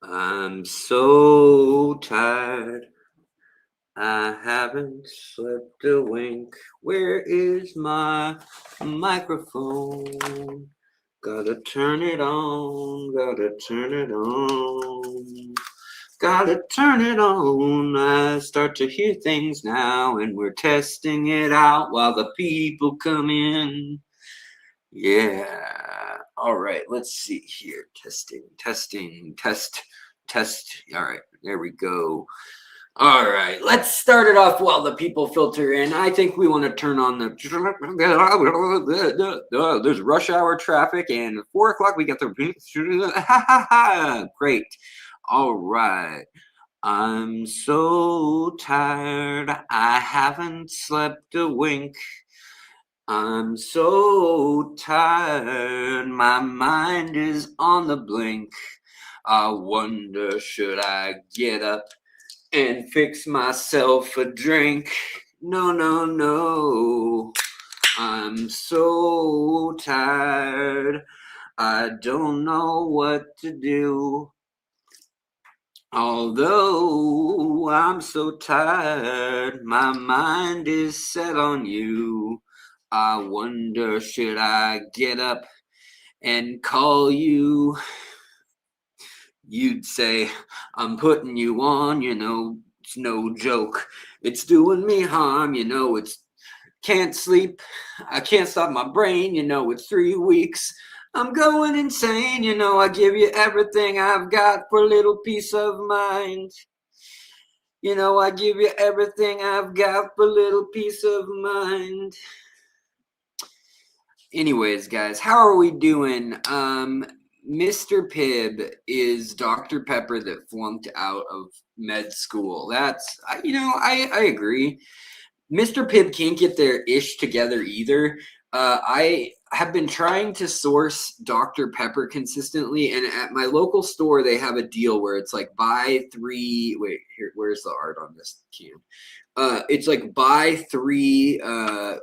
I'm so tired. I haven't slept a wink. Where is my microphone? Gotta turn it on. Gotta turn it on. Gotta turn it on. I start to hear things now, and we're testing it out while the people come in. Yeah. All right. Let's see here. Test. All right. There we go. All right. Let's start it off while the people filter in. I think we want to turn on the. There's rush hour traffic, and 4 o'clock we got the. Great. All right. I'm so tired. I haven't slept a wink. I'm so tired, my mind is on the blink. I wonder, should I get up and fix myself a drink? No, no, no. I'm so tired. I don't know what to do. Although I'm so tired, my mind is set on you. I wonder, should I get up and call you? You'd say, I'm putting you on, it's no joke. It's doing me harm, it's can't sleep. I can't stop my brain, it's 3 weeks. I'm going insane, I give you everything I've got for a little peace of mind. I give you everything I've got for a little peace of mind. Anyways, guys, how are we doing? Mr. Pibb is Dr. Pepper that flunked out of med school. That's, I agree. Mr. Pibb can't get their ish together either. I have been trying to source Dr. Pepper consistently, and at my local store, they have a deal where it's like buy 3. Wait, here, where's the art on this can? It's like buy 3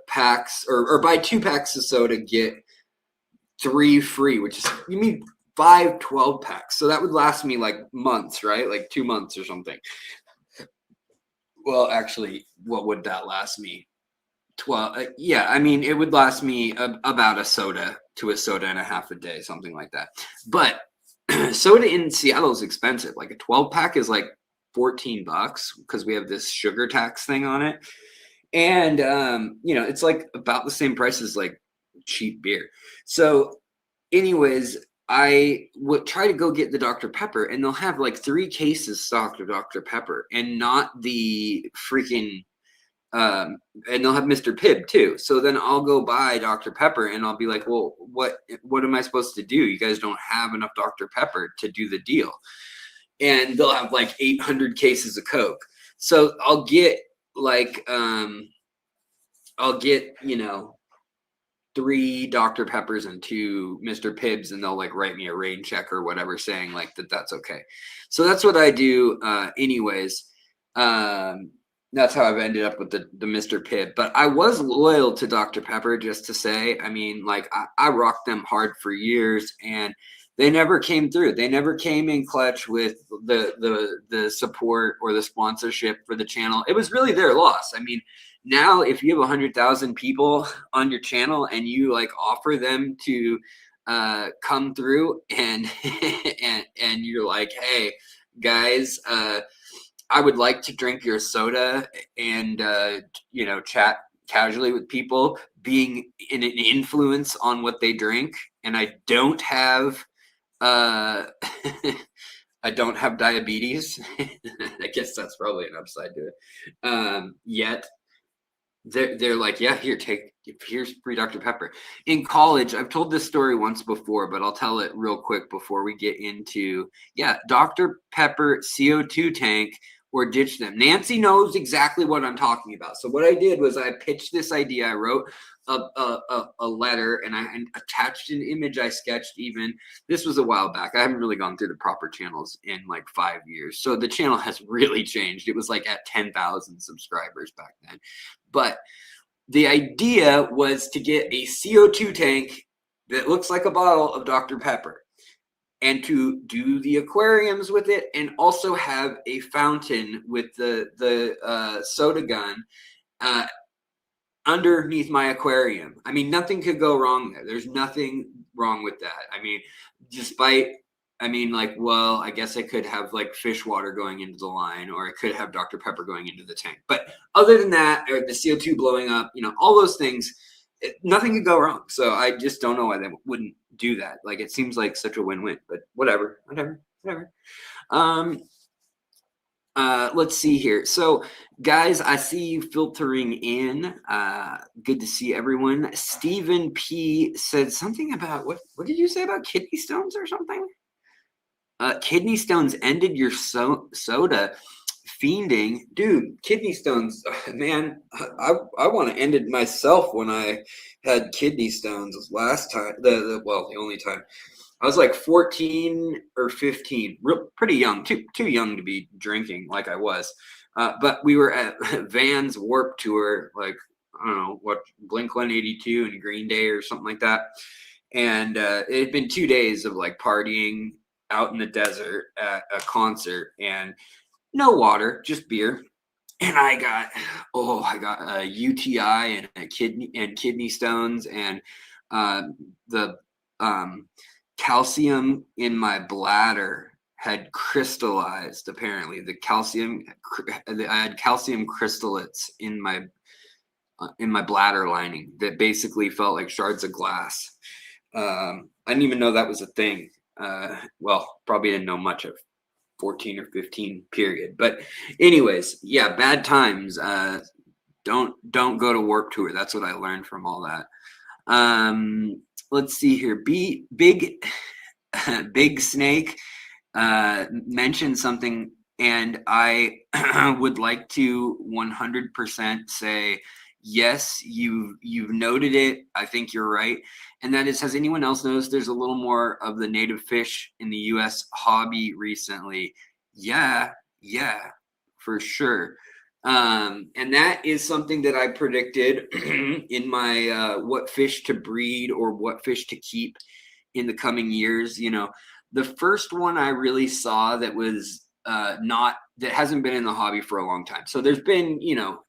packs or buy 2 packs of soda, get 3 free, which is, you mean 5 12 packs. So that would last me like months, right? Like 2 months or something. Well, actually, what would that last me? 12. Yeah, I mean, it would last me about a soda to a soda and a half a day, something like that. But soda in Seattle is expensive. Like a 12 pack is like $14 because we have this sugar tax thing on it. And, it's like about the same price as like cheap beer. So anyways, I would try to go get the Dr. Pepper, and they'll have like 3 cases stocked of Dr. Pepper and not the freaking, and they'll have Mr. Pibb too. So then I'll go buy Dr. Pepper and I'll be like, well, what am I supposed to do? You guys don't have enough Dr. Pepper to do the deal. And they'll have like 800 cases of Coke. So I'll get like, 3 Dr. Peppers and 2 Mr. Pibbs, and they'll like write me a rain check or whatever saying like that's okay. So that's what I do. Anyways, that's how I've ended up with the Mr. Pibb. But I was loyal to Dr. Pepper, just to say. I mean, like I rocked them hard for years, and they never came through. They never came in clutch with the support or the sponsorship for the channel. It was really their loss. I mean, now if you have 100,000 people on your channel and you like offer them to come through and and you're like, hey guys, I would like to drink your soda and chat casually with people, being an influence on what they drink, and I don't have I don't have diabetes. I guess that's probably an upside to it. Yet they're like, yeah, here's free Dr. Pepper. In college, I've told this story once before, but I'll tell it real quick before we get into, Dr. Pepper CO2 tank or ditch them. Nancy knows exactly what I'm talking about. So what I did was I pitched this idea. I wrote a letter, and I attached an image I sketched even. This was a while back. I haven't really gone through the proper channels in like 5 years. So the channel has really changed. It was like at 10,000 subscribers back then. But the idea was to get a CO2 tank that looks like a bottle of Dr. Pepper. and to do the aquariums with it, and also have a fountain with the soda gun underneath my aquarium. I mean, nothing could go wrong there. There's nothing wrong with that. I mean, like, well, I guess I could have like fish water going into the line, or I could have Dr. Pepper going into the tank. But other than that, or the CO2 blowing up, all those things, nothing could go wrong. So I just don't know why they wouldn't do that. Like, it seems like such a win-win, but whatever. Let's see here. So guys, I see you filtering in. Good to see everyone. Stephen P said something about what did you say about kidney stones or something? Kidney stones ended your soda fiending. Dude, kidney stones, man, I want to end it myself. When I had kidney stones last time, the only time, I was like 14 or 15, pretty young, too young to be drinking like I was. But we were at Van's Warped Tour, like, I don't know, what, Blink-182 and Green Day or something like that. And it had been 2 days of like partying out in the desert at a concert, and no water, just beer. And I got a UTI and a kidney stones, and the calcium in my bladder had crystallized. Apparently, I had calcium crystallets in my bladder lining that basically felt like shards of glass. I didn't even know that was a thing. Well, probably didn't know much of 14 or 15 period. But anyways, yeah, bad times. Don't go to Warped Tour. That's what I learned from all that. Let's see here. Big Snake mentioned something, and I would like to 100% say, yes, you've noted it. I think you're right. And that is, has anyone else noticed there's a little more of the native fish in the U.S. hobby recently? Yeah, for sure. And that is something that I predicted in my what fish to breed or what fish to keep in the coming years. The first one I really saw that was that hasn't been in the hobby for a long time. So there's been,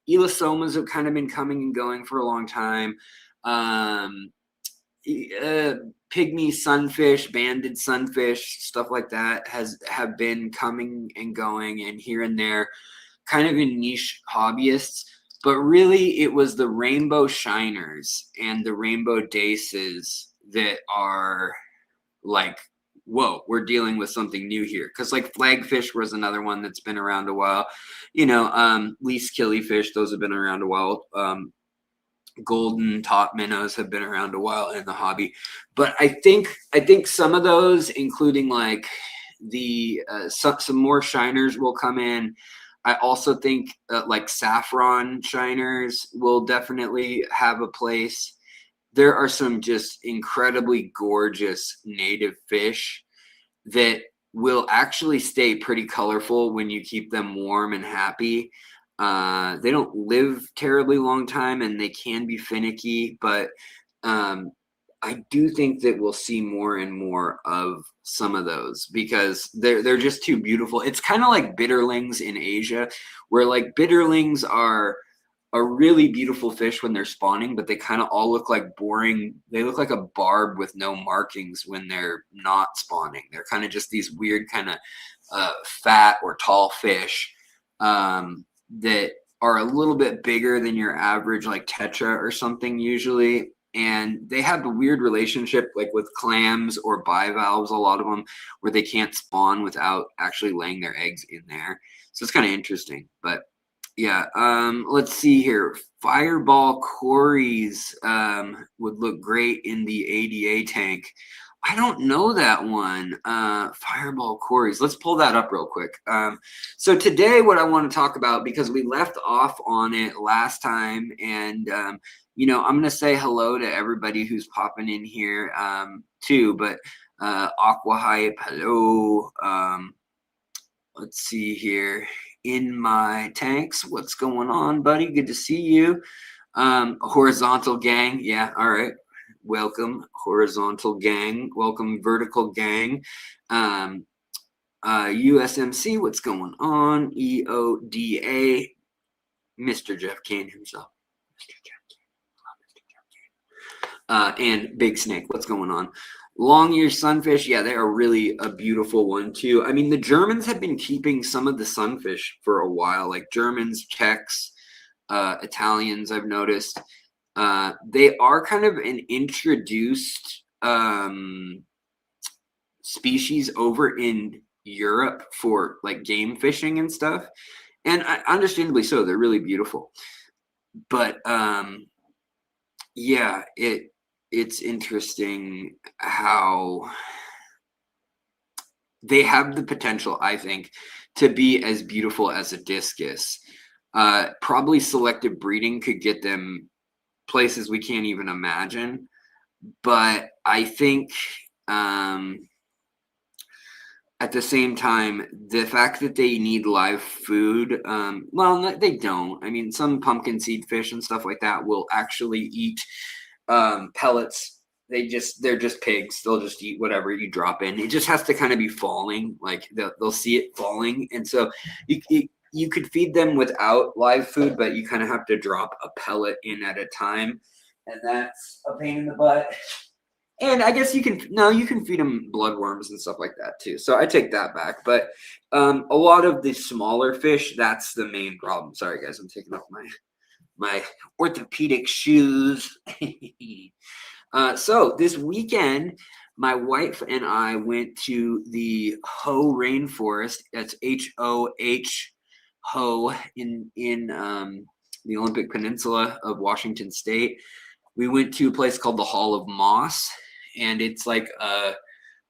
elastomas have kind of been coming and going for a long time. Pygmy sunfish, banded sunfish, stuff like that have been coming and going, and here and there, kind of in niche hobbyists. But really, it was the rainbow shiners and the rainbow daces that are like, whoa, we're dealing with something new here. Because like flagfish was another one that's been around a while. Least killifish, those have been around a while. Golden top minnows have been around a while in the hobby. But I think some of those, including like the some more shiners will come in. I also think like saffron shiners will definitely have a place. There are some just incredibly gorgeous native fish that will actually stay pretty colorful when you keep them warm and happy. They don't live terribly long time, and they can be finicky, but I do think that we'll see more and more of some of those because they're just too beautiful. It's kind of like bitterlings in Asia, where like bitterlings are a really beautiful fish when they're spawning, but they kind of all look like boring. They look like a barb with no markings when they're not spawning. They're kind of just these weird kind of fat or tall fish that are a little bit bigger than your average like tetra or something usually. And they have a weird relationship like with clams or bivalves, a lot of them, where they can't spawn without actually laying their eggs in there. So it's kind of interesting. But yeah, let's see here. Fireball Corys would look great in the ADA tank. I don't know that one. Fireball Corys. Let's pull that up real quick. So today what I want to talk about, because we left off on it last time, and I'm going to say hello to everybody who's popping in here too, but Aqua Hype, hello. Let's see here. In my tanks, what's going on, buddy? Good to see you. Horizontal gang. Yeah, all right. welcome horizontal gang, welcome vertical gang. USMC, what's going on? EODA, Mr. Jeff Kane himself. Mr. Jeff Kane. And Big Snake, what's going on? Long ear sunfish, yeah, they are really a beautiful one too. I mean, the Germans have been keeping some of the sunfish for a while, like Germans, Czechs, Italians, I've noticed. They are kind of an introduced species over in Europe for like game fishing and stuff, and understandably so. They're really beautiful, but yeah, it's interesting how they have the potential, I think, to be as beautiful as a discus. Probably selective breeding could get them places we can't even imagine, but I think at the same time, the fact that they need live food, well, they don't. I mean, some pumpkin seed fish and stuff like that will actually eat pellets. They're just pigs. They'll just eat whatever you drop in. It just has to kind of be falling, like they'll see it falling, and so you could feed them without live food, but you kind of have to drop a pellet in at a time, and that's a pain in the butt. And I guess you can feed them bloodworms and stuff like that too. So I take that back. But a lot of the smaller fish, that's the main problem. Sorry guys, I'm taking off my orthopedic shoes. So this weekend, my wife and I went to the Ho Rainforest. That's H-O-H, Ho, in the Olympic Peninsula of Washington State. We went to a place called the Hall of Moss, and it's like a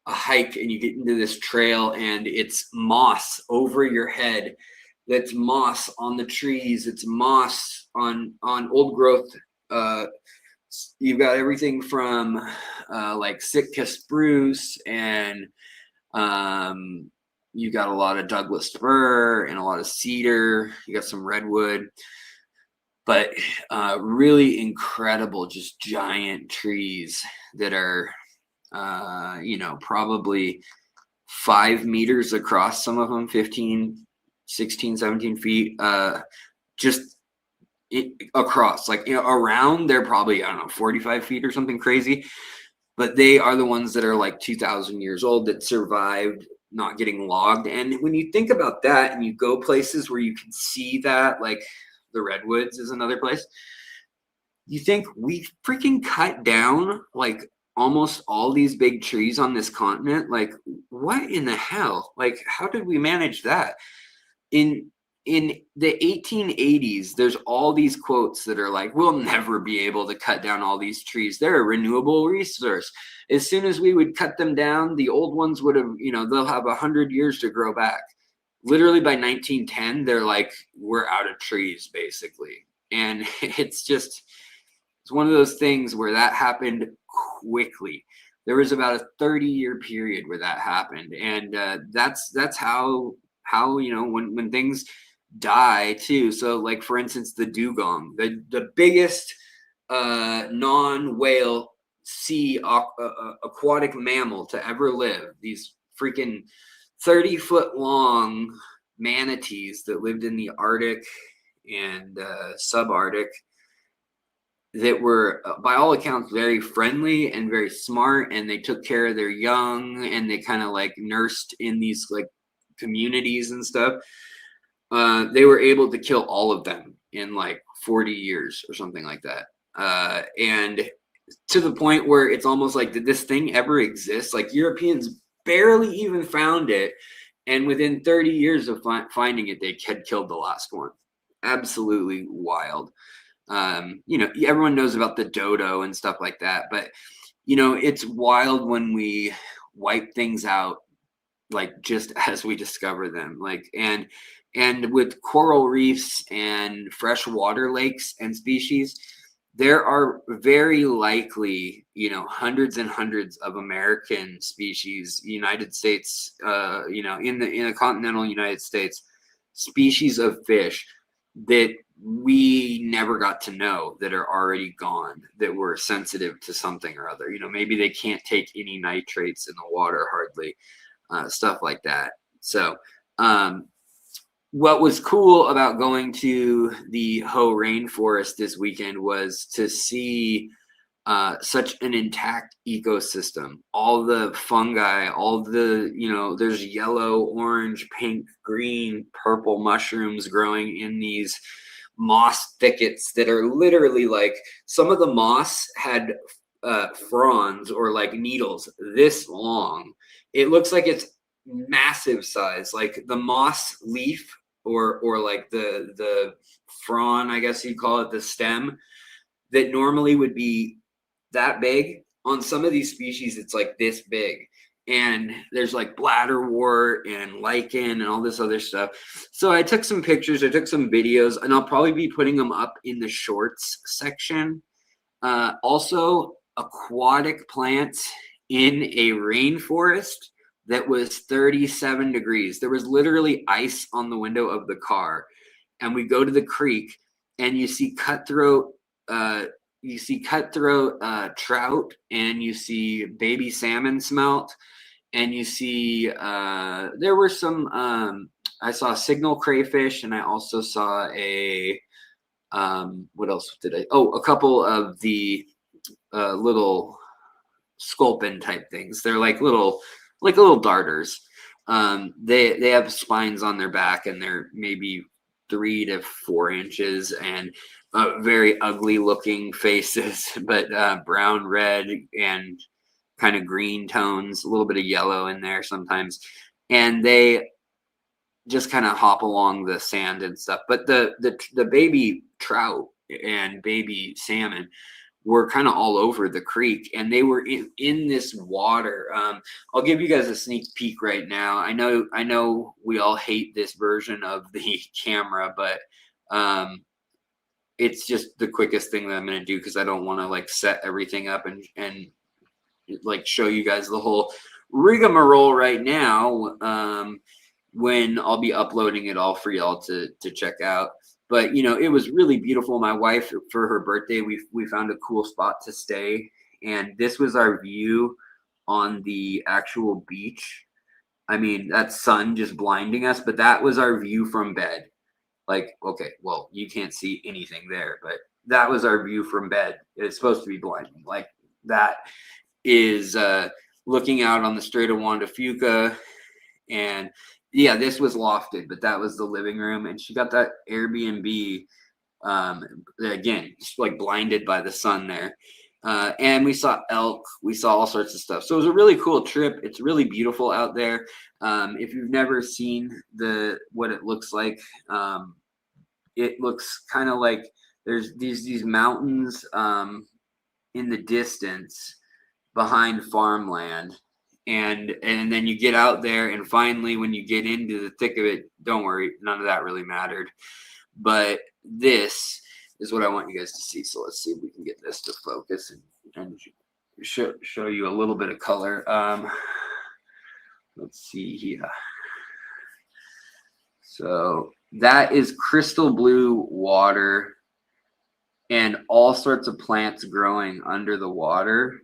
hike, and you get into this trail, and it's moss over your head. That's moss on the trees. It's moss on old growth. You've got everything from like Sitka spruce, and you got a lot of Douglas fir and a lot of cedar. You got some redwood. But really incredible, just giant trees that are, probably 5 meters across, some of them 15, 16, 17 feet, just across, like, around, they're probably, 45 feet or something crazy. But they are the ones that are like 2,000 years old that survived not getting logged. And when you think about that and you go places where you can see that, like, the redwoods is another place. You think we freaking cut down like almost all these big trees on this continent? Like, what in the hell? Like, how did we manage that? In the 1880s, there's all these quotes that are like, we'll never be able to cut down all these trees. They're a renewable resource. As soon as we would cut them down, the old ones would have, they'll have 100 years to grow back. Literally by 1910, they're like, we're out of trees, basically. And it's one of those things where that happened quickly. There was about a 30-year period where that happened. And that's how when things die too. So like, for instance, the dugong, the biggest non-whale sea aquatic mammal to ever live, these freaking 30-foot long manatees that lived in the Arctic and subarctic, that were by all accounts very friendly and very smart, and they took care of their young, and they kind of like nursed in these like communities and stuff. They were able to kill all of them in like 40 years or something like that, and to the point where it's almost like, did this thing ever exist? Like, Europeans barely even found it, and within 30 years of finding it, they had killed the last one. Absolutely wild. Everyone knows about the dodo and stuff like that, but it's wild when we wipe things out, like, just as we discover them. Like, and with coral reefs and freshwater lakes and species, there are very likely, hundreds and hundreds of American species, United States, in the continental United States, species of fish that we never got to know that are already gone, that were sensitive to something or other. You know, maybe they can't take any nitrates in the water hardly, stuff like that. So what was cool about going to the Ho Rainforest this weekend was to see such an intact ecosystem. All the fungi, all the, you know, there's yellow, orange, pink, green, purple mushrooms growing in these moss thickets that are literally like, some of the moss had fronds or like needles this long. It looks like it's massive size, like the moss leaf or like the frond, I guess you'd call it, the stem, that normally would be that big. On some of these species, it's like this big. And there's like bladderwort and lichen and all this other stuff. So I took some pictures, I took some videos, and I'll probably be putting them up in the shorts section. Also, aquatic plants in a rainforest that was 37 degrees. There was literally ice on the window of the car. And we go to the creek and you see cutthroat trout, and you see baby salmon smelt, and you see there were some I saw signal crayfish, and I also saw a what else did I, a couple of the little sculpin type things. They're like little darters. They have spines on their back, and they're maybe 3 to 4 inches, and very ugly looking faces, but brown, red, and kind of green tones, a little bit of yellow in there sometimes. And they just kind of hop along the sand and stuff. But the baby trout and baby salmon were kind of all over the creek, and they were in this water. I'll give you guys a sneak peek right now. I know we all hate this version of the camera, but it's just the quickest thing that I'm going to do, because I don't want to like set everything up and like show you guys the whole rigmarole right now, when I'll be uploading it all for y'all to check out. But you know, it was really beautiful. My wife, for her birthday, we found a cool spot to stay, and this was our view on the actual beach. I mean, that sun just blinding us, but that was our view from bed. Like, okay, well, you can't see anything there, but that was our view from bed. It's supposed to be blinding. Like, that is looking out on the Strait of Juan de Fuca. And yeah, this was lofted, but that was the living room. And she got that Airbnb, again, just like blinded by the sun there. And we saw elk, we saw all sorts of stuff. So it was a really cool trip. It's really beautiful out there. If you've never seen what it looks like, it looks kind of like there's these mountains in the distance behind farmland. And then you get out there, and finally, when you get into the thick of it, don't worry, none of that really mattered. But this is what I want you guys to see. So let's see if we can get this to focus and show you a little bit of color. Let's see here. So that is crystal blue water and all sorts of plants growing under the water.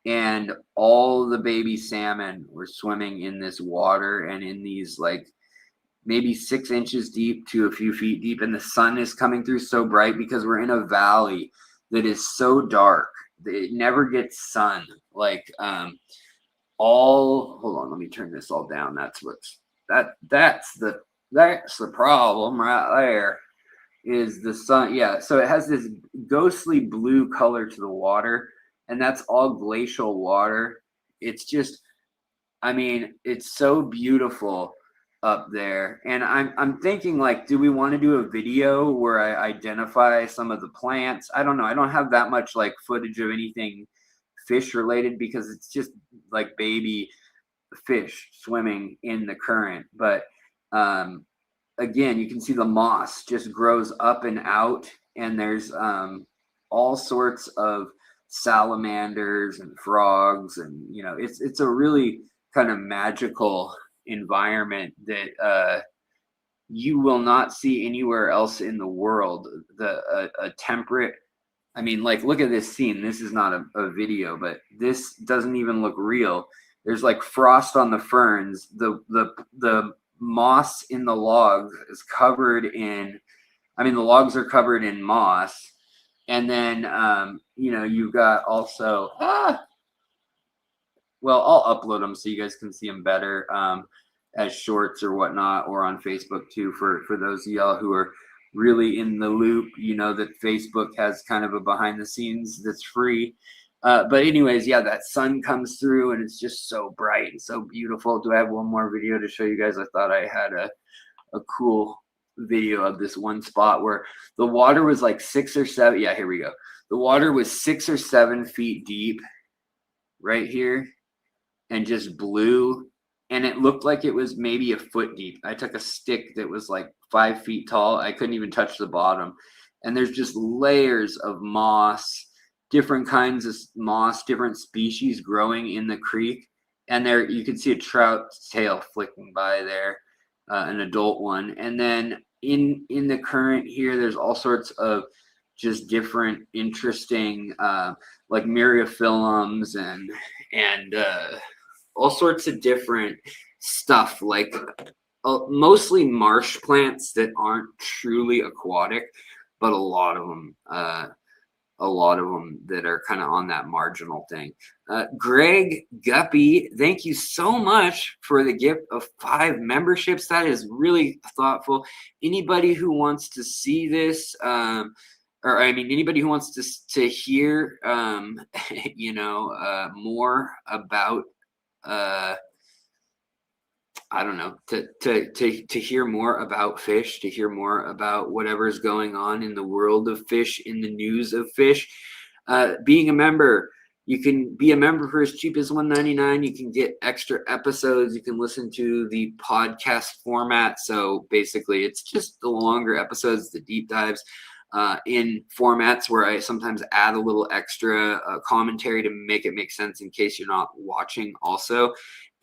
And all the baby salmon were swimming in this water, and in these like maybe 6 inches deep to a few feet deep. And the sun is coming through so bright, because we're in a valley that is so dark that it never gets sun. Like hold on, let me turn this all down. That's the problem right there, is the sun. Yeah, so it has this ghostly blue color to the water, and that's all glacial water. It's just, I mean, it's so beautiful up there. And I'm thinking, like, do we want to do a video where I identify some of the plants? I don't know. I don't have that much like footage of anything fish related, because it's just like baby fish swimming in the current. But again, you can see the moss just grows up and out, and there's all sorts of salamanders and frogs, and you know, it's a really kind of magical environment that you will not see anywhere else in the world a temperate. I mean, like, look at this scene. This is not a video, but this doesn't even look real. There's like frost on the ferns. The moss in the logs is covered in. I mean, the logs are covered in moss, and then you know, you've got also. Well, I'll upload them so you guys can see them better as shorts or whatnot, or on Facebook too. For those of y'all who are really in the loop, you know that Facebook has kind of a behind the scenes that's free. But anyways, yeah, that sun comes through and it's just so bright and so beautiful. Do I have one more video to show you guys? I thought I had a cool video of this one spot where the water was like 6 or 7. Yeah, here we go. The water was 6 or 7 feet deep right here and just blue. And it looked like it was maybe a foot deep. I took a stick that was like 5 feet tall. I couldn't even touch the bottom. And there's just layers of moss, different kinds of moss, different species growing in the creek. And there you can see a trout's tail flicking by there, an adult one. And then in the current here, there's all sorts of just different interesting like myriophyllums and all sorts of different stuff, like mostly marsh plants that aren't truly aquatic, but a lot of them that are kind of on that marginal thing. Greg Guppy, thank you so much for the gift of 5 memberships. That is really thoughtful. Anybody who wants to see this, or I mean, anybody who wants to hear, you know, more about, I don't know, to hear more about fish, to hear more about whatever's going on in the world of fish, in the news of fish, being a member. You can be a member for as cheap as $1.99. You can get extra episodes. You can listen to the podcast format. So basically, it's just the longer episodes, the deep dives. In formats where I sometimes add a little extra commentary to make it make sense in case you're not watching also,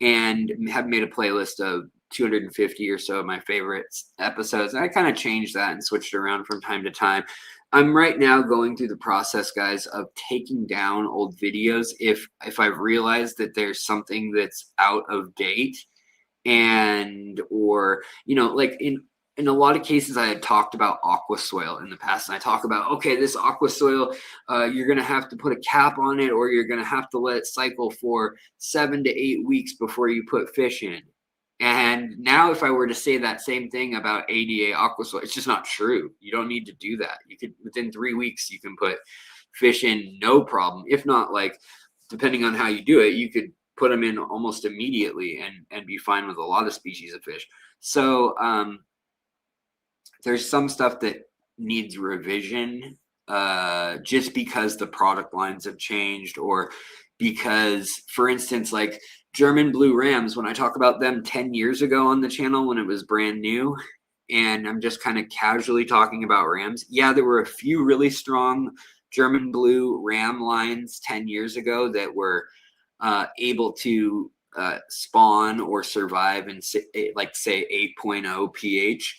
and have made a playlist of 250 or so of my favorite episodes. And I kind of changed that and switched around from time to time. I'm right now going through the process, guys, of taking down old videos if I've realized that there's something that's out of date, and or, you know, like in a lot of cases, I had talked about aqua soil in the past, and I talk about, okay, this aqua soil, you're going to have to put a cap on it, or you're going to have to let it cycle for 7 to 8 weeks before you put fish in. And now if I were to say that same thing about ADA aqua soil, it's just not true. You don't need to do that. You could, within 3 weeks, you can put fish in, no problem. If not, like, depending on how you do it, you could put them in almost immediately and be fine with a lot of species of fish. So, there's some stuff that needs revision just because the product lines have changed, or because, for instance, like German blue rams, when I talk about them 10 years ago on the channel when it was brand new, and I'm just kind of casually talking about rams. Yeah, there were a few really strong German blue ram lines 10 years ago that were able to spawn or survive in, like, say 8.0 pH.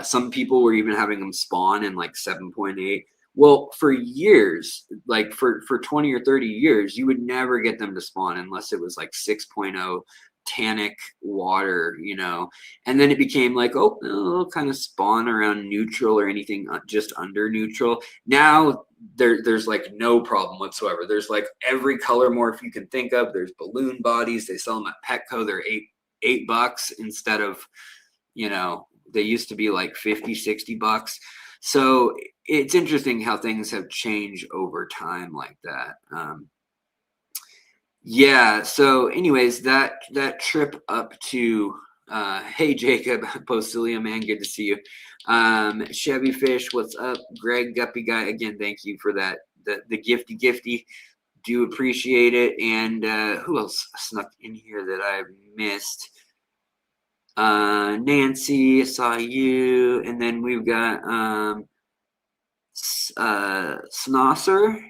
Some people were even having them spawn in like 7.8. Well, for years, like for 20 or 30 years, you would never get them to spawn unless it was like 6.0 tannic water, you know. And then it became like, oh, they'll kind of spawn around neutral or anything just under neutral. Now there's like no problem whatsoever. There's like every color morph you can think of. There's balloon bodies. They sell them at Petco. They're $8 instead of, you know, they used to be like $50-$60. So it's interesting how things have changed over time like that. Yeah. So anyways, that trip up to, hey, Jacob, Postilia, man, good to see you. Chevy Fish, what's up? Greg Guppy Guy, again, thank you for that. The gifty. Do appreciate it. And who else snuck in here that I've missed? Nancy, I saw you, and then we've got Snosser,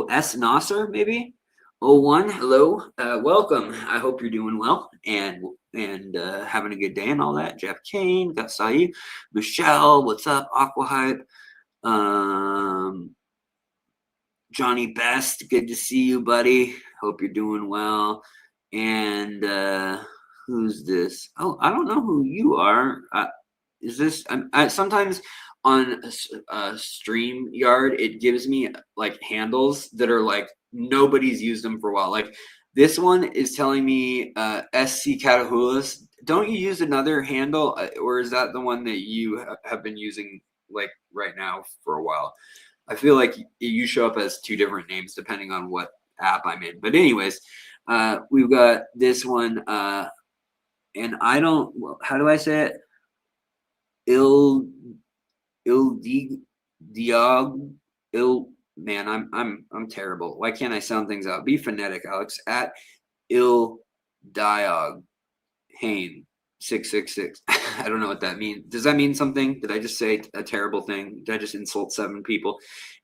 S Nasser maybe, 01, hello, welcome. I hope you're doing well and having a good day and all that. Jeff Kane, got saw you. Michelle, what's up? Aqua Hype. Johnny Best, good to see you, buddy. Hope you're doing well. And who's this? Oh, I don't know who you are. Is this? Sometimes on StreamYard, it gives me like handles that are like nobody's used them for a while. Like this one is telling me SC Catahulas. Don't you use another handle, or is that the one that you have been using like right now for a while? I feel like you show up as two different names depending on what app I'm in. But anyways, we've got this one, and I don't. How do I say it? Man, I'm terrible. Why can't I sound things out? Be phonetic, Alex. At Diog Hain 666. I don't know what that means. Does that mean something? Did I just say a terrible thing? Did I just insult 7 people?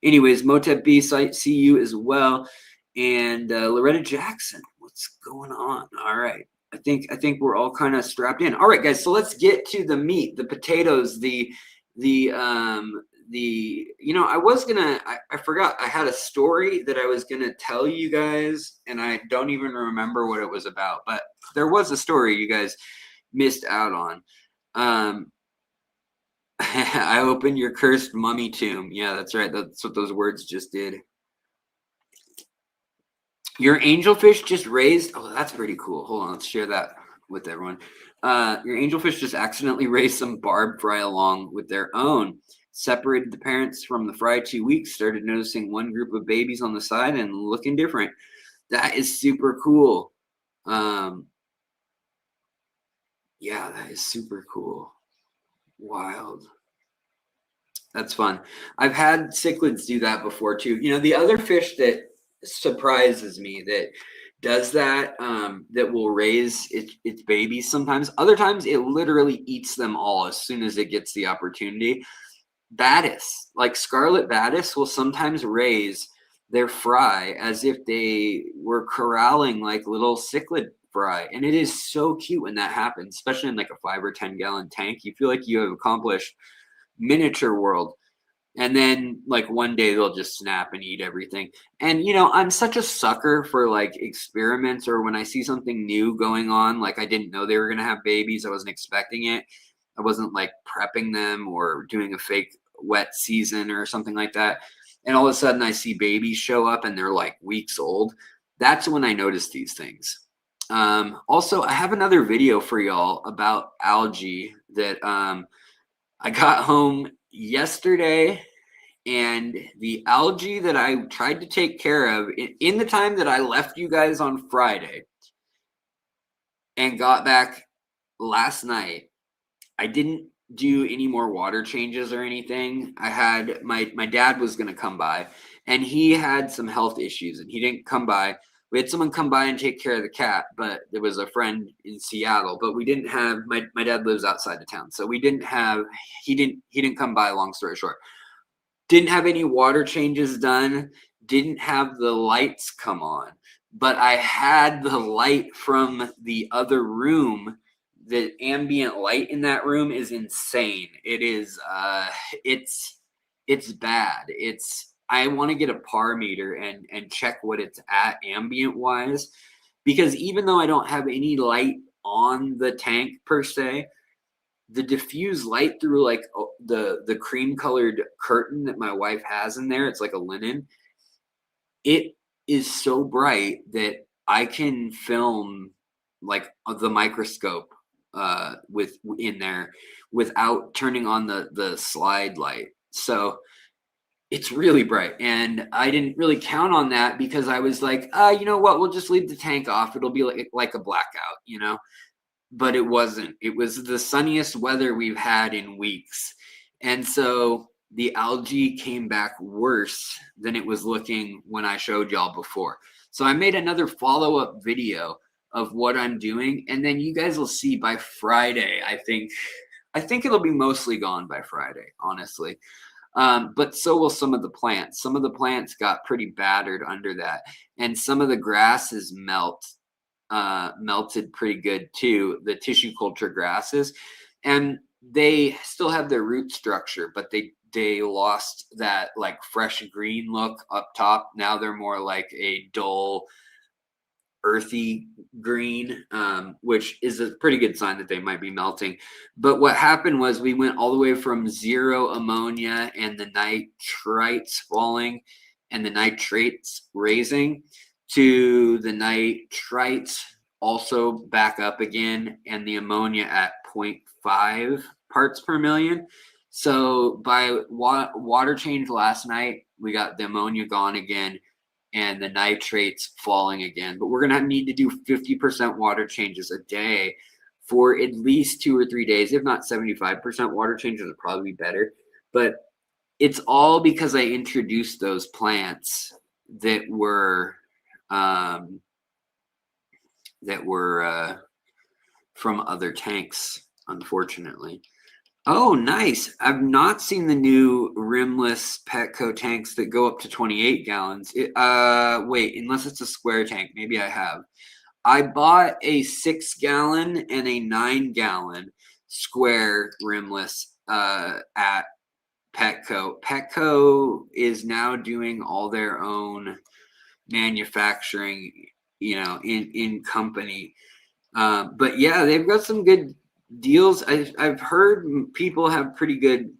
Anyways, Motep B site, see you as well. And Loretta Jackson, what's going on? All right. I think we're all kind of strapped in. All right, guys. So let's get to the meat, the potatoes, I was gonna, I forgot I had a story that I was gonna tell you guys, and I don't even remember what it was about, but there was a story you guys missed out on. I opened your cursed mummy tomb. Yeah, that's right. That's what those words just did. Your angelfish just raised. Oh, that's pretty cool. Hold on, let's share that with everyone. Your angelfish just accidentally raised some barb fry along with their own. Separated the parents from the fry 2 weeks. Started noticing one group of babies on the side and looking different. That is super cool. Yeah, that is super cool. Wild. That's fun. I've had cichlids do that before too. You know, the other fish that surprises me that does that, that will raise its babies sometimes. Other times it literally eats them all as soon as it gets the opportunity. Batis, like scarlet batis, will sometimes raise their fry as if they were corralling like little cichlid fry. And it is so cute when that happens, especially in like a 5 or 10 gallon tank. You feel like you have accomplished miniature world. And then like one day they'll just snap and eat everything. And you know, I'm such a sucker for like experiments, or when I see something new going on, like I didn't know they were going to have babies. I wasn't expecting it. I wasn't like prepping them or doing a fake wet season or something like that. And all of a sudden I see babies show up and they're like weeks old. That's when I notice these things. Also, I have another video for y'all about algae that I got home yesterday, and the algae that I tried to take care of in the time that I left you guys on Friday and got back last night, I didn't do any more water changes or anything. I had my dad was going to come by, and he had some health issues and he didn't come by. We had someone come by and take care of the cat, but there was a friend in Seattle, but we didn't have, my dad lives outside of town. So we didn't have, he didn't come by, long story short. Didn't have any water changes done, didn't have the lights come on, but I had the light from the other room. The ambient light in that room is insane. It is, it's bad. I want to get a par meter and check what it's at ambient wise, because even though I don't have any light on the tank per se, the diffuse light through like the cream colored curtain that my wife has in there, it's like a linen. It is so bright that I can film like the microscope in there without turning on the slide light. So it's really bright, and I didn't really count on that because I was like, you know what, we'll just leave the tank off. It'll be like a blackout, you know. But it wasn't. It was the sunniest weather we've had in weeks. And so the algae came back worse than it was looking when I showed y'all before. So I made another follow-up video of what I'm doing, and then you guys will see by Friday. I think it'll be mostly gone by Friday, honestly. But so will some of the plants. Some of the plants got pretty battered under that, and some of the grasses melted pretty good too. The tissue culture grasses, and they still have their root structure, but they lost that like fresh green look up top. Now they're more like a dull earthy green, which is a pretty good sign that they might be melting. But what happened was we went all the way from 0 ammonia and the nitrites falling and the nitrates raising to the nitrites also back up again and the ammonia at 0.5 parts per million. So by water change last night, we got the ammonia gone again and the nitrates falling again. But we're going to need to do 50% water changes a day for at least 2 or 3 days. If not 75% water changes, would probably be better. But it's all because I introduced those plants that were from other tanks, unfortunately. Oh, nice. I've not seen the new rimless Petco tanks that go up to 28 gallons. Wait, unless it's a square tank. Maybe I have. I bought a 6-gallon and a 9-gallon square rimless at Petco. Petco is now doing all their own manufacturing, in company. But yeah, they've got some good deals. I've heard people have pretty good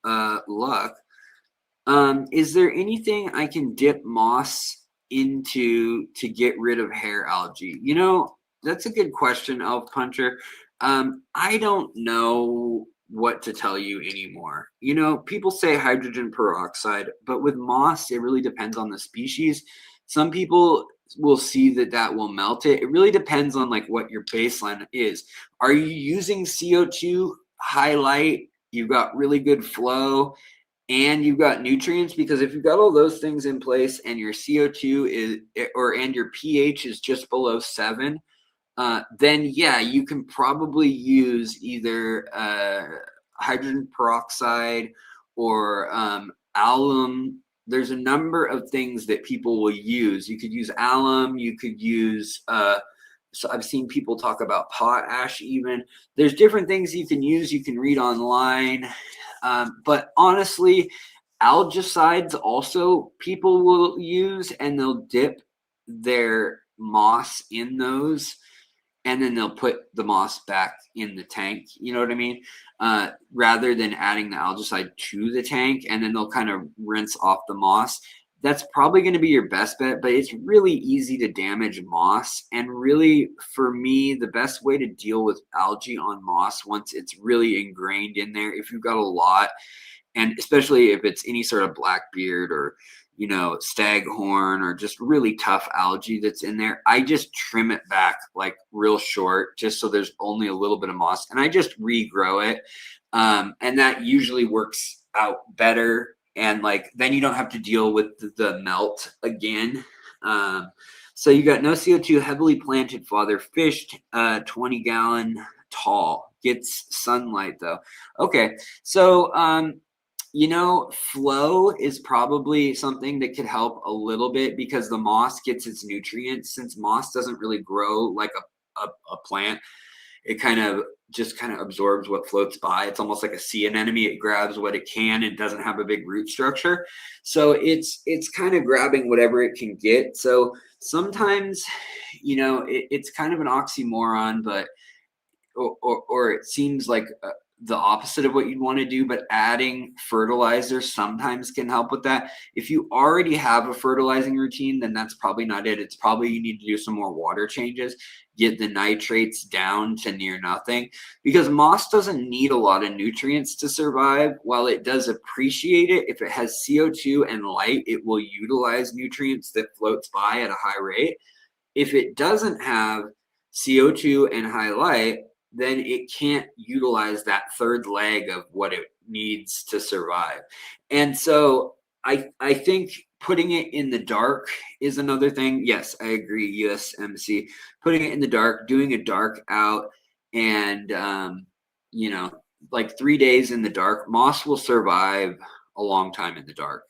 luck. Is there anything I can dip moss into to get rid of hair algae? That's a good question, Elf Puncher. I don't know what to tell you anymore. People say hydrogen peroxide, but with moss, it really depends on the species. Some people will see that will melt it. It really depends on like what your baseline is. Are you using CO2 highlight? You've got really good flow and you've got nutrients, because if you've got all those things in place and your CO2 and your pH is just below 7, then yeah, you can probably use either hydrogen peroxide or alum. There's a number of things that people will use. You could use alum. You could use, so I've seen people talk about potash even. There's different things you can use. You can read online. But honestly, algicides also people will use, and they'll dip their moss in those, and then they'll put the moss back in the tank. You know what I mean? Rather than adding the algicide to the tank, and then they'll kind of rinse off the moss. That's probably going to be your best bet, but it's really easy to damage moss. And really, for me, the best way to deal with algae on moss, once it's really ingrained in there, if you've got a lot, and especially if it's any sort of blackbeard or staghorn or just really tough algae that's in there, I just trim it back like real short, just so there's only a little bit of moss, and I just regrow it. And that usually works out better. And like, then you don't have to deal with the melt again. So you got no CO2, heavily planted father fished, 20-gallon tall, gets sunlight though. Okay. So, flow is probably something that could help a little bit, because the moss gets its nutrients. Since moss doesn't really grow like a plant, it kind of absorbs what floats by. It's almost like a sea anemone. It grabs what it can. It doesn't have a big root structure. So it's kind of grabbing whatever it can get. So sometimes, it's kind of an oxymoron, but or it seems like the opposite of what you'd want to do, but adding fertilizer sometimes can help with that. If you already have a fertilizing routine, then that's probably not it. It's probably you need to do some more water changes, get the nitrates down to near nothing, because moss doesn't need a lot of nutrients to survive. While it does appreciate it, if it has CO2 and light, it will utilize nutrients that floats by at a high rate. If it doesn't have CO2 and high light, then it can't utilize that third leg of what it needs to survive. And so I think putting it in the dark is another thing. Yes, I agree, USMC. Putting it in the dark, doing a dark out, and like 3 days in the dark, moss will survive a long time in the dark.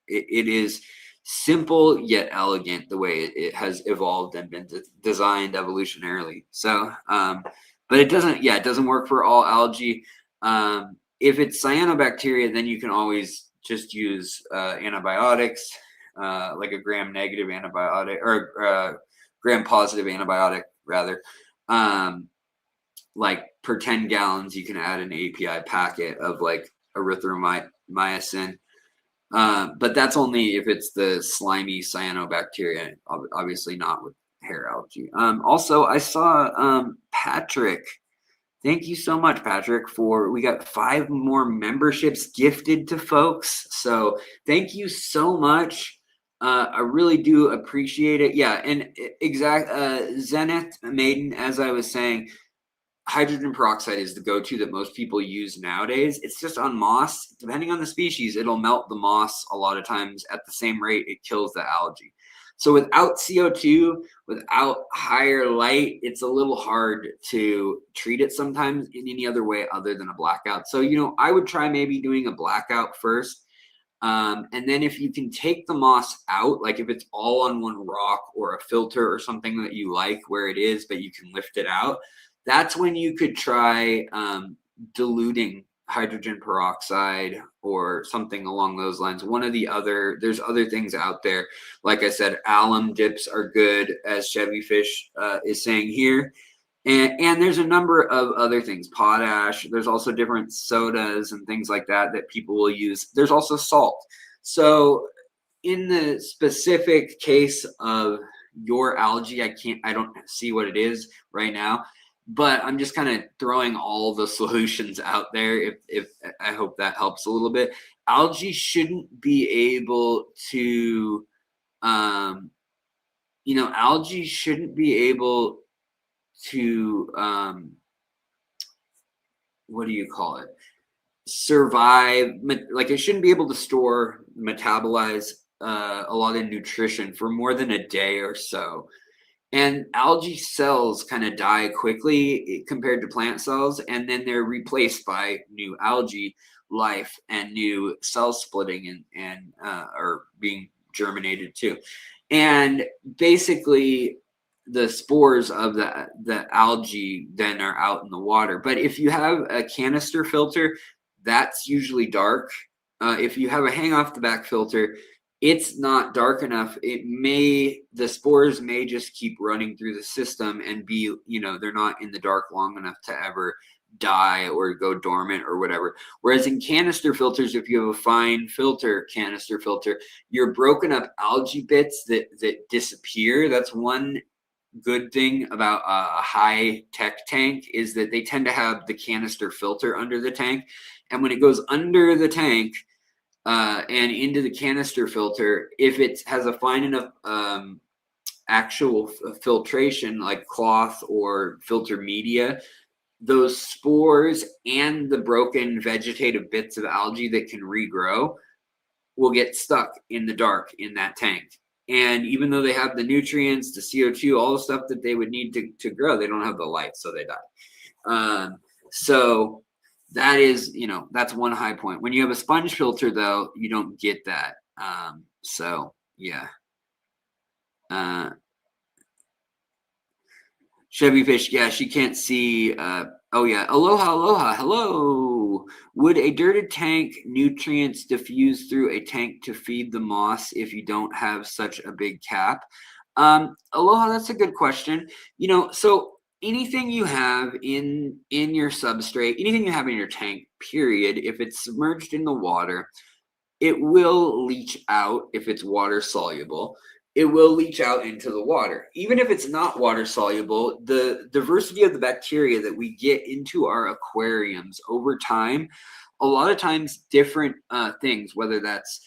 It is simple yet elegant the way it has evolved and been designed evolutionarily. So, but it doesn't work for all algae. If it's cyanobacteria, then you can always just use antibiotics, like a gram-negative antibiotic or gram-positive antibiotic rather. Like per 10 gallons, you can add an API packet of like erythromycin. But that's only if it's the slimy cyanobacteria, obviously not with hair algae. Also, I saw Patrick. Thank you so much, Patrick, we got 5 more memberships gifted to folks. So thank you so much. I really do appreciate it. Yeah, and Zenith Maiden, as I was saying, hydrogen peroxide is the go-to that most people use nowadays. It's just on moss. Depending on the species, it'll melt the moss a lot of times at the same rate it kills the algae. So without CO2, without higher light, it's a little hard to treat it sometimes in any other way other than a blackout. So, I would try maybe doing a blackout first. And then if you can take the moss out, like if it's all on one rock or a filter or something that you like where it is, but you can lift it out, that's when you could try diluting hydrogen peroxide or something along those lines. There's other things out there. Like I said, alum dips are good, as Chevy Fish is saying here. And there's a number of other things, potash. There's also different sodas and things like that people will use. There's also salt. So in the specific case of your algae, I don't see what it is right now, but I'm just kind of throwing all the solutions out there. If I hope that helps a little bit. Algae shouldn't be able to, algae shouldn't be able to, what do you call it? Survive. Like it shouldn't be able to metabolize a lot of nutrition for more than a day or so. And algae cells kind of die quickly compared to plant cells, and then they're replaced by new algae life and new cell splitting and are being germinated too. And basically, the spores of the algae then are out in the water. But if you have a canister filter, that's usually dark. If you have a hang off the back filter, it's not dark enough. The spores may just keep running through the system and be, they're not in the dark long enough to ever die or go dormant or whatever. Whereas in canister filters, if you have a fine canister filter, your broken up algae bits that disappear. That's one good thing about a high tech tank, is that they tend to have the canister filter under the tank. And when it goes under the tank, and into the canister filter, if it has a fine enough actual filtration, like cloth or filter media, those spores and the broken vegetative bits of algae that can regrow will get stuck in the dark in that tank. And even though they have the nutrients, the CO2, all the stuff that they would need to grow, they don't have the light, so they die. So that is, that's one high point. When you have a sponge filter, though, you don't get that. So yeah. Chevy Fish, yeah, she can't see. Oh yeah, aloha, hello. Would a dirted tank nutrients diffuse through a tank to feed the moss if you don't have such a big cap? Aloha, that's a good question. So anything you have in your substrate, anything you have in your tank, period, if it's submerged in the water, it will leach out. If it's water soluble, it will leach out into the water. Even if it's not water soluble, the diversity of the bacteria that we get into our aquariums over time, a lot of times different things, whether that's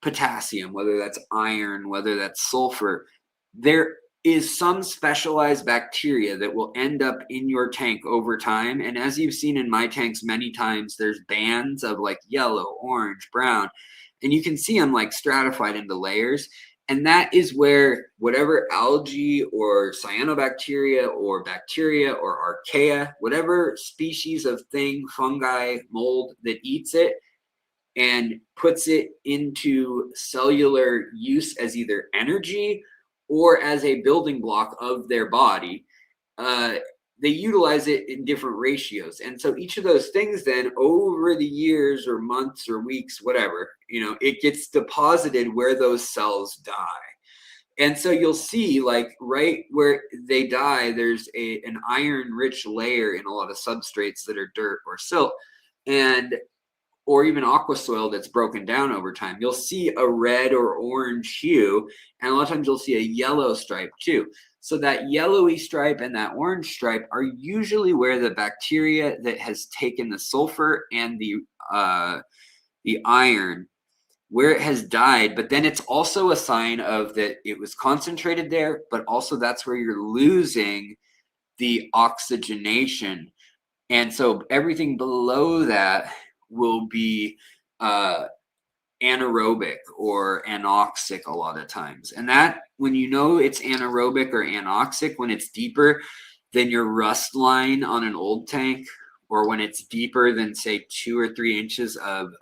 potassium, whether that's iron, whether that's sulfur, there is some specialized bacteria that will end up in your tank over time. And as you've seen in my tanks many times, there's bands of like yellow, orange, brown, and you can see them like stratified into layers. And that is where whatever algae or cyanobacteria or bacteria or archaea, whatever species of thing, fungi, mold that eats it, and puts it into cellular use as either energy or as a building block of their body. They utilize it in different ratios. And so each of those things then over the years or months or weeks, whatever, it gets deposited where those cells die. And so you'll see, like, right where they die, there's an iron-rich layer in a lot of substrates that are dirt or silt, or even aqua soil that's broken down over time. You'll see a red or orange hue, and a lot of times you'll see a yellow stripe too. So that yellowy stripe and that orange stripe are usually where the bacteria that has taken the sulfur and the iron, where it has died. But then it's also a sign of that it was concentrated there, but also that's where you're losing the oxygenation. And so everything below that will be anaerobic or anoxic a lot of times. And that, when it's anaerobic or anoxic, when it's deeper than your rust line on an old tank, or when it's deeper than, say, 2 or 3 inches of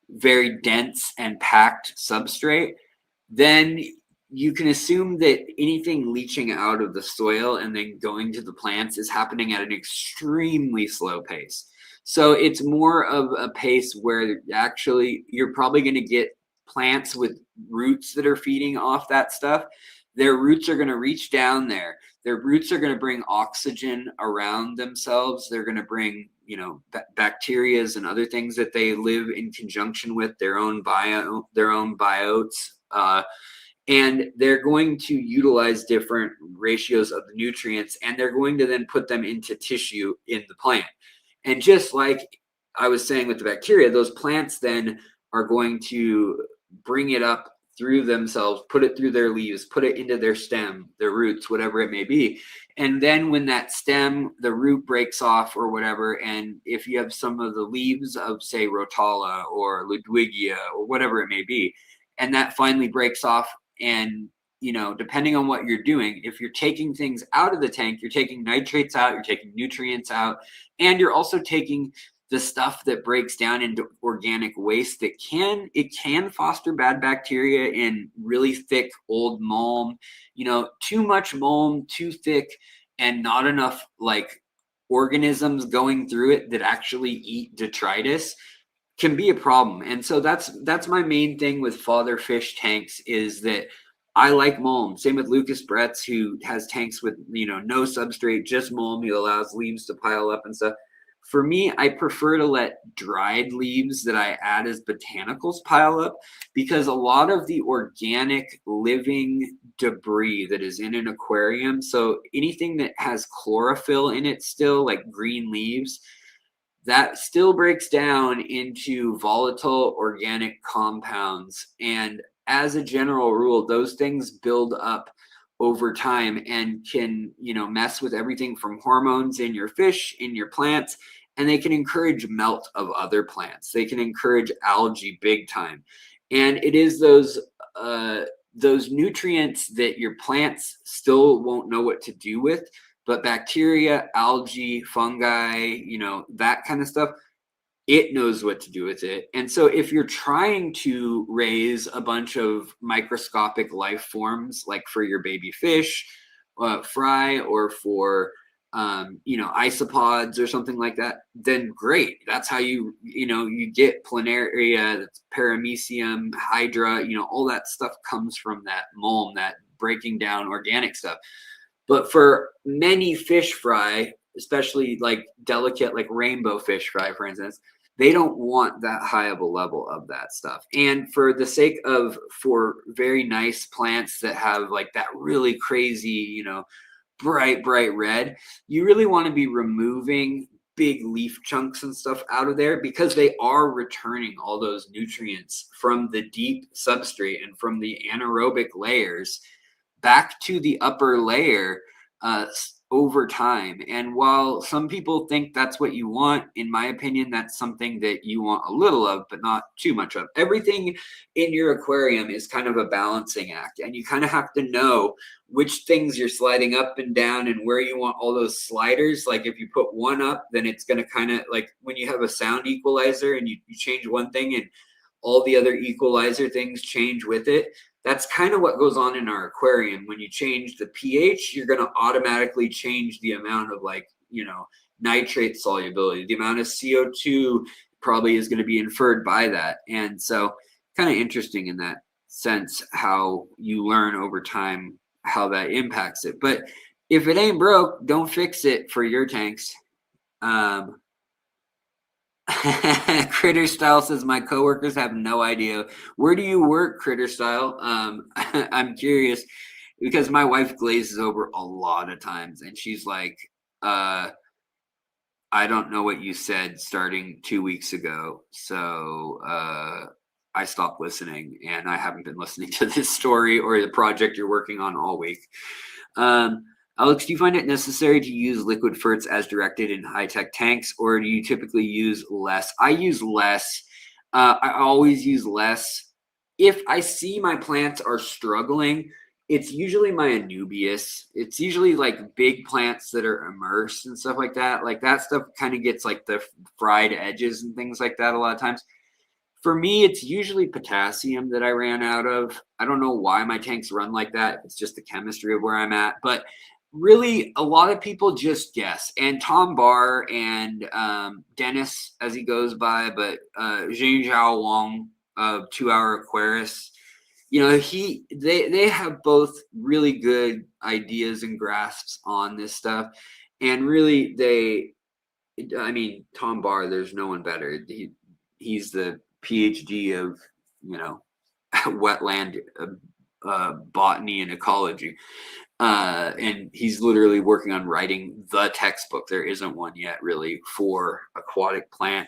very dense and packed substrate, then you can assume that anything leaching out of the soil and then going to the plants is happening at an extremely slow pace. So it's more of a pace where actually you're probably going to get plants with roots that are feeding off that stuff. Their roots are going to reach down there. Their roots are going to bring oxygen around themselves. They're going to bring, bacteria and other things that they live in conjunction with, their own biotes. And they're going to utilize different ratios of the nutrients, and they're going to then put them into tissue in the plant. And just like I was saying with the bacteria, those plants then are going to bring it up through themselves, put it through their leaves, put it into their stem, their roots, whatever it may be. And then when that stem, the root breaks off or whatever, and if you have some of the leaves of, say, Rotala or Ludwigia or whatever it may be, and that finally breaks off, and depending on what you're doing, if you're taking things out of the tank, you're taking nitrates out, you're taking nutrients out, and you're also taking the stuff that breaks down into organic waste that can foster bad bacteria in really thick old mulm. Too much mulm, too thick, and not enough like organisms going through it that actually eat detritus can be a problem. And so that's my main thing with father fish tanks, is that I like mulm. Same with Lucas Bretz, who has tanks with no substrate, just mulm. He allows leaves to pile up and stuff. For me, I prefer to let dried leaves that I add as botanicals pile up, because a lot of the organic living debris that is in an aquarium, so anything that has chlorophyll in it still, like green leaves, that still breaks down into volatile organic compounds. And as a general rule, those things build up over time and can, mess with everything from hormones in your fish, in your plants, and they can encourage melt of other plants. They can encourage algae big time. And it is those nutrients that your plants still won't know what to do with, but bacteria, algae, fungi, that kind of stuff, it knows what to do with it. And so if you're trying to raise a bunch of microscopic life forms, like for your baby fish, fry, or for, isopods or something like that, then great. That's how you get planaria, that's paramecium, hydra, all that stuff comes from that mulm, that breaking down organic stuff. But for many fish fry, especially like delicate, like rainbow fish fry, for instance, they don't want that high of a level of that stuff. And for the sake of, for very nice plants that have like that really crazy, bright red, you really want to be removing big leaf chunks and stuff out of there, because they are returning all those nutrients from the deep substrate and from the anaerobic layers back to the upper layer over time. And while some people think that's what you want, in my opinion, that's something that you want a little of, but not too much of. Everything in your aquarium is kind of a balancing act, and you kind of have to know which things you're sliding up and down and where you want all those sliders. Like if you put one up, then it's going to kind of like when you have a sound equalizer and you change one thing and all the other equalizer things change with it. That's kind of what goes on in our aquarium. When you change the pH, you're going to automatically change the amount of like, nitrate solubility. The amount of CO2 probably is going to be inferred by that. And so kind of interesting in that sense, how you learn over time how that impacts it. But if it ain't broke, don't fix it for your tanks. Critter Style says my coworkers have no idea. Where do you work, Critter Style? I'm curious because my wife glazes over a lot of times and she's like, I don't know what you said starting 2 weeks ago. So I stopped listening and I haven't been listening to this story or the project you're working on all week. Alex, do you find it necessary to use liquid ferts as directed in high-tech tanks, or do you typically use less? I use less. I always use less. If I see my plants are struggling, it's usually my anubias. It's usually like big plants that are immersed and stuff like that. Like that stuff kind of gets like the fried edges and things like that a lot of times. For me, it's usually potassium that I ran out of. I don't know why my tanks run like that. It's just the chemistry of where I'm at. But really, a lot of people just guess. And Tom Barr and Dennis, as he goes by, but Jing Zhao Wang of 2 Hour Aquarius, they have both really good ideas and grasps on this stuff. And really, Tom Barr, there's no one better. He's the PhD of, wetland botany and ecology. And he's literally working on writing the textbook. There isn't one yet really for aquatic plant,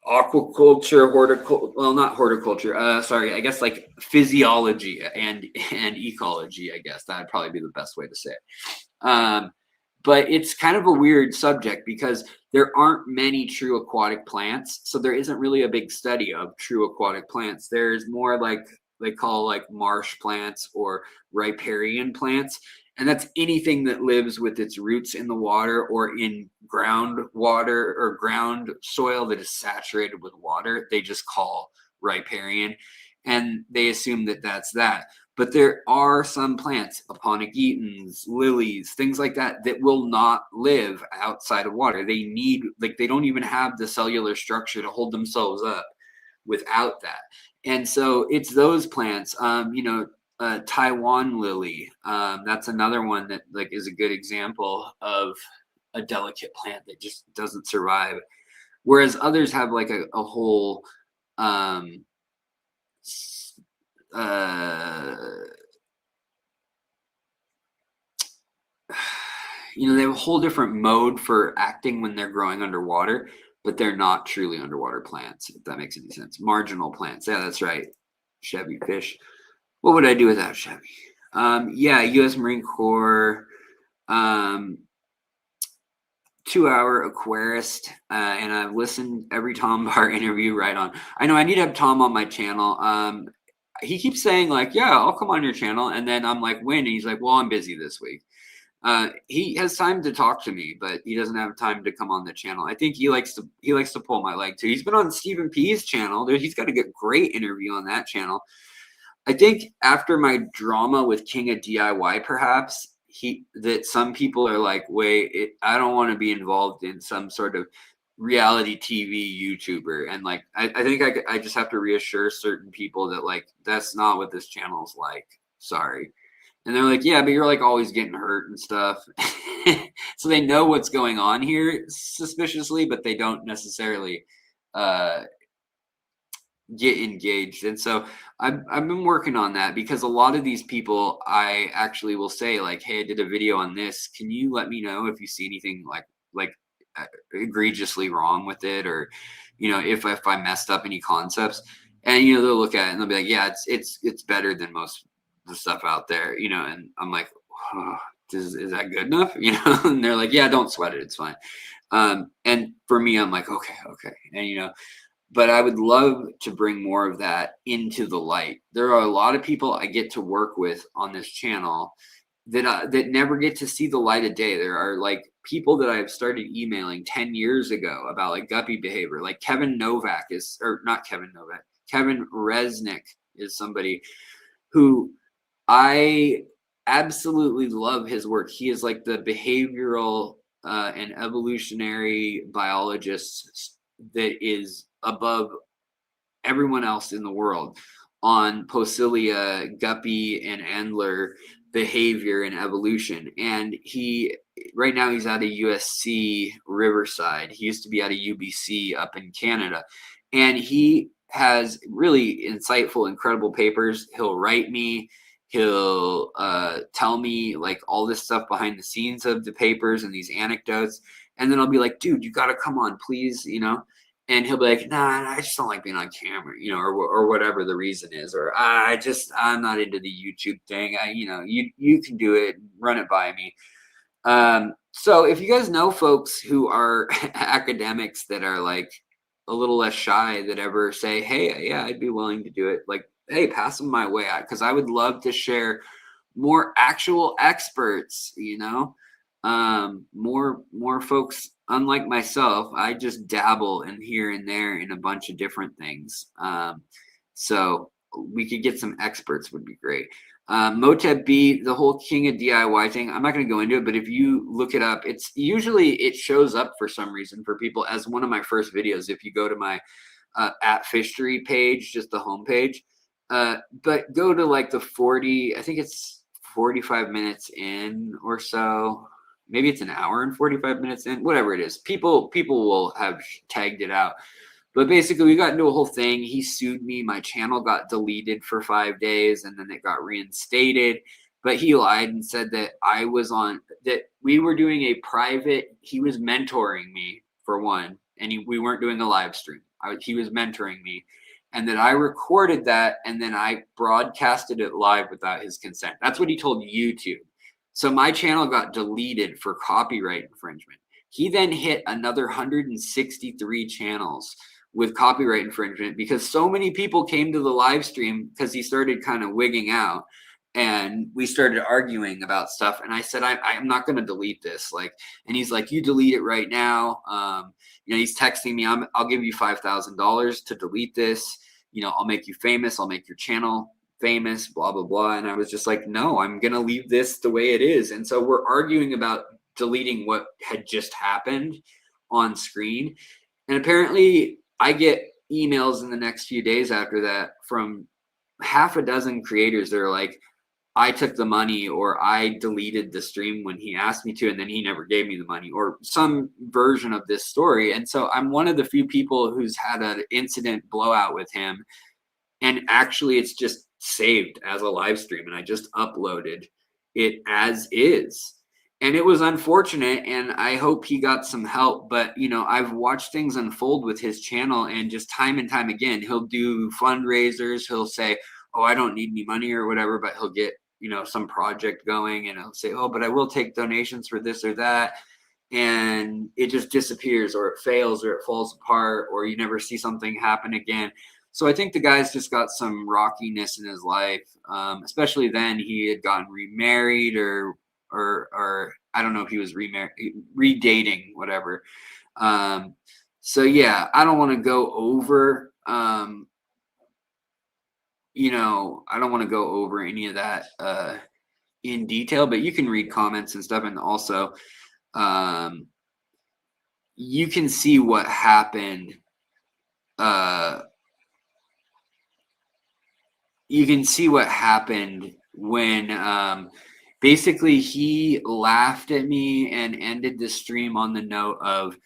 aquaculture, horticulture. Well, not horticulture. Sorry, I guess like physiology and ecology. I guess that'd probably be the best way to say it. But it's kind of a weird subject because there aren't many true aquatic plants. So there isn't really a big study of true aquatic plants. There's more like they call like marsh plants or riparian plants. And that's anything that lives with its roots in the water or in groundwater or ground soil that is saturated with water. They just call riparian. And they assume that that's that. But there are some plants, aponogetons, lilies, things like that, that will not live outside of water. They don't even have the cellular structure to hold themselves up without that. And so it's those plants, Taiwan lily. That's another one that like is a good example of a delicate plant that just doesn't survive. Whereas others have like a whole, they have a whole different mode for acting when they're growing underwater, but they're not truly underwater plants, if that makes any sense. Marginal plants. Yeah, that's right. Chevy fish. What would I do without Chevy? U.S. Marine Corps, 2 Hour Aquarist, and I've listened every Tom Barr interview right on. I know I need to have Tom on my channel. He keeps saying like, yeah, I'll come on your channel. And then I'm like, when? And he's like, well, I'm busy this week. He has time to talk to me, but he doesn't have time to come on the channel. I think he likes to pull my leg too. He's been on Stephen P's channel. He's got a great interview on that channel. I think after my drama with King of DIY, perhaps that some people are like, wait, I don't want to be involved in some sort of reality TV YouTuber. And like, I think I just have to reassure certain people that like, that's not what this channel is like. Sorry. And they're like, yeah, but you're like always getting hurt and stuff. So they know what's going on here suspiciously, but they don't necessarily get engaged. And so I've been working on that because a lot of these people, I actually will say like, hey, I did a video on this. Can you let me know if you see anything like egregiously wrong with it, or if I messed up any concepts? And they'll look at it and they'll be like, yeah, it's better than most of stuff out there, you know, and I'm like, oh, is that good enough? You know, and they're like, yeah, don't sweat it. It's fine. And for me, I'm like, okay. And, you know, but I would love to bring more of that into the light. There are a lot of people I get to work with on this channel that never get to see the light of day. There are like people that I've started emailing 10 years ago about like guppy behavior. Like Kevin Resnick is somebody who I absolutely love his work. He is like the behavioral and evolutionary biologist that is above everyone else in the world on Posilia, guppy, and antler behavior and evolution. And right now he's out of USC Riverside. He used to be out of UBC up in Canada. And he has really insightful, incredible papers. He'll write me. He'll tell me like all this stuff behind the scenes of the papers and these anecdotes. And then I'll be like, dude, you got to come on, please, you know? And he'll be like, nah, I just don't like being on camera, you know, or whatever the reason is, or I'm not into the YouTube thing. You know, you can do it, run it by me. So if you guys know folks who are academics that are like a little less shy that ever say, hey, yeah, I'd be willing to do it. Like, hey, pass them my way, because I would love to share more actual experts, you know, more folks. Unlike myself, I just dabble in here and there in a bunch of different things. So we could get some experts would be great. Motep B, the whole King of DIY thing, I'm not going to go into it, but if you look it up, it shows up for some reason for people as one of my first videos. If you go to my at Fishery page, just the homepage, but go to like the 40, I think it's 45 minutes in or so. Maybe it's an hour and 45 minutes in, whatever it is. People will have tagged it out. But basically, we got into a whole thing. He sued me. My channel got deleted for 5 days, and then it got reinstated. But he lied and said that that we were doing a private, he was mentoring me for one, and we weren't doing a live stream. He was mentoring me, and that I recorded that, and then I broadcasted it live without his consent. That's what he told YouTube. So my channel got deleted for copyright infringement. He then hit another 163 channels with copyright infringement because so many people came to the live stream because he started kind of wigging out, and we started arguing about stuff. And I said, I'm not going to delete this. Like, and he's like, you delete it right now. You know, he's texting me, I'll give you $5,000 to delete this. You know, I'll make you famous. I'll make your channel famous, blah, blah, blah. And I was just like, no, I'm going to leave this the way it is. And so we're arguing about deleting what had just happened on screen. And apparently I get emails in the next few days after that from half a dozen creators that are like, I took the money, or I deleted the stream when he asked me to, and then he never gave me the money, or some version of this story. And so I'm one of the few people who's had an incident blowout with him. And actually it's just saved as a live stream, and I just uploaded it as is. And it was unfortunate, and I hope he got some help. But, you know, I've watched things unfold with his channel, and just time and time again, he'll do fundraisers. He'll say, oh, I don't need any money or whatever, but he'll get, you know, some project going, and he'll say, oh, but I will take donations for this or that. And it just disappears, or it fails, or it falls apart, or you never see something happen again. So I think the guy's just got some rockiness in his life. Especially then he had gotten remarried, or I don't know if he was redating, whatever. So yeah, I don't want to go over, you know, I don't want to go over any of that in detail, but you can read comments and stuff. And also you can see what happened. You can see what happened when basically he laughed at me and ended the stream on the note of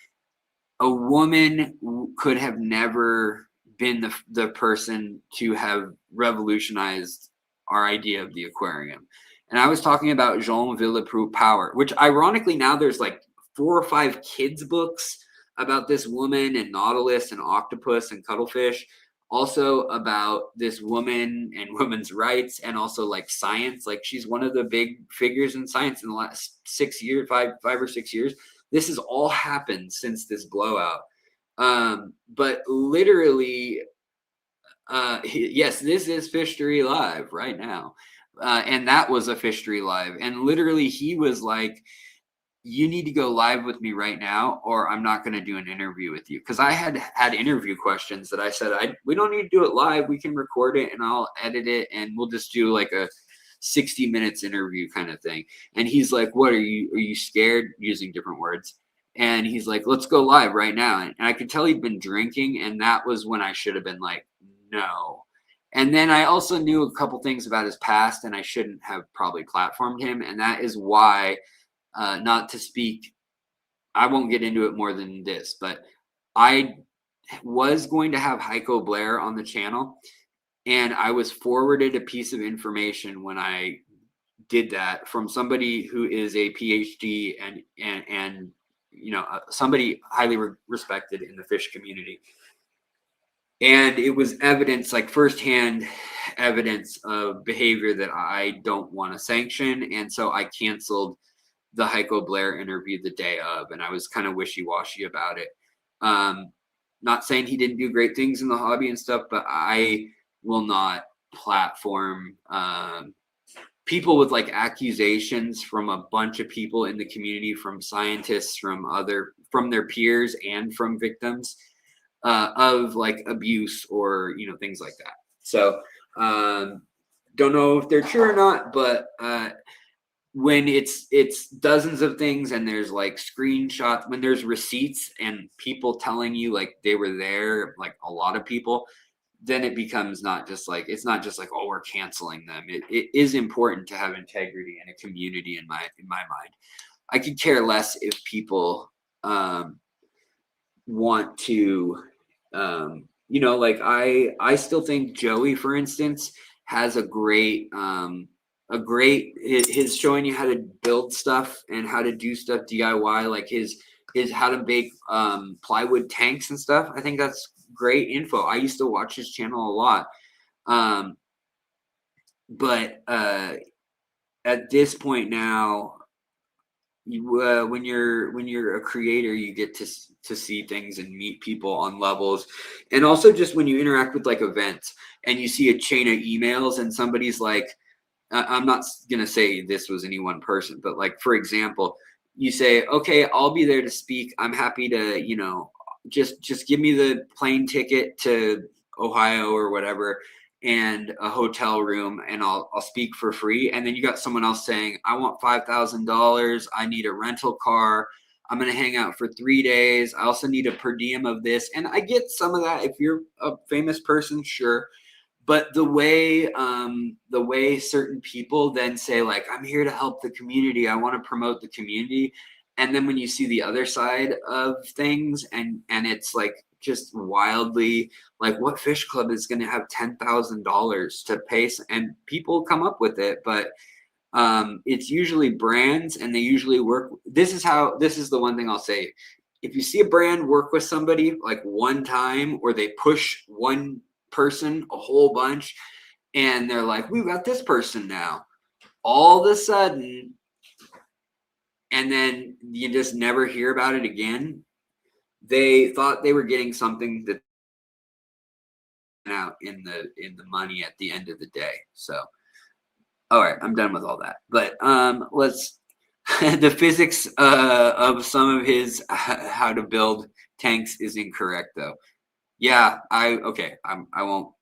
a woman could have never been the person to have revolutionized our idea of the aquarium. And I was talking about Jean Villepreux Power, which ironically now there's like 4 or 5 kids books about this woman and nautilus and octopus and cuttlefish. also about this woman and women's rights, and also like science. Like she's one of the big figures in science in the last 6 years, 5 or 6 years. This has all happened since this blowout. But literally, yes, this is Fishery Live right now. And that was a Fishery Live. And literally, he was like, you need to go live with me right now, or I'm not going to do an interview with you. Because I had interview questions that I said, we don't need to do it live. We can record it and I'll edit it and we'll just do like a 60 minutes interview kind of thing. And he's like, what are you scared? Using different words. And he's like, let's go live right now. And I could tell he'd been drinking. And that was when I should have been like, no. And then I also knew a couple things about his past, and I shouldn't have probably platformed him. And that is why, not to speak, I won't get into it more than this, but I was going to have Heiko Blair on the channel, and I was forwarded a piece of information when I did that from somebody who is a PhD and somebody highly respected in the fish community. And it was evidence, like firsthand evidence of behavior that I don't want to sanction. And so I canceled the Heiko Blair interview the day of, and I was kind of wishy-washy about it. Not saying he didn't do great things in the hobby and stuff, but I will not platform people with like accusations from a bunch of people in the community, from scientists, from their peers, and from victims of like abuse or things like that. So don't know if they're true or not, but when it's dozens of things and there's like screenshots, when there's receipts and people telling you like they were there, like a lot of people, then it becomes it's not just like, oh, we're canceling them. It is important to have integrity and a community in my mind. I could care less if people want to like I still think Joey, for instance, has a great his showing you how to build stuff and how to do stuff DIY, like his how to bake plywood tanks and stuff. I think that's great info. I used to watch his channel a lot. But at this point now, when you're a creator, you get to see things and meet people on levels. And also just when you interact with like events and you see a chain of emails and somebody's like, I'm not gonna say this was any one person, but like, for example, you say, okay, I'll be there to speak. I'm happy to, just give me the plane ticket to Ohio or whatever, and a hotel room, and I'll speak for free. And then you got someone else saying, I want $5,000. I need a rental car. I'm going to hang out for 3 days. I also need a per diem of this. And I get some of that. If you're a famous person, sure. But the way certain people then say, like, I'm here to help the community, I want to promote the community. And then when you see the other side of things, and it's like just wildly, like, what fish club is going to have $10,000 to pay? And people come up with it, but it's usually brands, and they usually work. This is the one thing I'll say. If you see a brand work with somebody like one time, or they push one person a whole bunch, and they're like, we've got this person now, all of a sudden, and then you just never hear about it again. They thought they were getting something that out in the money at the end of the day. So all right, I'm done with all that. But let's the physics of some of his how to build tanks is incorrect, though. Yeah, I won't.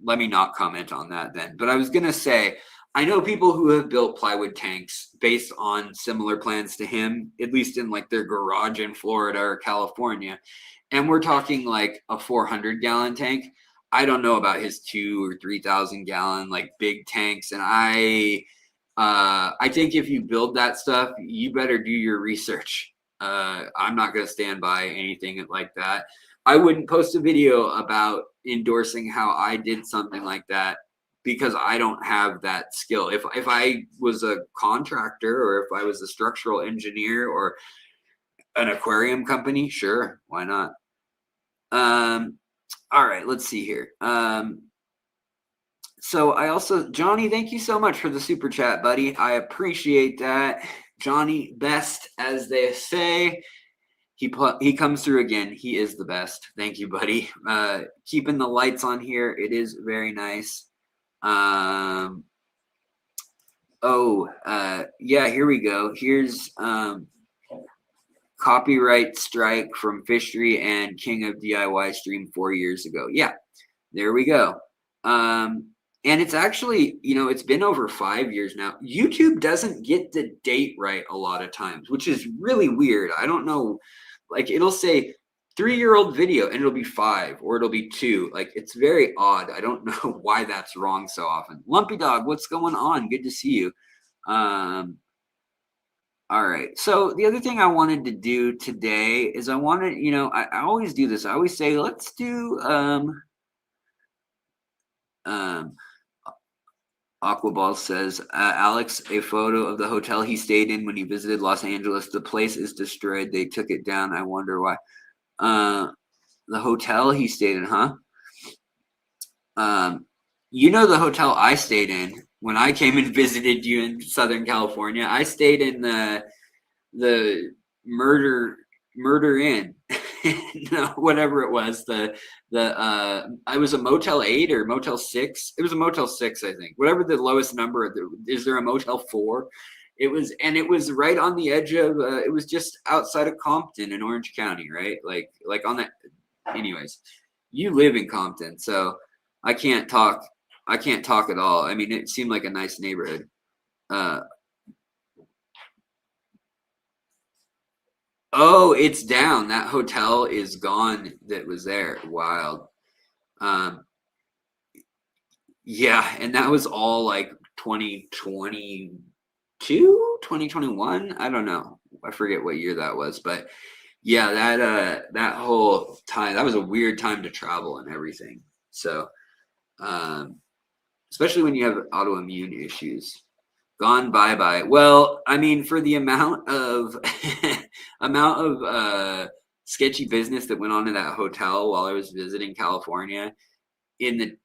Let me not comment on that then. But I was gonna say, I know people who have built plywood tanks based on similar plans to him, at least in like their garage in Florida or California, and we're talking like a 400-gallon tank. I don't know about his 2,000 or 3,000 gallon like big tanks, and I think if you build that stuff, you better do your research. I'm not going to stand by anything like that. I wouldn't post a video about endorsing how I did something like that, because I don't have that skill. If I was a contractor, or if I was a structural engineer or an aquarium company, sure, why not? All right, let's see here. So I also, Johnny, thank you so much for the super chat, buddy. I appreciate that. Johnny, best as they say. He comes through again. He is the best. Thank you, buddy. Keeping the lights on here. It is very nice. Yeah, here we go. Here's copyright strike from Fishery and King of DIY stream 4 years ago. Yeah, there we go. And it's actually, it's been over 5 years now. YouTube doesn't get the date right a lot of times, which is really weird. I don't know. Like, it'll say 3-year-old video and it'll be 5 or it'll be 2. Like, it's very odd. I don't know why that's wrong so often. Lumpy Dog, what's going on? Good to see you. All right. So the other thing I wanted to do today is I wanted, I always do this. I always say, let's do Aquaball says, Alex, a photo of the hotel he stayed in when he visited Los Angeles. The place is destroyed. They took it down. I wonder why. The hotel he stayed in, huh? The hotel I stayed in when I came and visited you in Southern California. I stayed in the Murder Inn. No, whatever it was. I was a Motel 8 or Motel 6. It was a Motel 6, I think. Whatever the lowest number. Is there a Motel 4? It was right on the edge of. It was just outside of Compton in Orange County, right? Like on that. Anyways, you live in Compton, so I can't talk at all. I mean, it seemed like a nice neighborhood. Oh, it's down. That hotel is gone that was there. Wild. Yeah, and that was all like 2022, 2021. I don't know. I forget what year that was, but yeah, that whole time, that was a weird time to travel and everything. So, especially when you have autoimmune issues. Gone bye-bye. Well, I mean, for the amount of sketchy business that went on in that hotel while I was visiting California, in the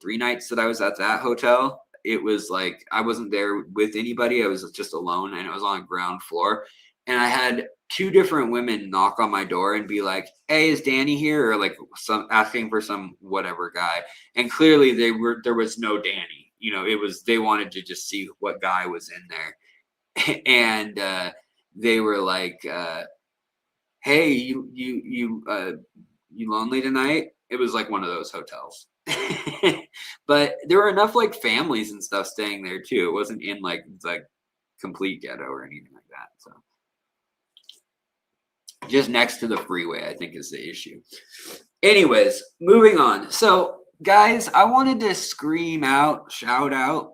3 nights that I was at that hotel, it was like I wasn't there with anybody. I was just alone, and it was on the ground floor. And I had 2 different women knock on my door and be like, "Hey, is Danny here?" Or like asking for some whatever guy. And clearly there was no Danny. They wanted to just see what guy was in there. And they were like, "Hey, you lonely tonight?" It was like one of those hotels. But there were enough like families and stuff staying there too. It wasn't in like complete ghetto or anything like that. So just next to the freeway, I think, is the issue. Anyways, moving on. So guys, I wanted to shout out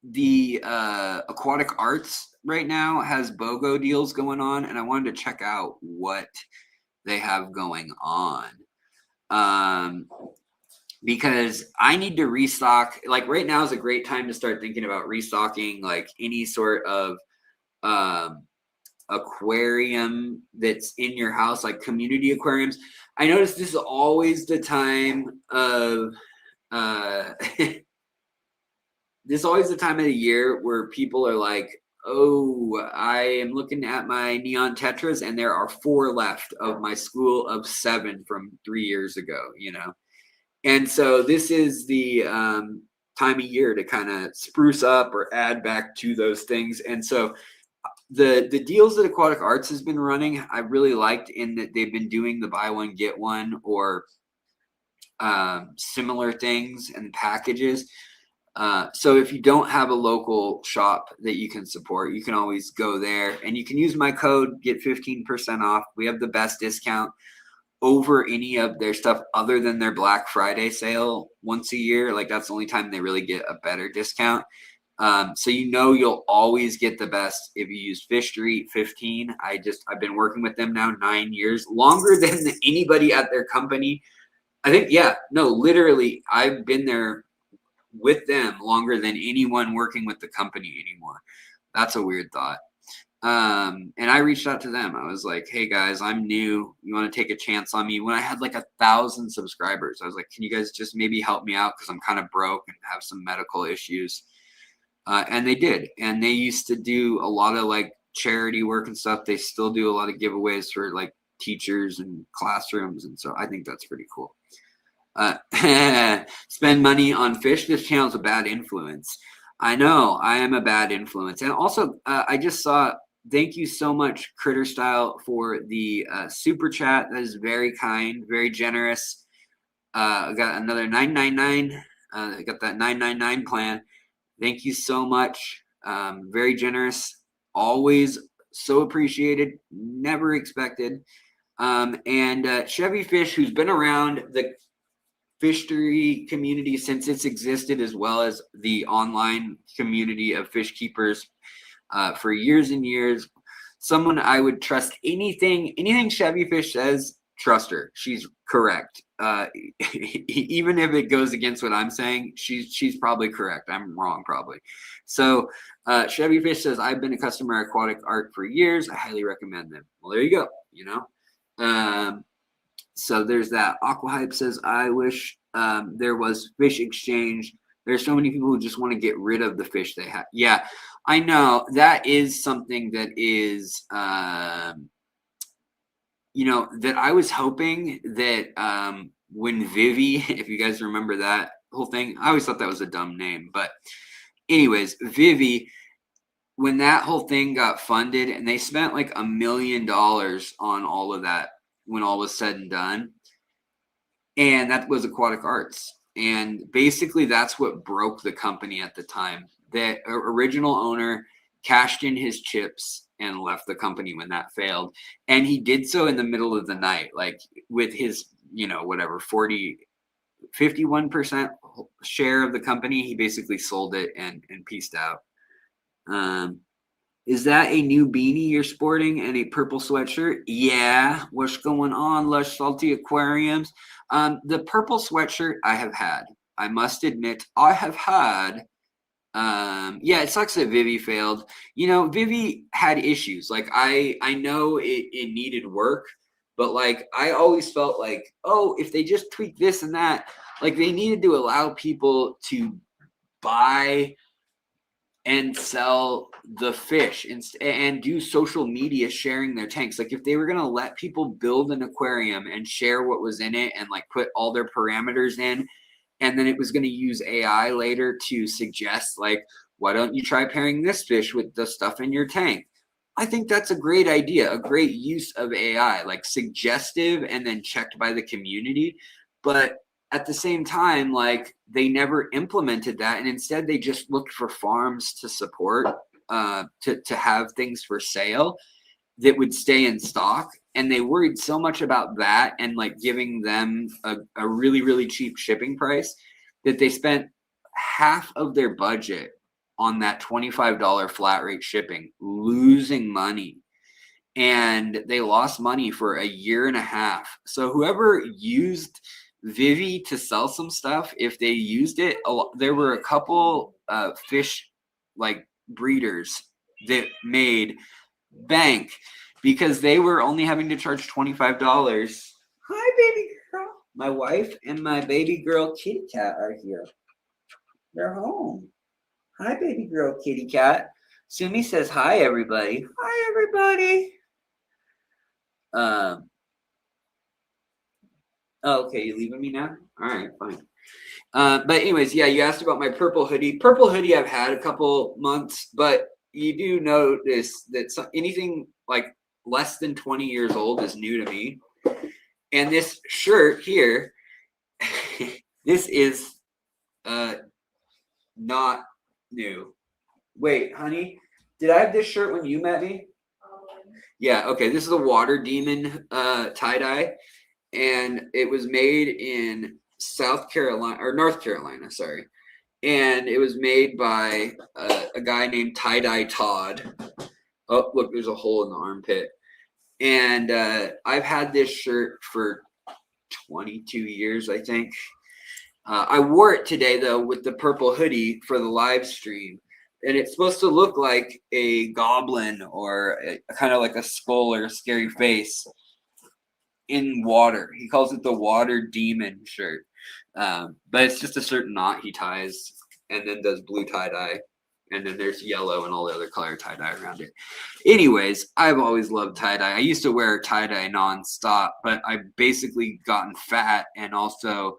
the Aquatic Arts right now has BOGO deals going on, and I wanted to check out what they have going on. Because I need to restock. Like right now is a great time to start thinking about restocking like any sort of aquarium that's in your house, like community aquariums. I noticed this is always the time of this is always the time of the year where people are like, "Oh, I am looking at my neon tetras and there are 4 left of my school of 7 from 3 years ago," And so this is the time of year to kind of spruce up or add back to those things. And so the deals that Aquatic Arts has been running, I really liked in that they've been doing the buy one, get one or similar things and packages. So if you don't have a local shop that you can support, you can always go there and you can use my code, get 15% off. We have the best discount over any of their stuff other than their Black Friday sale once a year. Like that's the only time they really get a better discount. So you'll always get the best if you use Fish Street 15. I've been working with them now 9 years, longer than anybody at their company. I think, literally I've been there with them longer than anyone working with the company anymore. That's a weird thought. And I reached out to them. I was like, hey guys, I'm new. You want to take a chance on me? When I had like 1,000 subscribers, I was like, can you guys just maybe help me out? Because I'm kind of broke and have some medical issues. And they did. And they used to do a lot of like charity work and stuff. They still do a lot of giveaways for like teachers and classrooms. And so I think that's pretty cool. Spend money on fish. This channel is a bad influence. I know I am a bad influence. And also, I just saw, thank you so much, Critter Style, for the super chat. That is very kind, very generous. I got another 999. I got that 999 plan. Thank you so much. Very generous. Always so appreciated. Never expected. And Chevy Fish, who's been around the fishery community since it's existed, as well as the online community of fish keepers for years and years. Someone I would trust anything Chevy Fish says, trust her. She's correct. Even if it goes against what I'm saying, she's probably correct. I'm wrong, probably. So Chevy Fish says, I've been a customer of Aquatic Art for years. I highly recommend them. Well, there you go. You know. So there's that. Aquahype says, I wish there was fish exchange. There's so many people who just want to get rid of the fish they have. Yeah, I know. That is something that is, you know, that I was hoping that when Vivi, if you guys remember that whole thing, I always thought that was a dumb name. But anyways, Vivi, when that whole thing got funded and they spent like $1 million on all of that, when all was said and done, and that was Aquatic Arts. And basically that's what broke the company at the time. The original owner cashed in his chips and left the company when that failed. And he did so in the middle of the night, like with his, you know, whatever, 51% share of the company. He basically sold it and peaced out. Is that a new beanie you're sporting and a purple sweatshirt? Yeah. What's going on, Lush Salty Aquariums? The purple sweatshirt I have had. I must admit, I have had. Yeah, it sucks that Vivi failed. You know, Vivi had issues. Like, I know it needed work, but like, I always felt like, oh, if they just tweak this and that, like they needed to allow people to buy and sell the fish and do social media sharing their tanks. Like if they were going to let people build an aquarium and share what was in it and like put all their parameters in, and then it was going to use AI later to suggest like, why don't you try pairing this fish with the stuff in your tank? I think that's a great idea, a great use of AI, like suggestive and then checked by the community. But at the same time, like they never implemented that, and instead they just looked for farms to support, to have things for sale that would stay in stock, and they worried so much about that and like giving them a really, really cheap shipping price that they spent half of their budget on that $25 flat rate shipping, losing money. And they lost money for 1.5 years. So whoever used Vivi to sell some stuff, if they used it, there were a couple fish like breeders that made bank because they were only having to charge $25. Hi, baby girl. My wife and my baby girl kitty cat are here. They're home. Hi, baby girl kitty cat. Sumi says hi, everybody. Hi, everybody. Oh, okay, you leaving me now? All right, fine. But anyways, yeah, you asked about my purple hoodie. Purple hoodie I've had a couple months, but you do notice that anything like less than 20 years old is new to me. And this shirt here, this is not new. Wait, honey, did I have this shirt when you met me? Yeah, okay, this is a Water Demon tie-dye. And it was made in South Carolina or North Carolina, sorry. And it was made by a guy named Tie-Dye Todd. Oh, look, there's a hole in the armpit. And I've had this shirt for 22 years, I think. I wore it today, though, with the purple hoodie for the live stream. and it's supposed to look like a goblin or kind of like a skull or a scary face in water. He calls it the water demon shirt. But it's just a certain knot he ties and then does blue tie-dye. And then there's yellow and all the other color tie-dye around it. Anyways, I've always loved tie-dye. I used to wear tie-dye nonstop, but I've basically gotten fat and also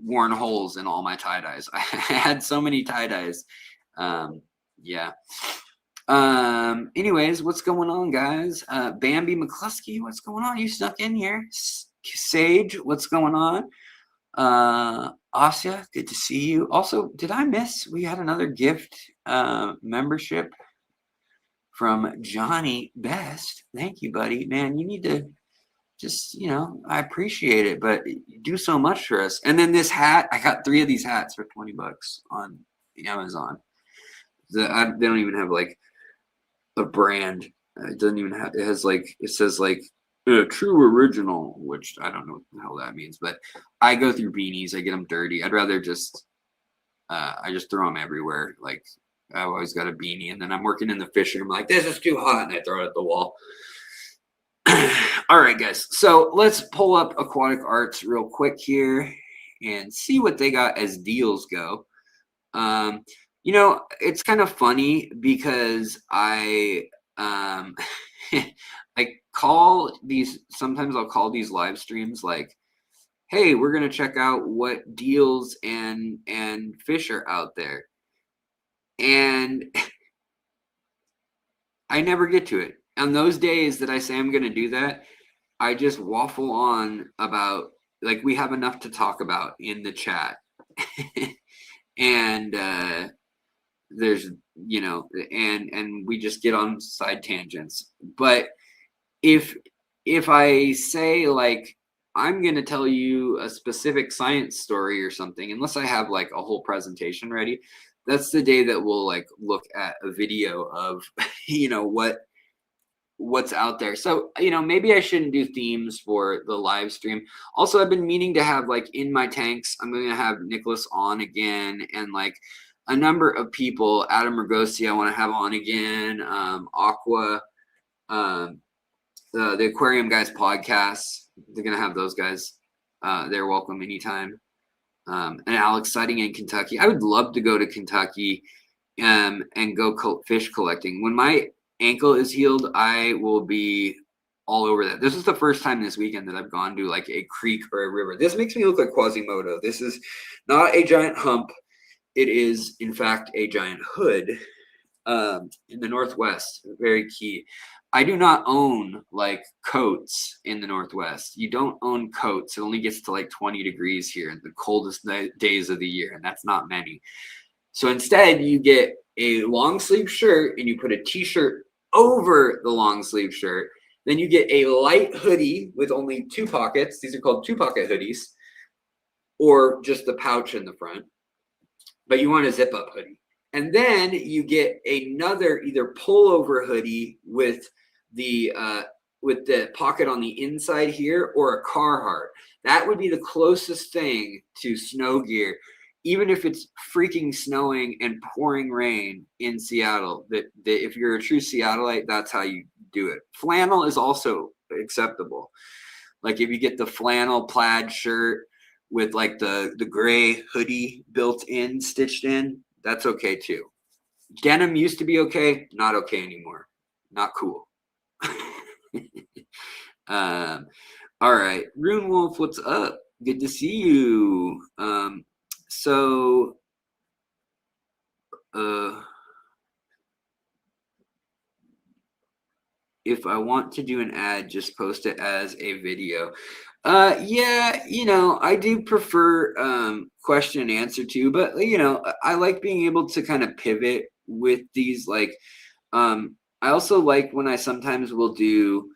worn holes in all my tie-dyes. I had so many tie-dyes. Yeah. Anyways, what's going on, guys? Bambi McCluskey, what's going on? You snuck in here. Sage, what's going on? Asya, good to see you. Also, did I miss? We had another gift membership from Johnny Best. Thank you, buddy. Man, you need to just, you know, I appreciate it, but you do so much for us. And then this hat, I got 3 of these hats for $20 on Amazon. They don't even have like a brand. It doesn't even have, it has like, it says like true original, which I don't know what the hell that means, but I go through beanies. I get them dirty. I'd rather just, I just throw them everywhere. Like I've always got a beanie, and then I'm working in the fishing. I'm like, this is too hot. And I throw it at the wall. All right, guys. So let's pull up Aquatic Arts real quick here and see what they got as deals go. You know, it's kind of funny because I call these, sometimes I'll call these live streams like, hey, we're going to check out what deals and fish are out there. And I never get to it. On those days that I say I'm going to do that, I just waffle on about, like, we have enough to talk about in the chat. And there's, you know, and we just get on side tangents. But if I say, like, I'm going to tell you a specific science story or something, unless I have like a whole presentation ready, that's the day that we'll like look at a video of, you know, what's out there. So, you know, maybe I shouldn't do themes for the live stream. Also, I've been meaning to have like in my tanks, I'm going to have Nicholas on again, and like a number of people, Adam Ragosi, I want to have on again, Aqua, the Aquarium Guys podcast. They're going to have those guys. They're welcome anytime. And Alex Sighting in Kentucky. I would love to go to Kentucky and go fish collecting. When my ankle is healed, I will be all over that. This is the first time this weekend that I've gone to like a creek or a river. This makes me look like Quasimodo. This is not a giant hump. It is, in fact, a giant hood in the Northwest. Very key. I do not own like coats in the Northwest. You don't own coats. It only gets to like 20 degrees here in the coldest days of the year, and that's not many. So instead, you get a long sleeve shirt and you put a t-shirt over the long sleeve shirt. Then you get a light hoodie with only 2 pockets. These are called 2-pocket hoodies, or just the pouch in the front. But you want a zip up hoodie. And then you get another either pullover hoodie with the pocket on the inside here, or a Carhartt. That would be the closest thing to snow gear, even if it's freaking snowing and pouring rain in Seattle. That if you're a true Seattleite, that's how you do it. Flannel is also acceptable. Like if you get the flannel plaid shirt with like the gray hoodie built in, stitched in, that's okay too. Denim used to be okay, not okay anymore. Not cool. All right, Rune Wolf, what's up? Good to see you. So if I want to do an ad, just post it as a video. Yeah, you know, I do prefer question and answer too, but you know, I like being able to kind of pivot with these. Like, I also like when I sometimes will do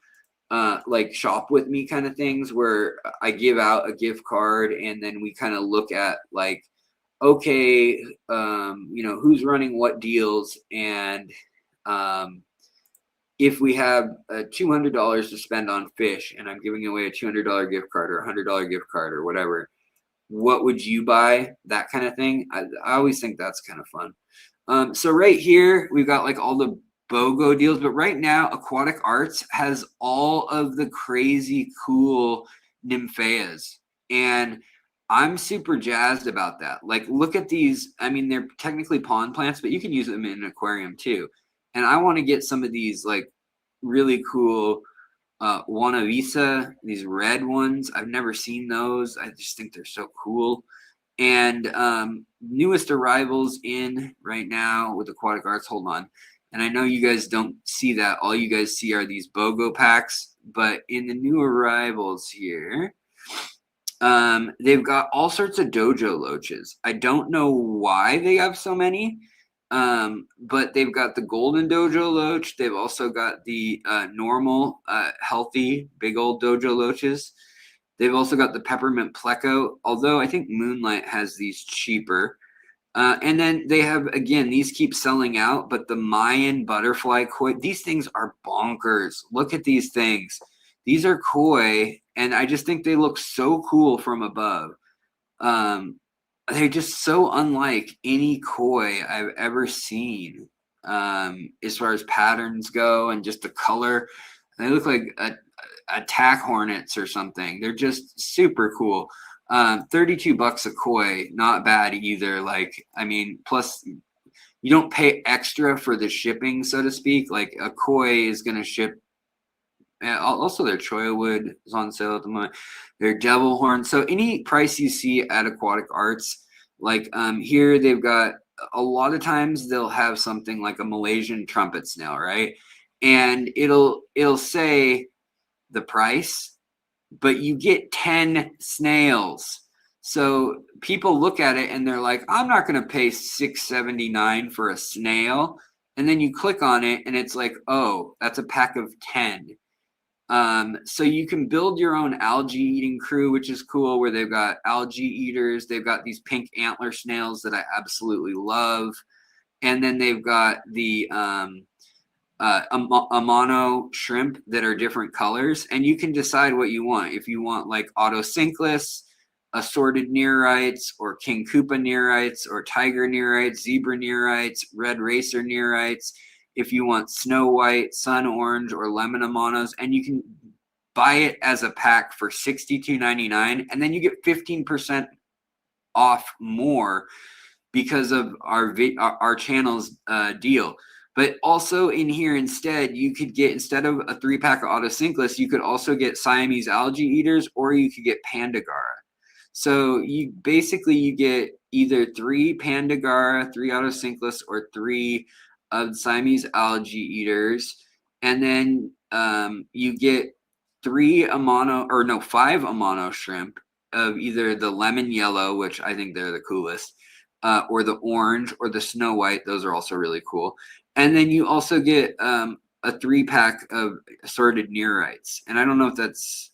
like shop with me kind of things where I give out a gift card and then we kind of look at like, okay, you know, who's running what deals, and if we have $200 to spend on fish and I'm giving away a $200 gift card or a $100 gift card or whatever, what would you buy? That kind of thing. I always think that's kind of fun. So right here, we've got like all the BOGO deals, but right now, Aquatic Arts has all of the crazy cool nymphaeas. And I'm super jazzed about that. Like, look at these. I mean, they're technically pond plants, but you can use them in an aquarium too. And I want to get some of these like really cool Juana Visa, these red ones. I've never seen those. I just think they're so cool. And newest arrivals in right now with Aquatic Arts. Hold on. And I know you guys don't see that. All you guys see are these BOGO packs. But in the new arrivals here, they've got all sorts of dojo loaches. I don't know why they have so many, but they've got the golden dojo loach. They've also got the normal, healthy, big old dojo loaches. They've also got the peppermint pleco, although I think Moonlight has these cheaper. And then they have, again, these keep selling out, but the Mayan butterfly koi, these things are bonkers. Look at these things. These are koi, and I just think they look so cool from above. They're just so unlike any koi I've ever seen, as far as patterns go and just the color. They look like attack hornets or something. They're just super cool. $32 a koi, not bad either. Like, I mean, plus you don't pay extra for the shipping, so to speak. Like a koi is going to ship. Also, their choya wood is on sale at the moment. Their devil horn. So any price you see at Aquatic Arts, like here they've got a lot of times they'll have something like a Malaysian trumpet snail, right? And it'll say the price, but you get 10 snails. So people look at it and they're like, I'm not going to pay $6.79 for a snail. And then you click on it and it's like, oh, that's a pack of 10. So you can build your own algae eating crew, which is cool, where they've got algae eaters. They've got these pink antler snails that I absolutely love. And then they've got the Amano shrimp that are different colors. And you can decide what you want. If you want like autosynclus, assorted neorites, or king koopa neorites, or tiger neorites, zebra neorites, red racer neorites. If you want snow white, sun orange, or lemon amanos, and you can buy it as a pack for $62.99, and then you get 15% off more because of our channel's deal. But also in here, instead, you could get, instead of a 3-pack of autosynclus, you could also get Siamese algae eaters, or you could get Pandagara. So you get either 3 Pandagara, 3 autosynclus, or 3 of Siamese algae eaters, and then you get 5 Amano shrimp of either the lemon yellow, which I think they're the coolest, or the orange, or the snow white. Those are also really cool. And then you also get a 3-pack of assorted neorites. And I don't know if that's,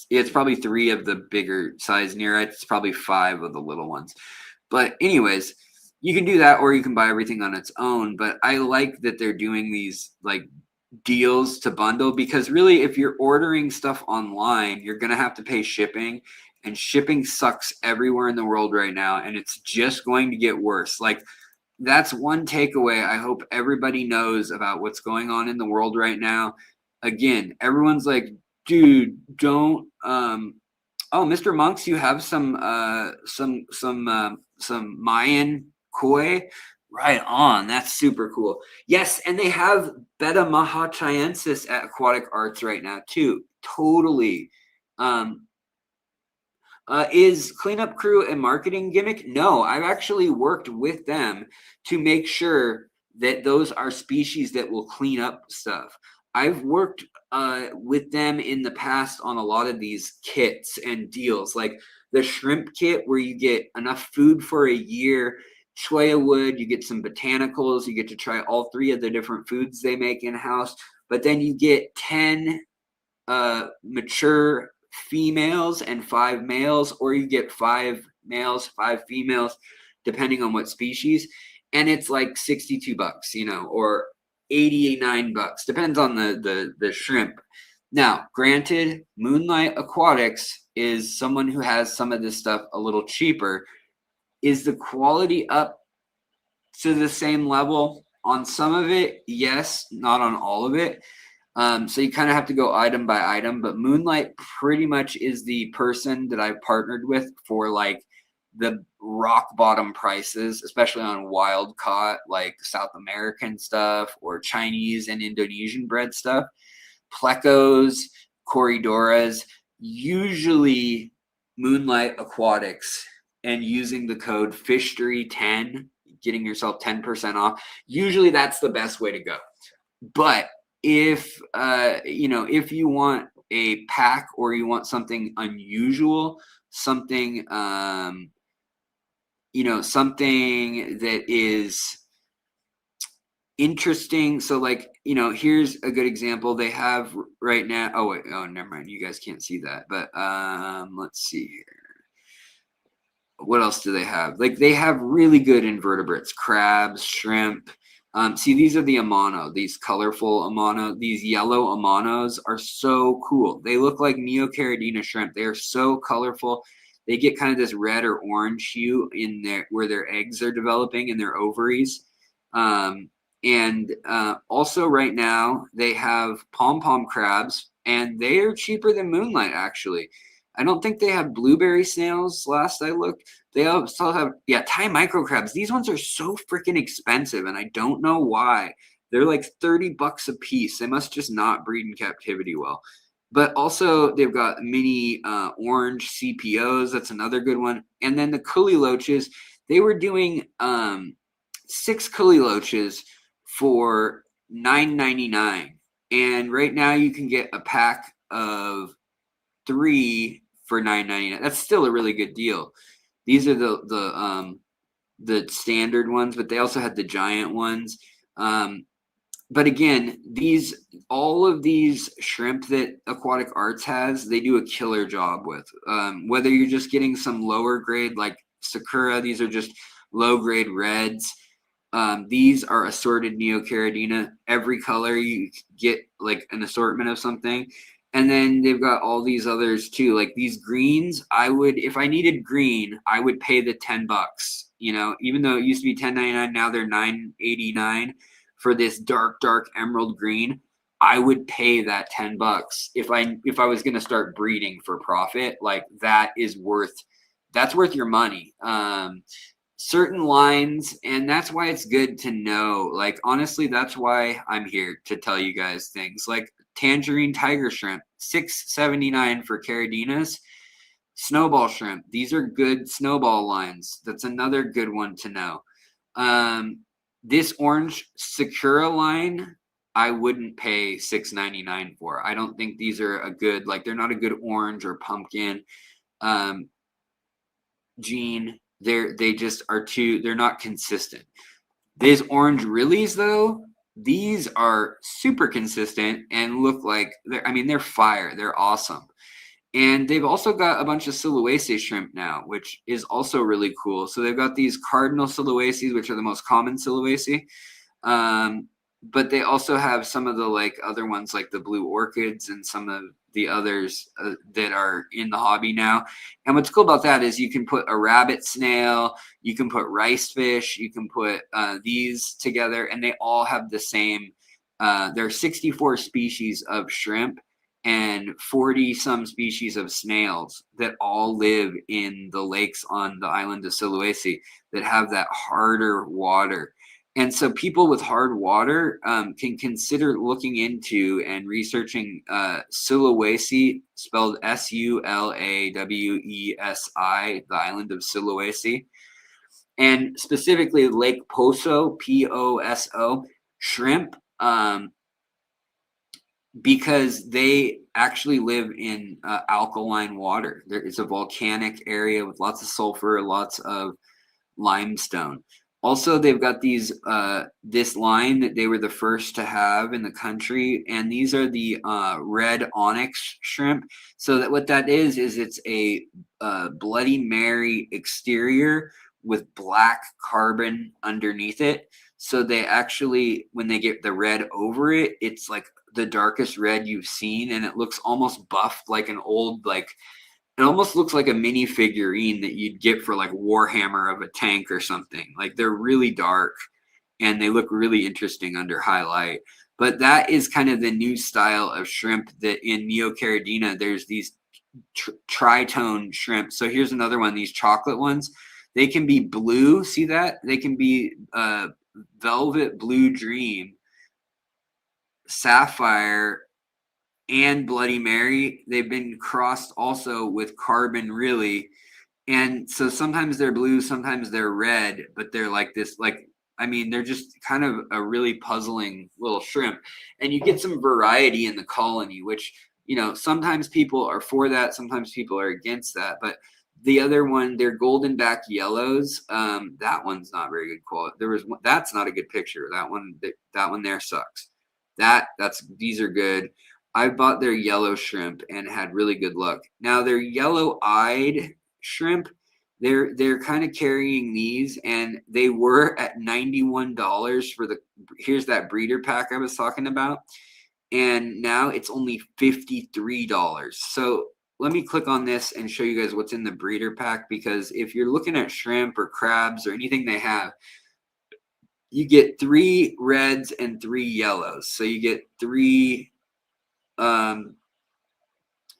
it's probably 3 of the bigger size neorites. It's probably 5 of the little ones. But anyways, you can do that, or you can buy everything on its own. But I like that they're doing these like deals to bundle, because really, if you're ordering stuff online, you're going to have to pay shipping, and shipping sucks everywhere in the world right now. And it's just going to get worse. Like, that's one takeaway I hope everybody knows about what's going on in the world right now. Again, everyone's like, dude, don't, oh, Mr. Monks, you have some Mayan koi, right on. That's super cool. Yes, and they have Beta Mahachiensis at Aquatic Arts right now too. Totally. Is Cleanup Crew a marketing gimmick? No, I've actually worked with them to make sure that those are species that will clean up stuff. I've worked with them in the past on a lot of these kits and deals, like the shrimp kit, where you get enough food for a year, choya wood, you get some botanicals, you get to try all 3 of the different foods they make in-house, but then you get 10 mature females and 5 males, or you get 5 males, 5 females, depending on what species. And it's like $62, or $89, depends on the shrimp. Now, granted, Moonlight Aquatics is someone who has some of this stuff a little cheaper. Is the quality up to the same level on some of it. Yes, not on all of it. So you kind of have to go item by item, but Moonlight pretty much is the person that I've partnered with for like the rock bottom prices, especially on wild caught, like South American stuff or Chinese and Indonesian bred stuff. Plecos, Corridoras, usually Moonlight Aquatics, and using the code FISHERY10, getting yourself 10% off. Usually that's the best way to go. But if if you want a pack or you want something unusual, something something that is interesting. So like, here's a good example. They have right now, never mind. You guys can't see that, but let's see here. What else do they have? Like they have really good invertebrates, crabs, shrimp. See, these are the Amano, these colorful Amano. These yellow Amanos are so cool. They look like Neocaridina shrimp. They are so colorful. They get kind of this red or orange hue in there where their eggs are developing in their ovaries. Also right now they have pom-pom crabs, and they are cheaper than Moonlight, actually. I don't think they have blueberry snails last I looked. They also have, Thai micro crabs. These ones are so freaking expensive, and I don't know why. They're like $30 a piece. They must just not breed in captivity well. But also they've got mini orange CPOs. That's another good one. And then the Cully Loaches, they were doing 6 Cully Loaches for $9.99. And right now you can get a pack of 3 for $9.99. That's still a really good deal. These are the standard ones, but they also had the giant ones. But again, all of these shrimp that Aquatic Arts has, they do a killer job with. Whether you're just getting some lower grade like Sakura, these are just low grade reds. These are assorted Neocaridina. Every color you get like an assortment of something. And then they've got all these others too. Like these greens, if I needed green, I would pay the $10. Even though it used to be $10.99, now they're $9.89 for this dark emerald green. I would pay that $10 if I was going to start breeding for profit. Like that's worth your money. Certain lines, and that's why it's good to know. Like honestly, that's why I'm here to tell you guys things like tangerine tiger shrimp, $6.79 for Caridinas. Snowball shrimp, these are good snowball lines. That's another good one to know. This orange Sakura line, I wouldn't pay $6.99 for. I don't think these are they're not a good orange or pumpkin. Gene, they just are they're not consistent. These orange Rillies though, these are super consistent and look like they're fire. They're awesome. And they've also got a bunch of Siluaceae shrimp now, which is also really cool. So they've got these cardinal Siluaceae, which are the most common Siluaceae. But they also have some of the other ones like the blue orchids and some of the others that are in the hobby now. And what's cool about that is you can put a rabbit snail, you can put rice fish, you can put these together, and they all have the same. There are 64 species of shrimp and 40 some species of snails that all live in the lakes on the island of Siluaceae that have that harder water. And so people with hard water can consider looking into and researching Siluaceae, spelled Sulawesi, the island of Siluaceae, and specifically Lake Poso, Poso, shrimp, because they actually live in alkaline water. It's a volcanic area with lots of sulfur, lots of limestone. Also, they've got this line that they were the first to have in the country, and these are the red onyx shrimp. So that what that is it's a Bloody Mary exterior with black carbon underneath it. So they actually, when they get the red over it, it's like the darkest red you've seen, and it looks almost buffed like an old It almost looks like a mini figurine that you'd get for like Warhammer of a tank or something. Like they're really dark and they look really interesting under highlight. But that is kind of the new style of shrimp that in Neocaridina, there's these tritone shrimp. So here's another one, these chocolate ones. They can be blue. See that? They can be velvet blue dream, sapphire, and Bloody Mary. They've been crossed also with carbon, really. And so sometimes they're blue, sometimes they're red, but they're like this, like, I mean, they're just kind of a really puzzling little shrimp. And you get some variety in the colony, which, you know, sometimes people are for that, sometimes people are against that. But the other one, they're golden back yellows. That one's not very good quality. That's not a good picture. That one there sucks. These are good. I bought their yellow shrimp and had really good luck. Now their yellow-eyed shrimp, they're kind of carrying these, and they were at $91 for here's that breeder pack I was talking about, and now it's only $53. So let me click on this and show you guys what's in the breeder pack, because if you're looking at shrimp or crabs or anything they have, you get 3 reds and 3 yellows. So you get 3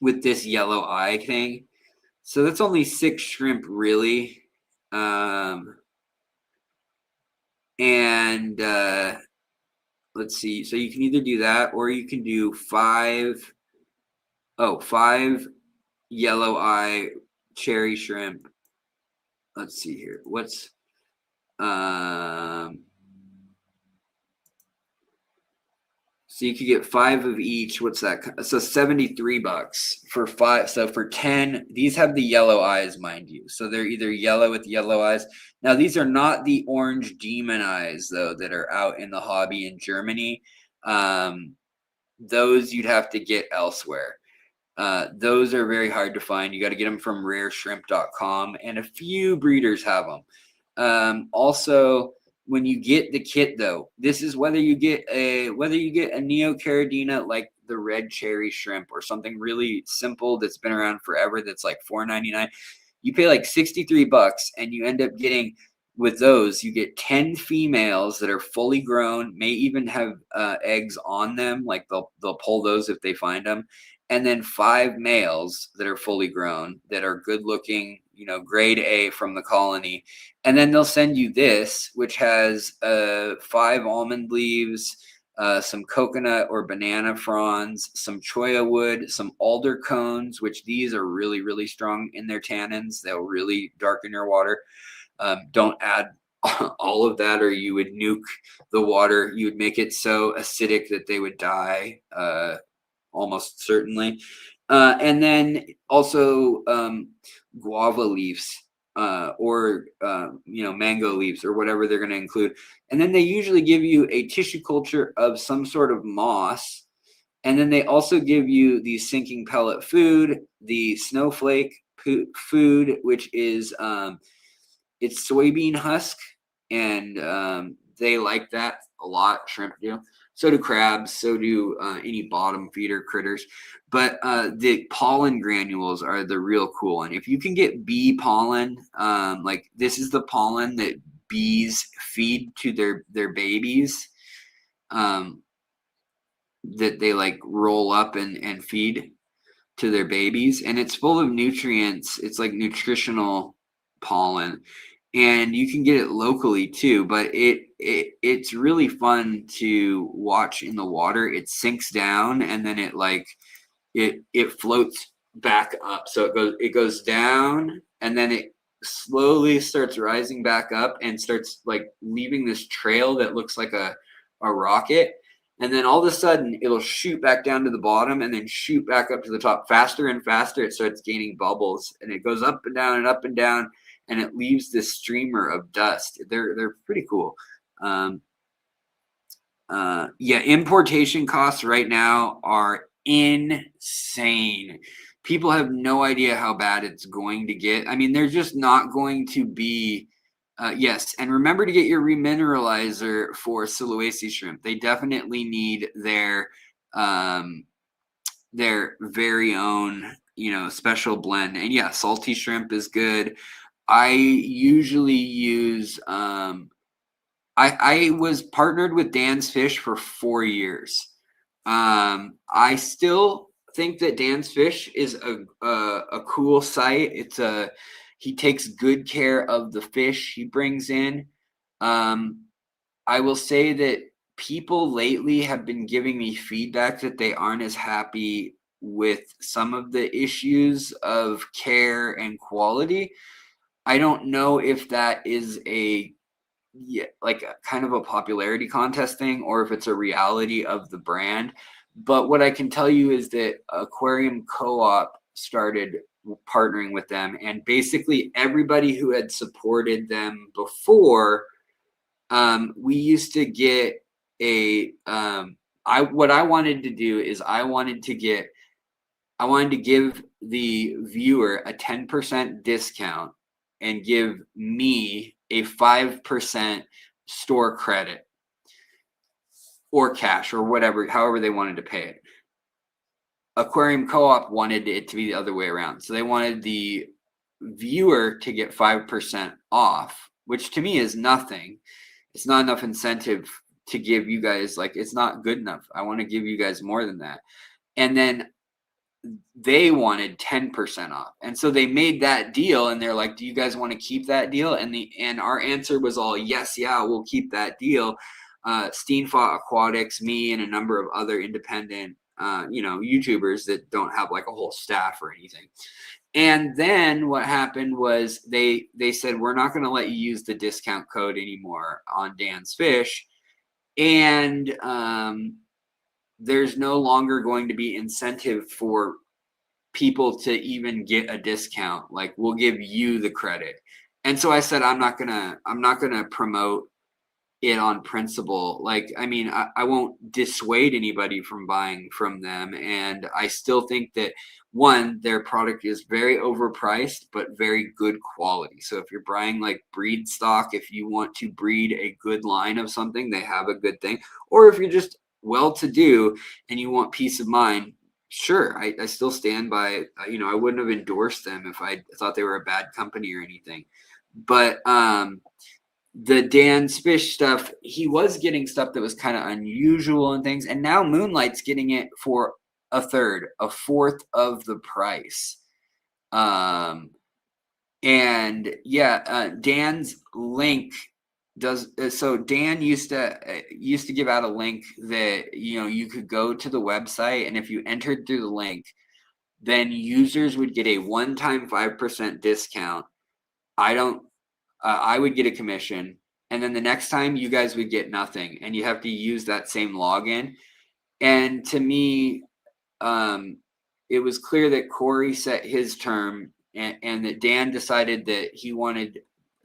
with this yellow eye thing. So that's only 6 shrimp, really. Let's see. So you can either do that, or you can do 5 yellow eye cherry shrimp. Let's see here. What's so you could get 5 of each. What's that? So $73 for 5. So for 10, these have the yellow eyes, mind you. So they're either yellow with yellow eyes. Now, these are not the orange demon eyes, though, that are out in the hobby in Germany. Those you'd have to get elsewhere. Those are very hard to find. You got to get them from rareshrimp.com, and a few breeders have them. Also, when you get the kit, though, this is whether you get a Neocaridina like the red cherry shrimp or something really simple that's been around forever that's like $4.99. You pay like $63, and you end up getting, with those, you get 10 females that are fully grown, may even have eggs on them. Like they'll pull those if they find them. And then 5 males that are fully grown, that are good looking, you know, grade A from the colony. And then they'll send you this, which has 5 almond leaves, some coconut or banana fronds, some cholla wood, some alder cones, which these are really, really strong in their tannins. They'll really darken your water. Don't add all of that, or you would nuke the water. You would make it so acidic that they would die. Almost certainly. And then also guava leaves or mango leaves or whatever they're going to include. And then they usually give you a tissue culture of some sort of moss. And then they also give you the sinking pellet food, the snowflake food, which is it's soybean husk. And they like that a lot. Shrimp do. So do crabs, so do any bottom feeder critters. But the pollen granules are the real cool one. If you can get bee pollen, like this is the pollen that bees feed to their babies, that they like roll up and feed to their babies. And it's full of nutrients. It's like nutritional pollen. And you can get it locally too, but it's really fun to watch in the water. It sinks down, and then it floats back up. So it goes down, and then it slowly starts rising back up and starts like leaving this trail that looks like a rocket. And then all of a sudden it'll shoot back down to the bottom and then shoot back up to the top faster and faster. It starts gaining bubbles, and it goes up and down and up and down. And it leaves this streamer of dust. They're pretty cool. Importation costs right now are insane. People have no idea how bad it's going to get. I mean, they're just not going to be. Yes, and remember to get your remineralizer for Sulawesi shrimp. They definitely need their very own special blend. And yeah, salty shrimp is good. I usually use I was partnered with Dan's Fish for 4 years. I still think that Dan's Fish is a cool site. He takes good care of the fish he brings in. I will say that people lately have been giving me feedback that they aren't as happy with some of the issues of care and quality. I don't know if that is like a kind of a popularity contest thing or if it's a reality of the brand. But what I can tell you is that Aquarium Co-op started partnering with them, and basically everybody who had supported them before, we used to get what I wanted to do is I wanted to give the viewer a 10% discount and give me a 5% store credit or cash or whatever, however they wanted to pay it. Aquarium Co-op wanted it to be the other way around. So they wanted the viewer to get 5% off, which to me is nothing. It's not enough incentive to give you guys, like, it's not good enough. I want to give you guys more than that. And then they wanted 10% off. And so they made that deal, and they're like, do you guys want to keep that deal? And our answer was all, yes, yeah, we'll keep that deal. Steenfot Aquatics, me, and a number of other independent, YouTubers that don't have like a whole staff or anything. And then what happened was they said, we're not going to let you use the discount code anymore on Dan's Fish. And there's no longer going to be incentive for people to even get a discount. Like, we'll give you the credit. And so I said, I'm not gonna promote it on principle. Like, I mean, I won't dissuade anybody from buying from them. And I still think that, one, their product is very overpriced, but very good quality. So if you're buying like breed stock, if you want to breed a good line of something, they have a good thing. Or if you're just well-to-do and you want peace of mind, sure, I still stand by, I wouldn't have endorsed them if I thought they were a bad company or anything. But the Dan's Fish stuff, he was getting stuff that was kind of unusual and things. And now Moonlight's getting it for a fourth of the price. And yeah, Dan's link does. So Dan used to give out a link that, you could go to the website, and if you entered through the link, then users would get a one-time 5% discount. I would get a commission, and then the next time you guys would get nothing, and you have to use that same login. And to me, it was clear that Corey set his term, and that Dan decided that he wanted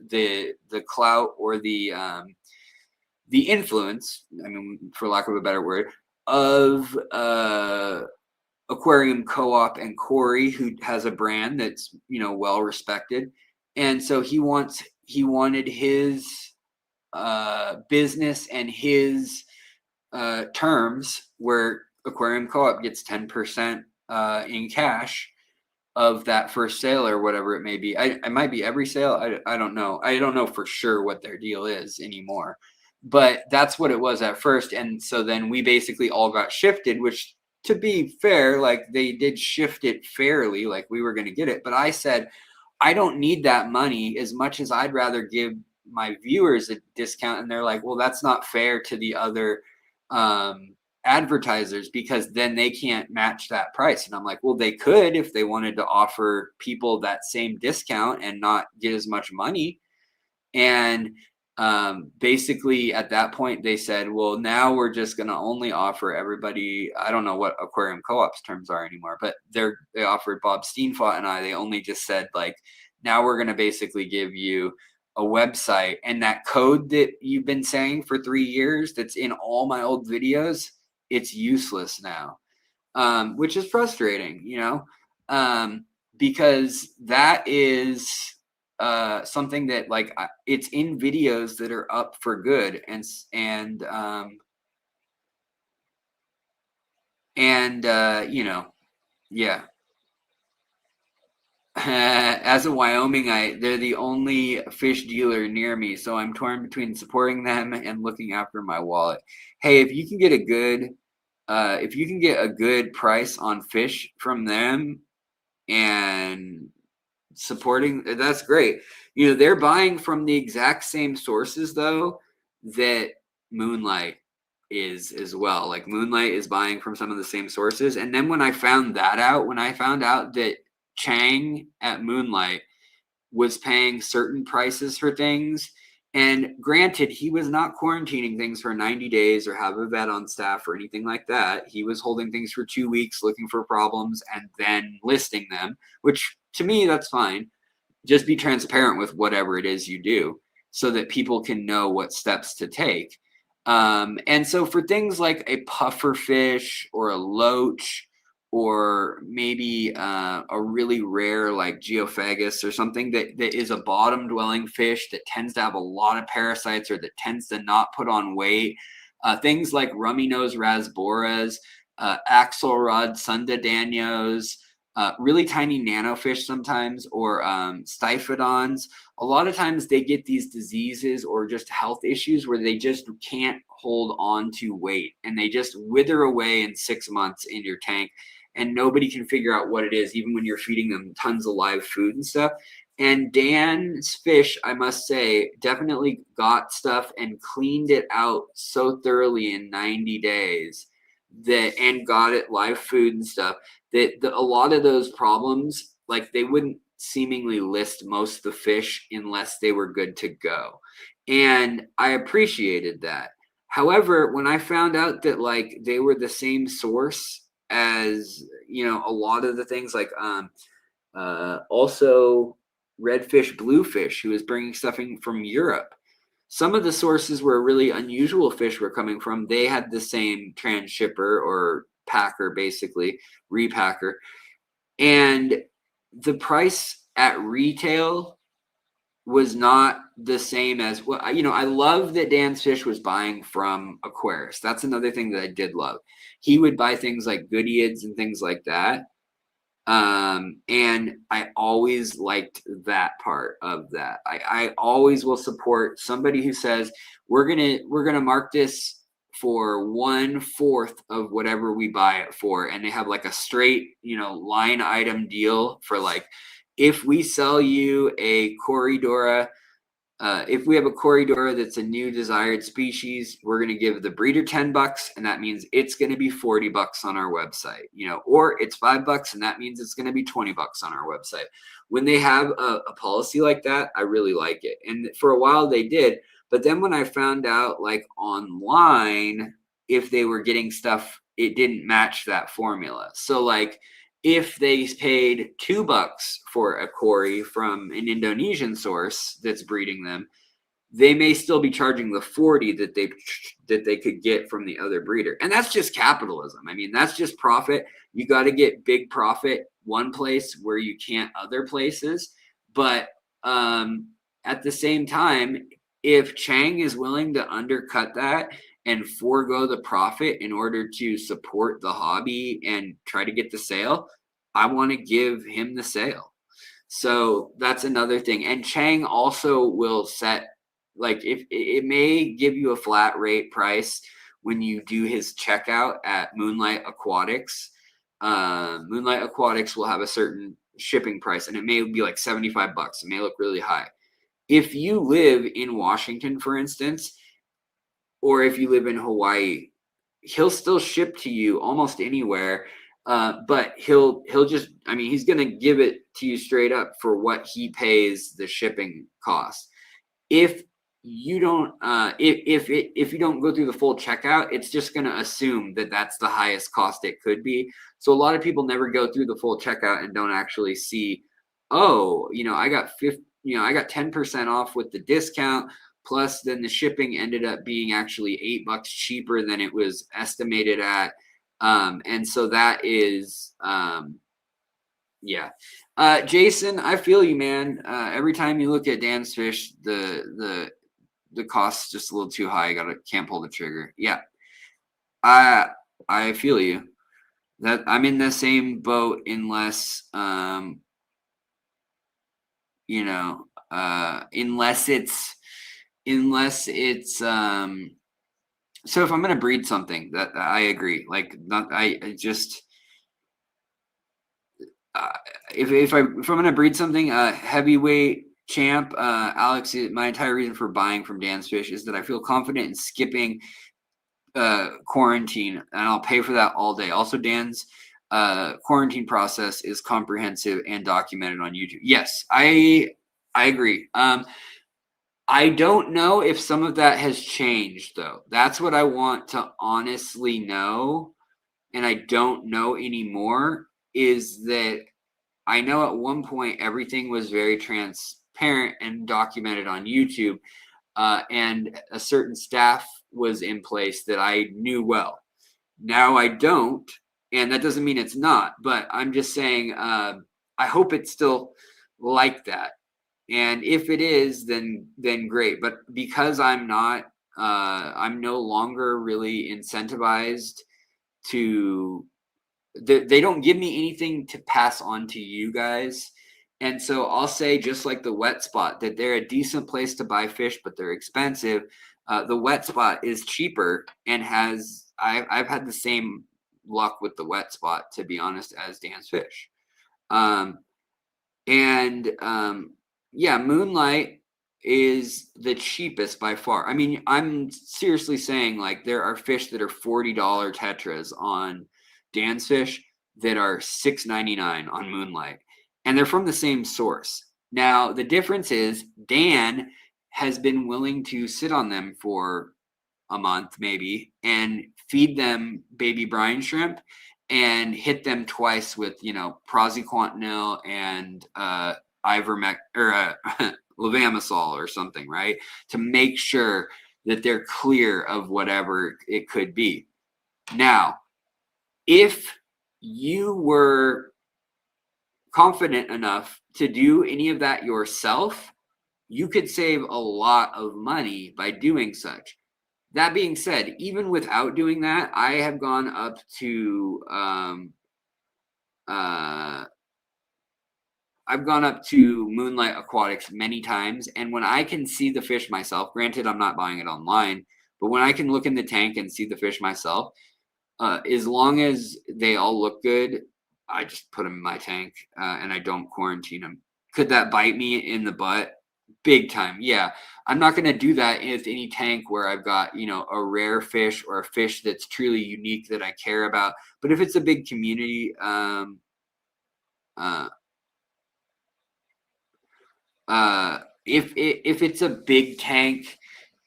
the clout or the influence, I mean, for lack of a better word, of Aquarium Co-op and Corey, who has a brand that's, well respected. And so he wanted his business and his terms where Aquarium Co-op gets 10% in cash of that first sale or whatever it may be. I might be every sale. I don't know. I don't know for sure what their deal is anymore, but that's what it was at first. And so then we basically all got shifted, which, to be fair, like, they did shift it fairly, like we were going to get it. But I said, I don't need that money as much as I'd rather give my viewers a discount. And they're like, well, that's not fair to the other advertisers, because then they can't match that price. And I'm like, well, they could if they wanted to offer people that same discount and not get as much money. And basically at that point they said, well, now we're just going to only offer everybody, I don't know what Aquarium Co-op's terms are anymore, but they offered Bob Steenfot and they only just said, like, now we're going to basically give you a website, and that code that you've been saying for 3 years that's in all my old videos, it's useless now, which is frustrating, because that is something that, like, it's in videos that are up for good, and yeah. As a Wyomingite, they're the only fish dealer near me, so I'm torn between supporting them and looking after my wallet. Hey, if you can get a good price on fish from them and supporting, that's great. You know, they're buying from the exact same sources though that Moonlight is as well. Like Moonlight is buying from some of the same sources. And then when I found out that Chang at Moonlight was paying certain prices for things, and granted, he was not quarantining things for 90 days or have a vet on staff or anything like that. He was holding things for 2 weeks, looking for problems and then listing them, which to me, that's fine. Just be transparent with whatever it is you do so that people can know what steps to take. And so for things like a puffer fish or a loach, or maybe a really rare like geophagus or something that is a bottom dwelling fish that tends to have a lot of parasites or that tends to not put on weight, things like rummy nose rasboras, axelrod sundadanios, really tiny nanofish sometimes, or stiphodons. A lot of times they get these diseases or just health issues where they just can't hold on to weight and they just wither away in 6 months in your tank, and nobody can figure out what it is, even when you're feeding them tons of live food and stuff. And Dan's fish, I must say, definitely got stuff and cleaned it out so thoroughly in 90 days and got it live food and stuff that a lot of those problems, like they wouldn't seemingly list most of the fish unless they were good to go. And I appreciated that. However, when I found out that like they were the same source as, you know, a lot of the things like also redfish, bluefish, who was bringing stuff in from Europe. Some of the sources where really unusual fish were coming from, they had the same transshipper or packer, basically, repacker. And the price at retail was not the same as, well, you know, I love that Dan's Fish was buying from Aquarius. That's another thing that I did love. He would buy things like Goodeids and things like that. And I always liked that part of that. I always will support somebody who says we're gonna mark this for 1/4 of whatever we buy it for, and they have like a straight, you know, line item deal for like, if we sell you a Corridora, if we have a Corridora that's a new desired species, we're going to give the breeder $10, and that means it's going to be $40 on our website, you know, or it's $5, and that means it's going to be $20 on our website. When they have a policy like that, I really like it. And for a while they did, but then when I found out like online, if they were getting stuff, it didn't match that formula. So like, if they paid $2 for a Cory from an Indonesian source that's breeding them, they may still be charging the 40 that they could get from the other breeder. And that's just capitalism. I mean, that's just profit. You got to get big profit one place where you can't other places. But at the same time, if Chang is willing to undercut that and forego the profit in order to support the hobby and try to get the sale, I want to give him the sale. So that's another thing. And Chang also will set, like, if it may give you a flat rate price when you do his checkout at Moonlight Aquatics. Moonlight Aquatics will have a certain shipping price, and it may be like $75. It may look really high. If you live in Washington, for instance, or if you live in Hawaii, he'll still ship to you almost anywhere. But he'll just, I mean, he's going to give it to you straight up for what he pays the shipping cost. If you don't, if you don't go through the full checkout, it's just going to assume that that's the highest cost it could be. So a lot of people never go through the full checkout and don't actually see, oh, you know, I got 10% off with the discount. Plus, then the shipping ended up being actually $8 cheaper than it was estimated at. And so that is, yeah. Jason, I feel you, man. Every time you look at Dan's Fish, the cost's just a little too high. Can't pull the trigger. Yeah. I feel you. That I'm in the same boat unless you know, unless it's so if I'm going to breed something, that I agree. Like, not, I just, if I'm going to breed something, heavyweight champ, Alex, my entire reason for buying from Dan's Fish is that I feel confident in skipping quarantine, and I'll pay for that all day. Also, Dan's quarantine process is comprehensive and documented on YouTube. Yes, I agree. I don't know if some of that has changed, though. That's what I want to honestly know, and I don't know anymore, is that I know at one point everything was very transparent and documented on YouTube, and a certain staff was in place that I knew well. Now I don't, and that doesn't mean it's not, but I'm just saying I hope it's still like that. And if it is, then great. But because I'm not, I'm no longer really incentivized to. They don't give me anything to pass on to you guys, and so I'll say, just like the Wet Spot, that they're a decent place to buy fish, but they're expensive. The Wet Spot is cheaper and has I've had the same luck with the Wet Spot, to be honest, as Dan's Fish. Yeah, Moonlight is the cheapest by far. I mean, I'm seriously saying, like, there are fish that are $40 tetras on Dan's Fish that are $6.99 on Moonlight, and they're from the same source. Now, the difference is Dan has been willing to sit on them for a month maybe and feed them baby brine shrimp and hit them twice with, praziquantel and ivermectin or levamisole or something, right? To make sure that they're clear of whatever it could be. Now, if you were confident enough to do any of that yourself, you could save a lot of money by doing such. That being said, even without doing that, I have gone up to Moonlight Aquatics many times, and when I can see the fish myself, granted I'm not buying it online, but when I can look in the tank and see the fish myself, as long as they all look good, I just put them in my tank and I don't quarantine them. Could that bite me in the butt? Big time, yeah. I'm not going to do that with any tank where I've got, a rare fish or a fish that's truly unique that I care about. But if it's a big community, if it's a big tank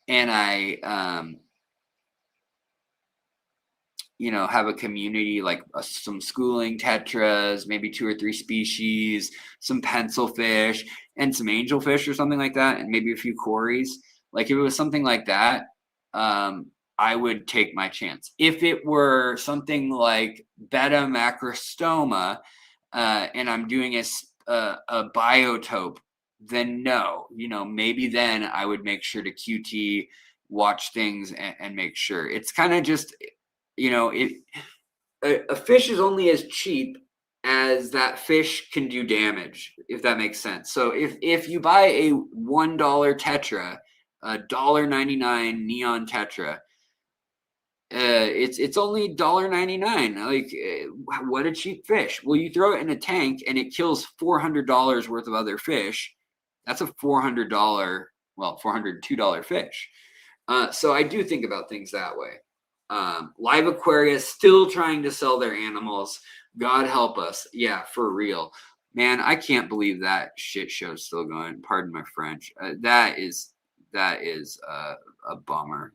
and I have a community, like some schooling tetras, maybe 2 or 3 species, some pencil fish, and some angelfish or something like that, and maybe a few cories. Like, if it was something like that, I would take my chance. If it were something like beta macrostoma, and I'm doing a biotope, then no, maybe then I would make sure to QT, watch things, and make sure. It's kind of just, a fish is only as cheap as that fish can do damage, if that makes sense. So if you buy a $1 tetra, a $1.99 neon tetra, it's only $1.99. Like, what a cheap fish. Well, you throw it in a tank and it kills $400 worth of other fish. That's a $402 fish. So I do think about things that way. Live Aquaria still trying to sell their animals. God help us. Yeah, for real. Man, I can't believe that shit show's still going. Pardon my French. That is a bummer.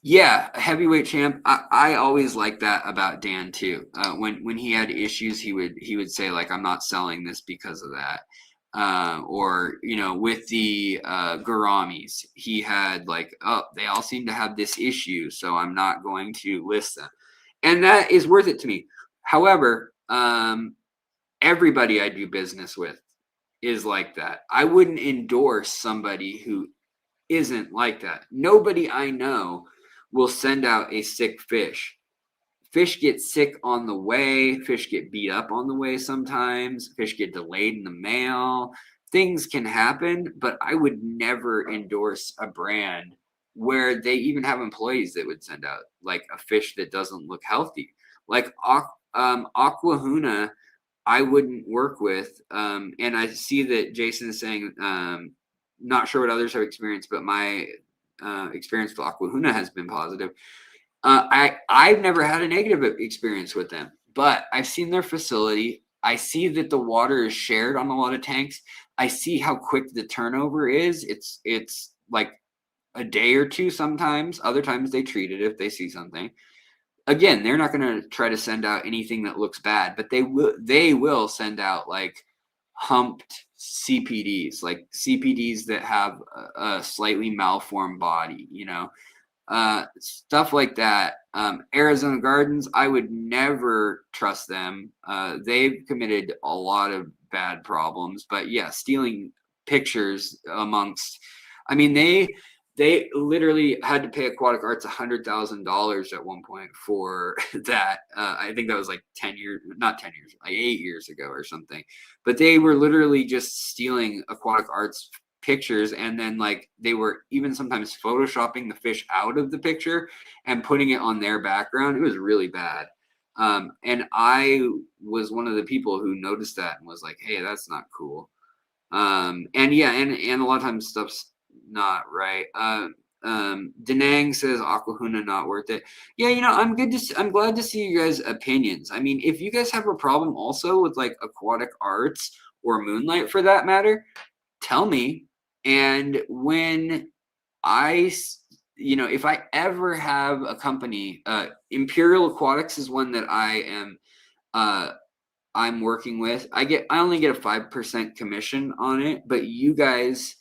Yeah, heavyweight champ. I always like that about Dan too. When he had issues, he would say, like, I'm not selling this because of that. Or with the Garamis, he had like, oh, they all seem to have this issue, so I'm not going to list them, and that is worth it to me. However, everybody I do business with is like that. I wouldn't endorse somebody who isn't like that. Nobody I know will send out a sick fish fish get sick on the way, fish get beat up on the way sometimes, fish get delayed in the mail. Things can happen, but I would never endorse a brand where they even have employees that would send out like a fish that doesn't look healthy. Like Aquahuna, I wouldn't work with. And I see that Jason is saying, not sure what others have experienced, but my experience with Aquahuna has been positive. I've never had a negative experience with them, but I've seen their facility. I see that the water is shared on a lot of tanks. I see how quick the turnover is. It's like a day or two sometimes. Other times they treat it if they see something. Again, they're not going to try to send out anything that looks bad, but they will send out like humped CPDs, like CPDs that have a slightly malformed body, stuff like that. Arizona Gardens, I would never trust them. They've committed a lot of bad problems, but yeah, stealing pictures amongst, I mean, they literally had to pay Aquatic Arts $100,000 at one point for that. I think that was like 10 years, not 10 years, like 8 years ago or something. But they were literally just stealing Aquatic Arts pictures, and then like they were even sometimes photoshopping the fish out of the picture and putting it on their background. It was really bad. And I was one of the people who noticed that and was like, hey, that's not cool. And yeah, and a lot of times stuff's not right. Denang says Aquahuna not worth it. Yeah, I'm glad to see you guys' opinions. I mean, if you guys have a problem also with like Aquatic Arts or Moonlight for that matter, tell me. And when if I ever have a company, Imperial Aquatics is one that I'm working with. I only get a 5% commission on it, but you guys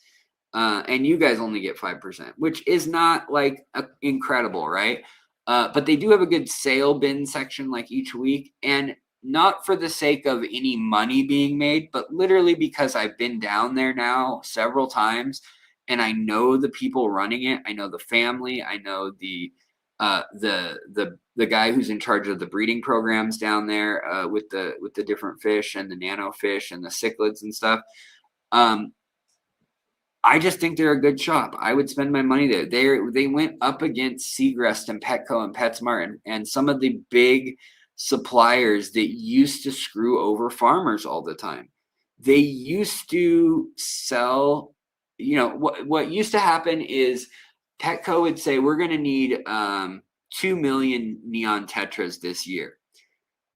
only get 5%, which is not like incredible, right? But they do have a good sale bin section like each week, and not for the sake of any money being made, but literally because I've been down there now several times and I know the people running it. I know the family. I know the guy who's in charge of the breeding programs down there with the different fish and the nano fish and the cichlids and stuff. I just think they're a good shop. I would spend my money there. They went up against Seagrest and Petco and PetSmart and some of the big suppliers that used to screw over farmers all the time. They used to sell, what used to happen is Petco would say, we're going to need 2 million neon tetras this year.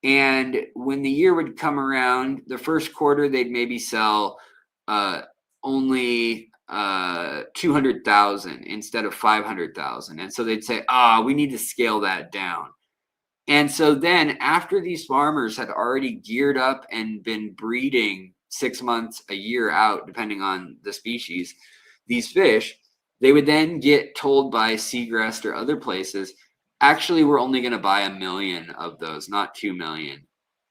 And when the year would come around, the first quarter, they'd maybe sell only 200,000 instead of 500,000. And so they'd say, we need to scale that down. And so then after these farmers had already geared up and been breeding 6 months, a year out, depending on the species, these fish, they would then get told by Seagrest or other places, actually, we're only going to buy 1 million of those, not 2 million.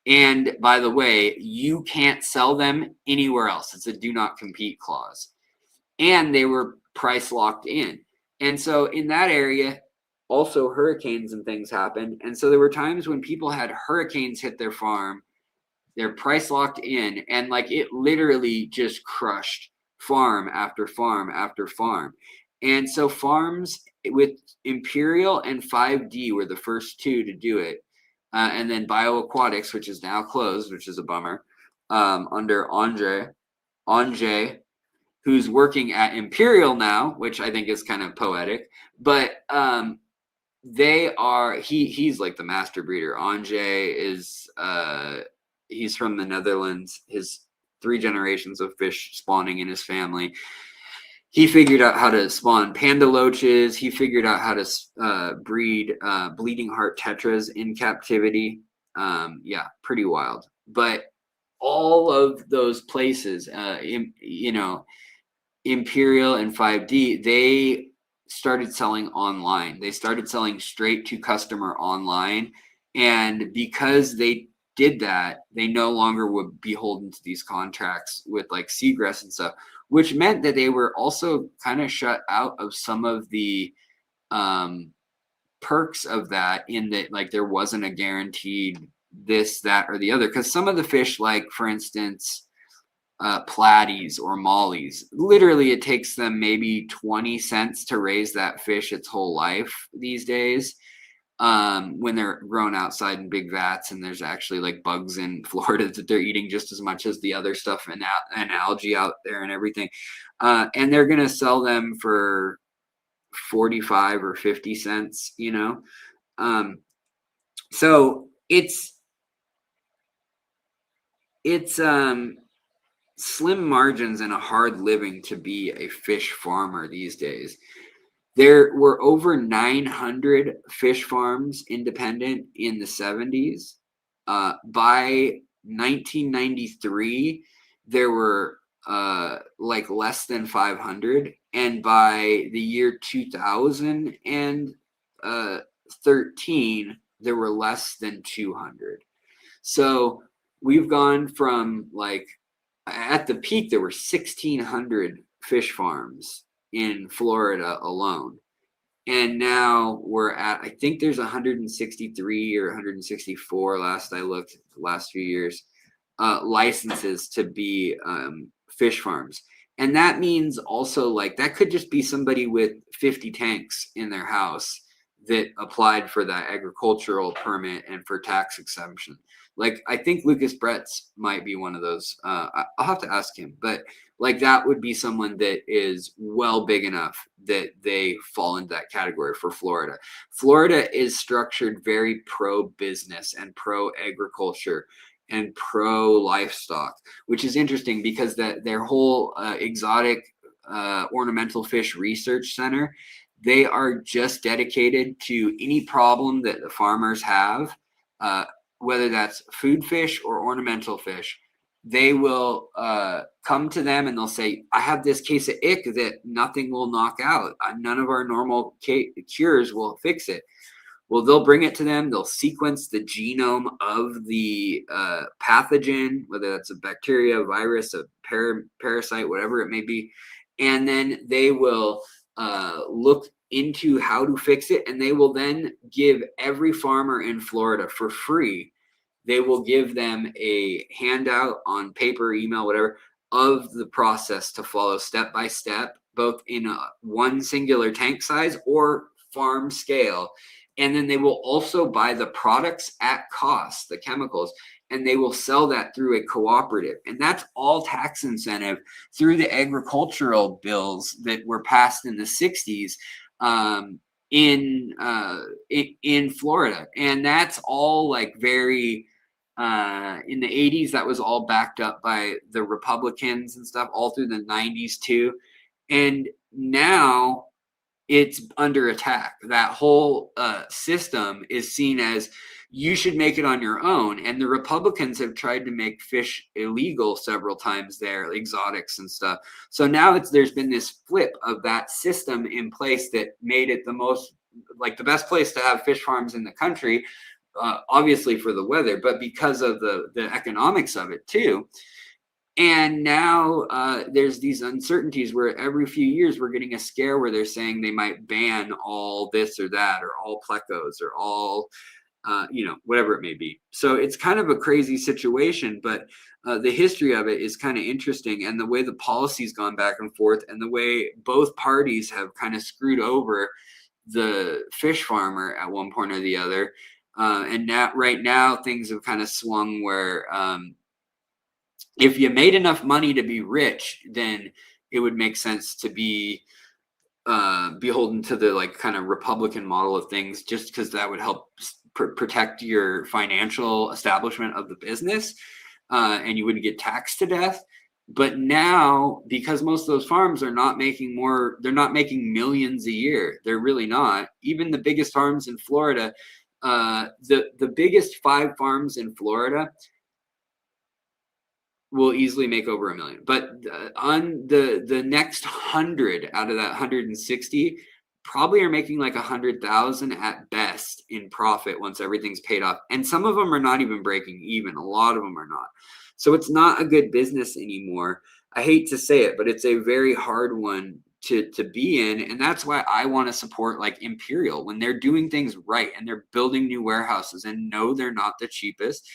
And by the way, you can't sell them anywhere else. It's a do not compete clause. And they were price locked in. And so in that area, also hurricanes and things happened. And so there were times when people had hurricanes hit their farm, they're price locked in, and like it literally just crushed farm after farm after farm. And so farms with Imperial and 5D were the first two to do it. And then BioAquatics, which is now closed, which is a bummer, under Ange, who's working at Imperial now, which I think is kind of poetic. But he's like the master breeder. Ange is he's from the Netherlands. His 3 generations of fish spawning in his family. He figured out how to spawn panda loaches. He figured out how to breed bleeding heart tetras in captivity. Yeah, pretty wild. But all of those places, Imperial and 5D, they started selling online. They started selling straight to customer online. And because they did that, they no longer would be beholden to these contracts with like Seagrass and stuff, which meant that they were also kind of shut out of some of the perks of that, in that like there wasn't a guaranteed this, that, or the other. Because some of the fish, like for instance, platies or mollies, literally it takes them maybe 20 cents to raise that fish its whole life these days, when they're grown outside in big vats, and there's actually like bugs in Florida that they're eating just as much as the other stuff, and algae out there and everything, and they're gonna sell them for 45 or 50 cents, you know. So it's slim margins and a hard living to be a fish farmer these days. There were over 900 fish farms independent in the 70s. By 1993, there were like less than 500. And by the year 2013, there were less than 200. So we've gone from, like, at the peak, there were 1,600 fish farms in Florida alone. And now we're at, I think there's 163 or 164, last I looked, the last few years, licenses to be fish farms. And that means also, like, that could just be somebody with 50 tanks in their house that applied for that agricultural permit and for tax exemption. Like, I think Lucas Bretz might be one of those. I'll have to ask him, but like that would be someone that is well big enough that they fall into that category for Florida. Florida is structured very pro-business and pro-agriculture and pro-livestock, which is interesting because their whole exotic ornamental fish research center, they are just dedicated to any problem that the farmers have, whether that's food fish or ornamental fish. They will come to them and they'll say, I have this case of ick that nothing will knock out. None of our normal cures will fix it. Well, they'll bring it to them. They'll sequence the genome of the pathogen, whether that's a bacteria, virus, a parasite, whatever it may be. And then they will look into how to fix it. And they will then give every farmer in Florida for free, they will give them a handout on paper, email, whatever, of the process to follow step by step, both in one singular tank size or farm scale. And then they will also buy the products at cost, the chemicals, and they will sell that through a cooperative. And that's all tax incentive through the agricultural bills that were passed in the 60s in Florida. And that's all like very... in the 80s, that was all backed up by the Republicans and stuff, all through the 90s too. And now it's under attack. That whole system is seen as, you should make it on your own. And the Republicans have tried to make fish illegal several times there, exotics and stuff. So now there's been this flip of that system in place that made it the best place to have fish farms in the country. Obviously for the weather, but because of the economics of it too. And now there's these uncertainties where every few years we're getting a scare where they're saying they might ban all this or that, or all plecos, or all, whatever it may be. So it's kind of a crazy situation, but the history of it is kind of interesting. And the way the policy's gone back and forth, and the way both parties have kind of screwed over the fish farmer at one point or the other. And now, right now, things have kind of swung where if you made enough money to be rich, then it would make sense to be beholden to the like kind of Republican model of things, just because that would help protect your financial establishment of the business, and you wouldn't get taxed to death. But now, because most of those farms are not making they're not making millions a year. They're really not. Even the biggest farms in Florida, the biggest 5 farms in Florida will easily make over $1 million. But on the next 100 out of that 160 probably are making like 100,000 at best in profit once everything's paid off. And some of them are not even breaking even. A lot of them are not. So it's not a good business anymore. I hate to say it, but it's a very hard one to be in. And that's why I want to support like Imperial when they're doing things right and they're building new warehouses. And no, they're not the cheapest,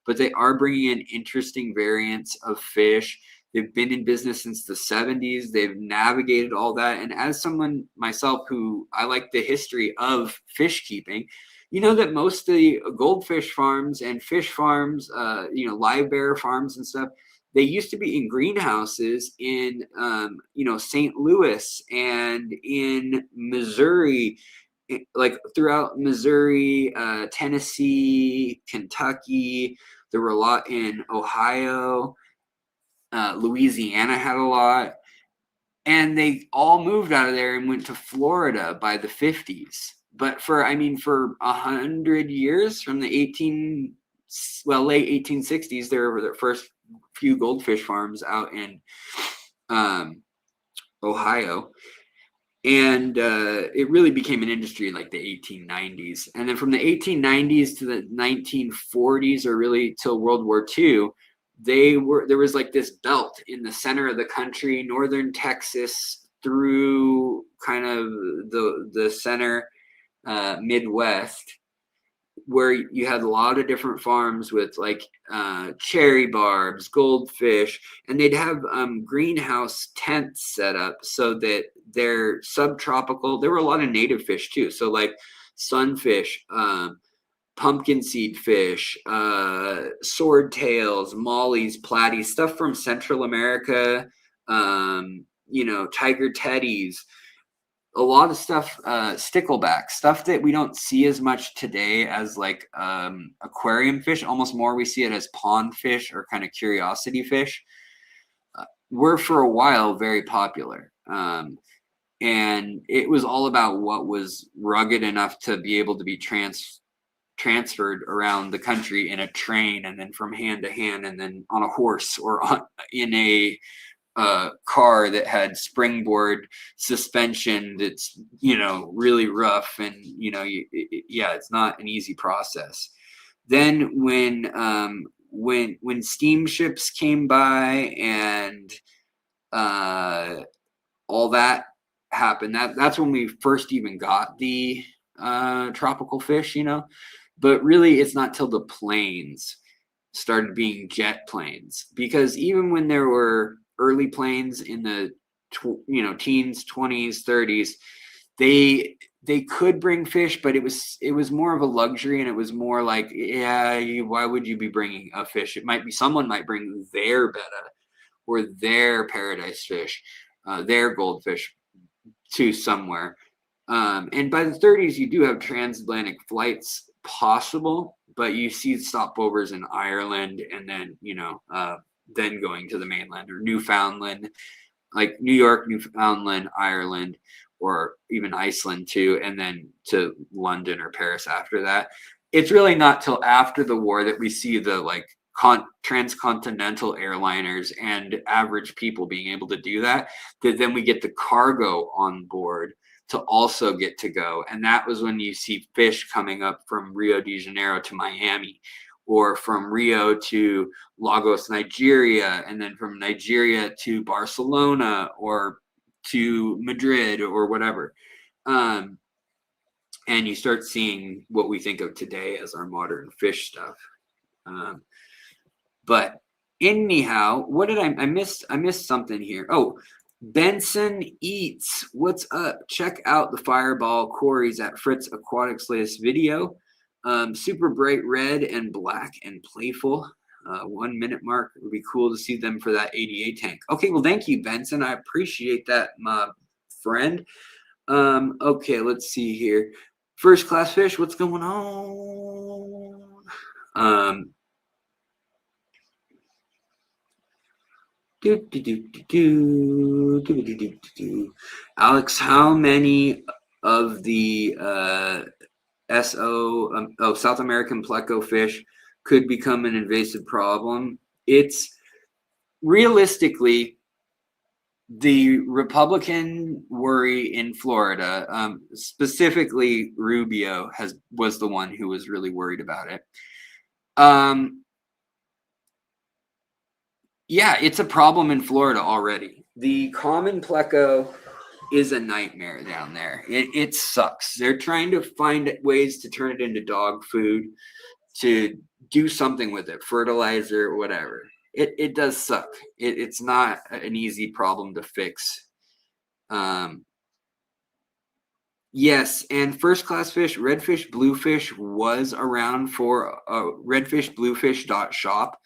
but they are bringing in interesting variants of fish. They've been in business since the 70s. They've navigated all that. And as someone myself who I like the history of fish keeping, you know that most of the goldfish farms and fish farms, live bear farms and stuff, they used to be in greenhouses in, St. Louis and in Missouri, like throughout Missouri, Tennessee, Kentucky. There were a lot in Ohio. Louisiana had a lot. And they all moved out of there and went to Florida by the 50s. But for 100 years, from the late 1860s, there were the first few goldfish farms out in Ohio. And it really became an industry in like the 1890s. And then from the 1890s to the 1940s, or really till World War II, there was like this belt in the center of the country, northern Texas through kind of the center Midwest, where you had a lot of different farms with like cherry barbs, goldfish, and they'd have greenhouse tents set up so that they're subtropical. There were a lot of native fish too, so like sunfish, pumpkin seed fish, swordtails, mollies, platies, stuff from Central America, tiger teddies, a lot of stuff, stickleback, stuff that we don't see as much today as like aquarium fish. Almost more we see it as pond fish or kind of curiosity fish. Were for a while very popular. And it was all about what was rugged enough to be able to be transferred around the country in a train, and then from hand to hand, and then on a horse, or in a car that had springboard suspension that's really rough, and it's not an easy process. Then when steamships came by and all that happened, that's when we first even got the tropical fish, but really it's not till the planes started being jet planes, because even when there were early planes in the teens, 20s, 30s, they could bring fish, but it was more of a luxury, and it was more like, why would you be bringing a fish? It might be someone might bring their betta or their paradise fish, their goldfish to somewhere. And by the 30s, you do have transatlantic flights possible, but you see stopovers in Ireland, and then then going to the mainland or Newfoundland, like New York, Newfoundland, Ireland, or even Iceland too, and then to London or Paris after that. It's really not till after the war that we see the like transcontinental airliners and average people being able to do that then we get the cargo on board to also get to go. And that was when you see fish coming up from Rio de Janeiro to Miami, or from Rio to Lagos, Nigeria, and then from Nigeria to Barcelona or to Madrid or whatever. And you start seeing what we think of today as our modern fish stuff. But anyhow, what did I missed something here. Oh, Benson Eats, what's up? Check out the fireball quarries at Fritz Aquatic's latest video. Super bright red and black and playful. 1 minute mark. It would be cool to see them for that ADA tank. Okay, well, thank you, Benson. I appreciate that, my friend. Okay, let's see here. First class fish, what's going on? Alex, how many of the South American pleco fish could become an invasive problem? It's realistically the Republican worry in Florida, specifically Rubio was the one who was really worried about it. Yeah, it's a problem in Florida already. The common pleco is a nightmare down there. It sucks. They're trying to find ways to turn it into dog food, to do something with it, fertilizer, whatever. It does suck. It's not an easy problem to fix. Yes, and first class fish, redfish, bluefish was around for redfish, bluefish.shop.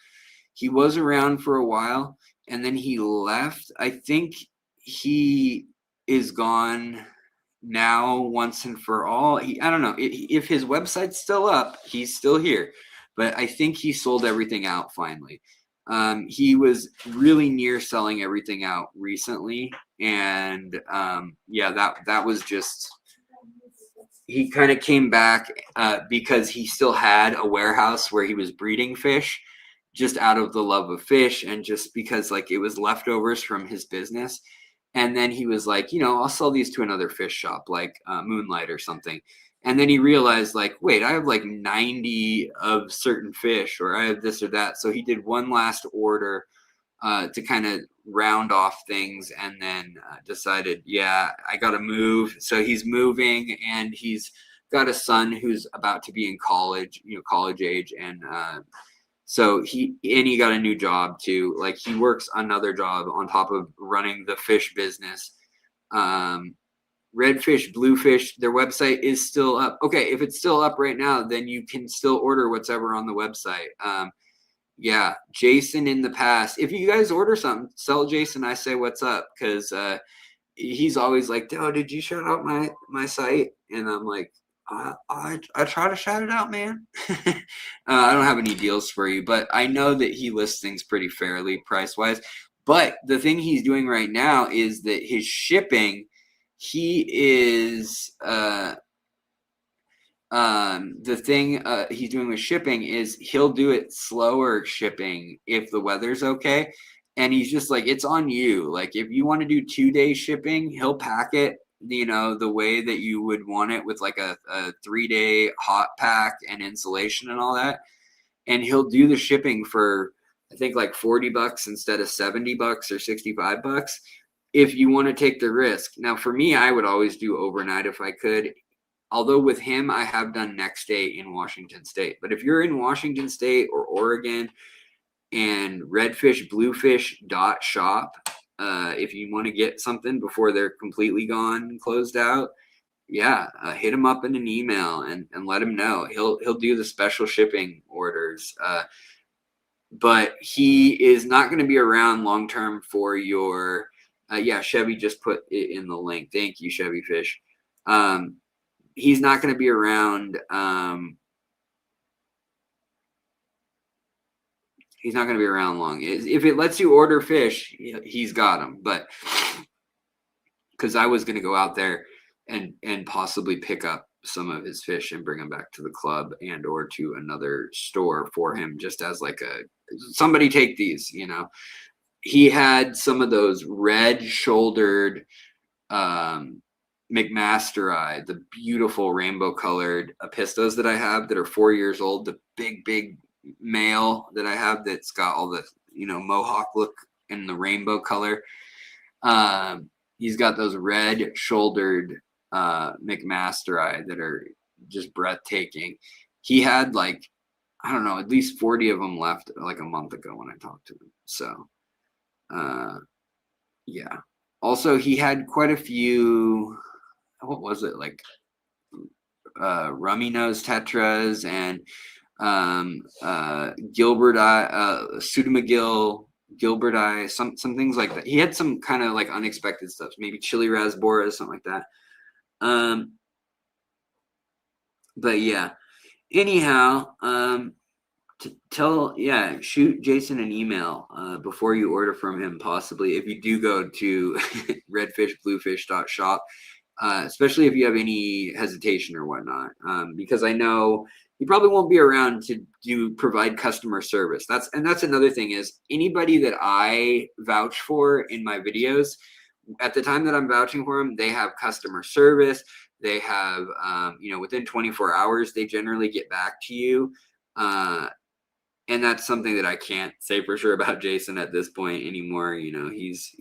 He was around for a while and then he left. I think he is gone now once and for all. I don't know if his website's still up, he's still here, but I think he sold everything out finally. He was really near selling everything out recently, and yeah, that was just, he kind of came back because he still had a warehouse where he was breeding fish, just out of the love of fish and just because like it was leftovers from his business. And then he was like, I'll sell these to another fish shop like Moonlight or something. And then he realized like, wait, I have like 90 of certain fish, or I have this or that. So he did one last order to kind of round off things, and then decided, yeah, I got to move. So he's moving, and he's got a son who's about to be in college, college age. And so he got a new job too. Like he works another job on top of running the fish business. Redfish, bluefish, their website is still up. Okay, if it's still up right now, then you can still order whatever on the website. Yeah, Jason in the past. If you guys order something, tell Jason I say what's up, because he's always like, "Oh, did you shout out my site?" And I'm like, I try to shout it out, man. I don't have any deals for you, but I know that he lists things pretty fairly price wise. But the thing he's doing right now is that his shipping, he is the thing he's doing with shipping is he'll do it slower shipping if the weather's okay. And he's just like, it's on you. Like if you want to do 2-day shipping, he'll pack it, the way that you would want it, with like a 3-day hot pack and insulation and all that. And he'll do the shipping for, I think, like $40 instead of $70 or $65 if you want to take the risk. Now for me, I would always do overnight if I could. Although with him, I have done next day in Washington State. But if you're in Washington State or Oregon, and redfish, bluefish.shop, if you want to get something before they're completely gone and closed out, yeah, hit him up in an email and let him know. He'll do the special shipping orders. But he is not going to be around long term for your. Yeah, Chevy just put it in the link. Thank you, Chevy Fish. He's not going to be around. He's not going to be around long. If it lets you order fish, he's got them. But because I was going to go out there and possibly pick up some of his fish and bring them back to the club and or to another store for him, just as like somebody take these. He had some of those red-shouldered McMasteri, the beautiful rainbow-colored apistos that I have that are 4 years old, the big male that I have that's got all the mohawk look in the rainbow color. He's got those red-shouldered McMasteri that are just breathtaking. He had like, I don't know, at least 40 of them left like a month ago when I talked to him. So yeah. Also, he had quite a few, what was it, like rummy nose tetras and Gilbert eye, Pseudomagil, Gilbert eye, some things like that. He had some kind of like unexpected stuff, maybe chili rasbora, something like that. But yeah, anyhow, shoot Jason an email before you order from him, possibly, if you do go to redfishbluefish.shop, especially if you have any hesitation or whatnot, because I know you probably won't be around to provide customer service. That's another thing, is anybody that I vouch for in my videos, at the time that I'm vouching for them, they have customer service. They have, within 24 hours, they generally get back to you. and that's something that I can't say for sure about Jason at this point anymore. You know, he's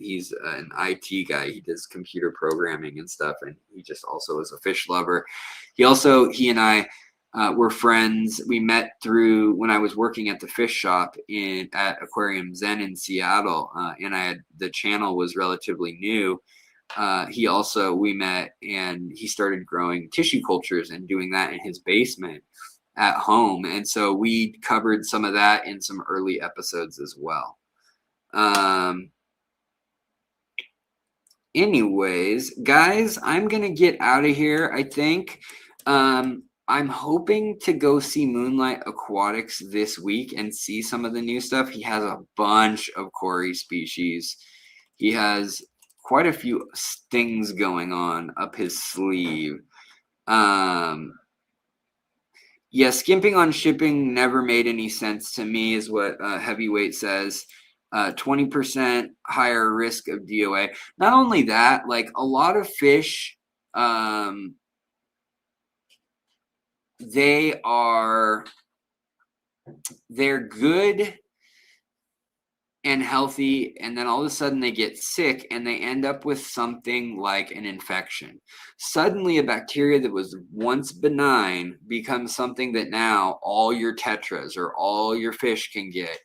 an IT guy. He does computer programming and stuff, and he just also is a fish lover. He and I were friends. We met through when I was working at the fish shop at Aquarium Zen in Seattle, and the channel was relatively new. We met, and he started growing tissue cultures and doing that in his basement at home. And so we covered some of that in some early episodes as well. Anyways, guys, I'm going to get out of here, I think. I'm hoping to go see Moonlight Aquatics this week and see some of the new stuff. He has a bunch of Cory species. He has quite a few things going on up his sleeve. Yeah, skimping on shipping never made any sense to me, is what Heavyweight says. 20% higher risk of DOA. Not only that, like a lot of fish, they're good and healthy, and then all of a sudden they get sick and they end up with something like an infection. Suddenly a bacteria that was once benign becomes something that now all your tetras or all your fish can get.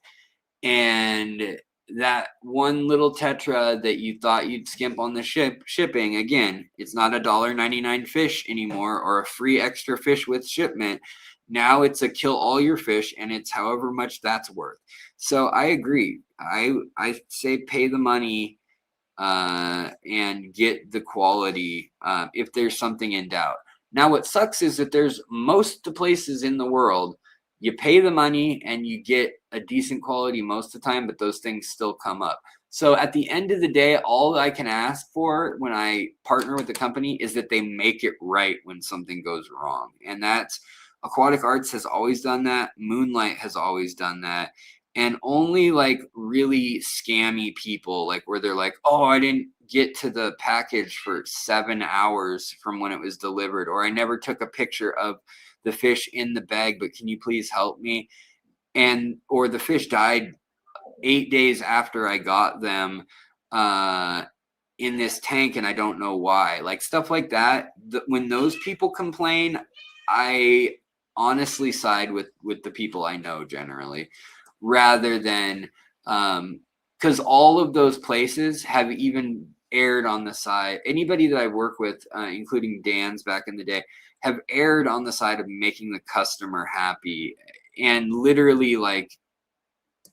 And that one little tetra that you thought you'd skimp on the shipping, again, it's not $1.99 fish anymore or a free extra fish with shipment. Now it's a kill all your fish, and it's however much that's worth. So I agree. I say pay the money and get the quality if there's something in doubt. Now what sucks is that there's most the places in the world, you pay the money and you get a decent quality most of the time, but those things still come up. So at the end of the day, all I can ask for when I partner with the company is that they make it right when something goes wrong. And that's Aquatic Arts has always done that. Moonlight has always done that. And only like really scammy people, like where they're like, oh, I didn't get to the package for 7 hours from when it was delivered, or I never took a picture of the fish in the bag, but can you please help me? Or the fish died 8 days after I got them in this tank, and I don't know why. Like stuff like that. When those people complain, I honestly side with the people I know generally, rather than because all of those places have even aired on the side. Anybody that I work with, including Dan's back in the day, have aired on the side of making the customer happy, and literally like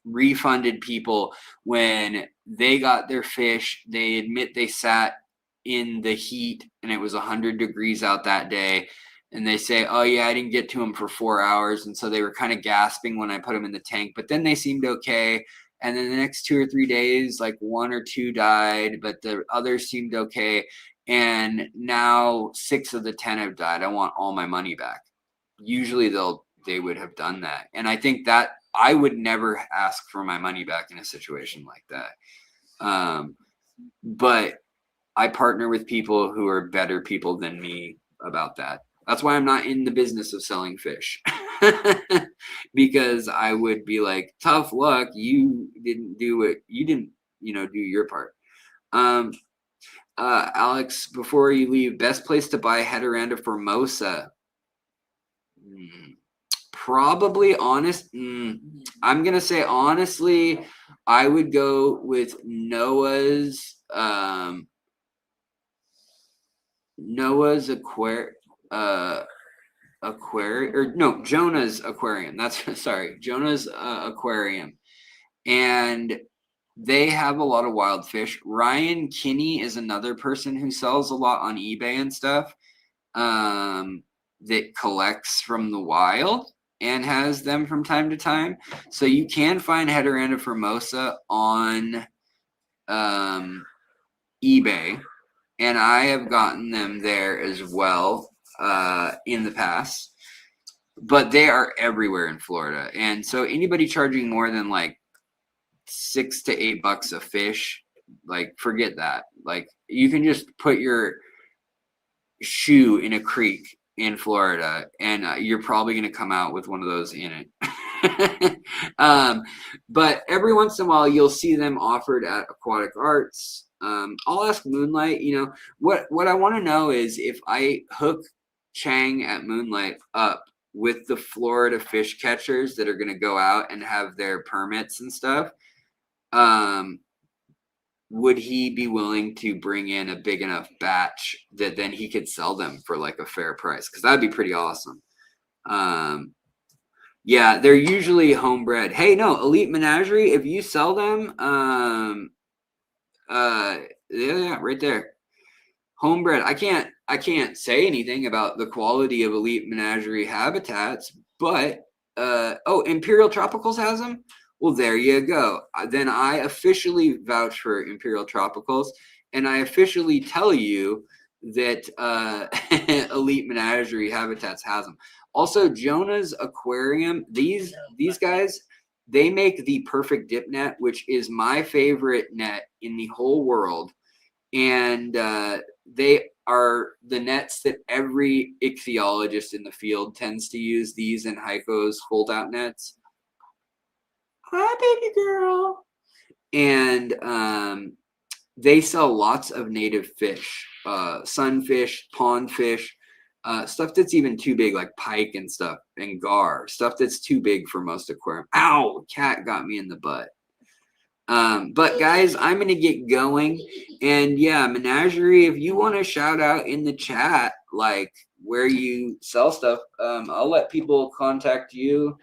refunded people when they got their fish. They admit they sat in the heat and it was 100 degrees out that day, and they say, oh yeah, I didn't get to them for 4 hours, and so they were kind of gasping when I put them in the tank, but then they seemed okay. And then the next 2 or 3 days, like 1 or 2 died, but the others seemed okay. And now 6 of the 10 have died. I want all my money back. Usually they would have done that. And I think that I would never ask for my money back in a situation like that. But I partner with people who are better people than me about that. That's why I'm not in the business of selling fish. Because I would be like, tough luck, you didn't do it. You didn't, do your part. Alex, before you leave, best place to buy Heteranda Formosa? Probably I'm going to say honestly, I would go with Noah's Jonah's aquarium. Jonah's aquarium. And they have a lot of wild fish. Ryan Kinney is another person who sells a lot on eBay and stuff, that collects from the wild and has them from time to time. So you can find Heteranda Formosa on eBay, and I have gotten them there as well in the past. But they are everywhere in Florida, and so anybody charging more than like $6 to $8 a fish, like forget that. Like you can just put your shoe in a creek in Florida, and you're probably going to come out with one of those in it. But every once in a while, you'll see them offered at Aquatic Arts. I'll ask Moonlight. What I want to know is if I hook Chang at Moonlight up with the Florida fish catchers that are going to go out and have their permits and stuff. Would he be willing to bring in a big enough batch that then he could sell them for like a fair price? Because that'd be pretty awesome. Yeah, they're usually homebred. Hey, no, Elite Menagerie, if you sell them, yeah, right there. Homebred. I can't say anything about the quality of Elite Menagerie habitats, but Imperial Tropicals has them. Well, there you go. Then I officially vouch for Imperial Tropicals, and I officially tell you that Elite Menagerie Habitats has them. Also, Jonah's Aquarium, these guys, they make the perfect dip net, which is my favorite net in the whole world. And they are the nets that every ichthyologist in the field tends to use, these and Heiko's fold-out nets. Hi, baby girl. And they sell lots of native fish, sunfish, pondfish, stuff that's even too big, like pike and stuff, and gar, stuff that's too big for most aquarium. Ow, cat got me in the butt. But guys, I'm going to get going. And yeah, Menagerie, if you want to shout out in the chat, like where you sell stuff, I'll let people contact you.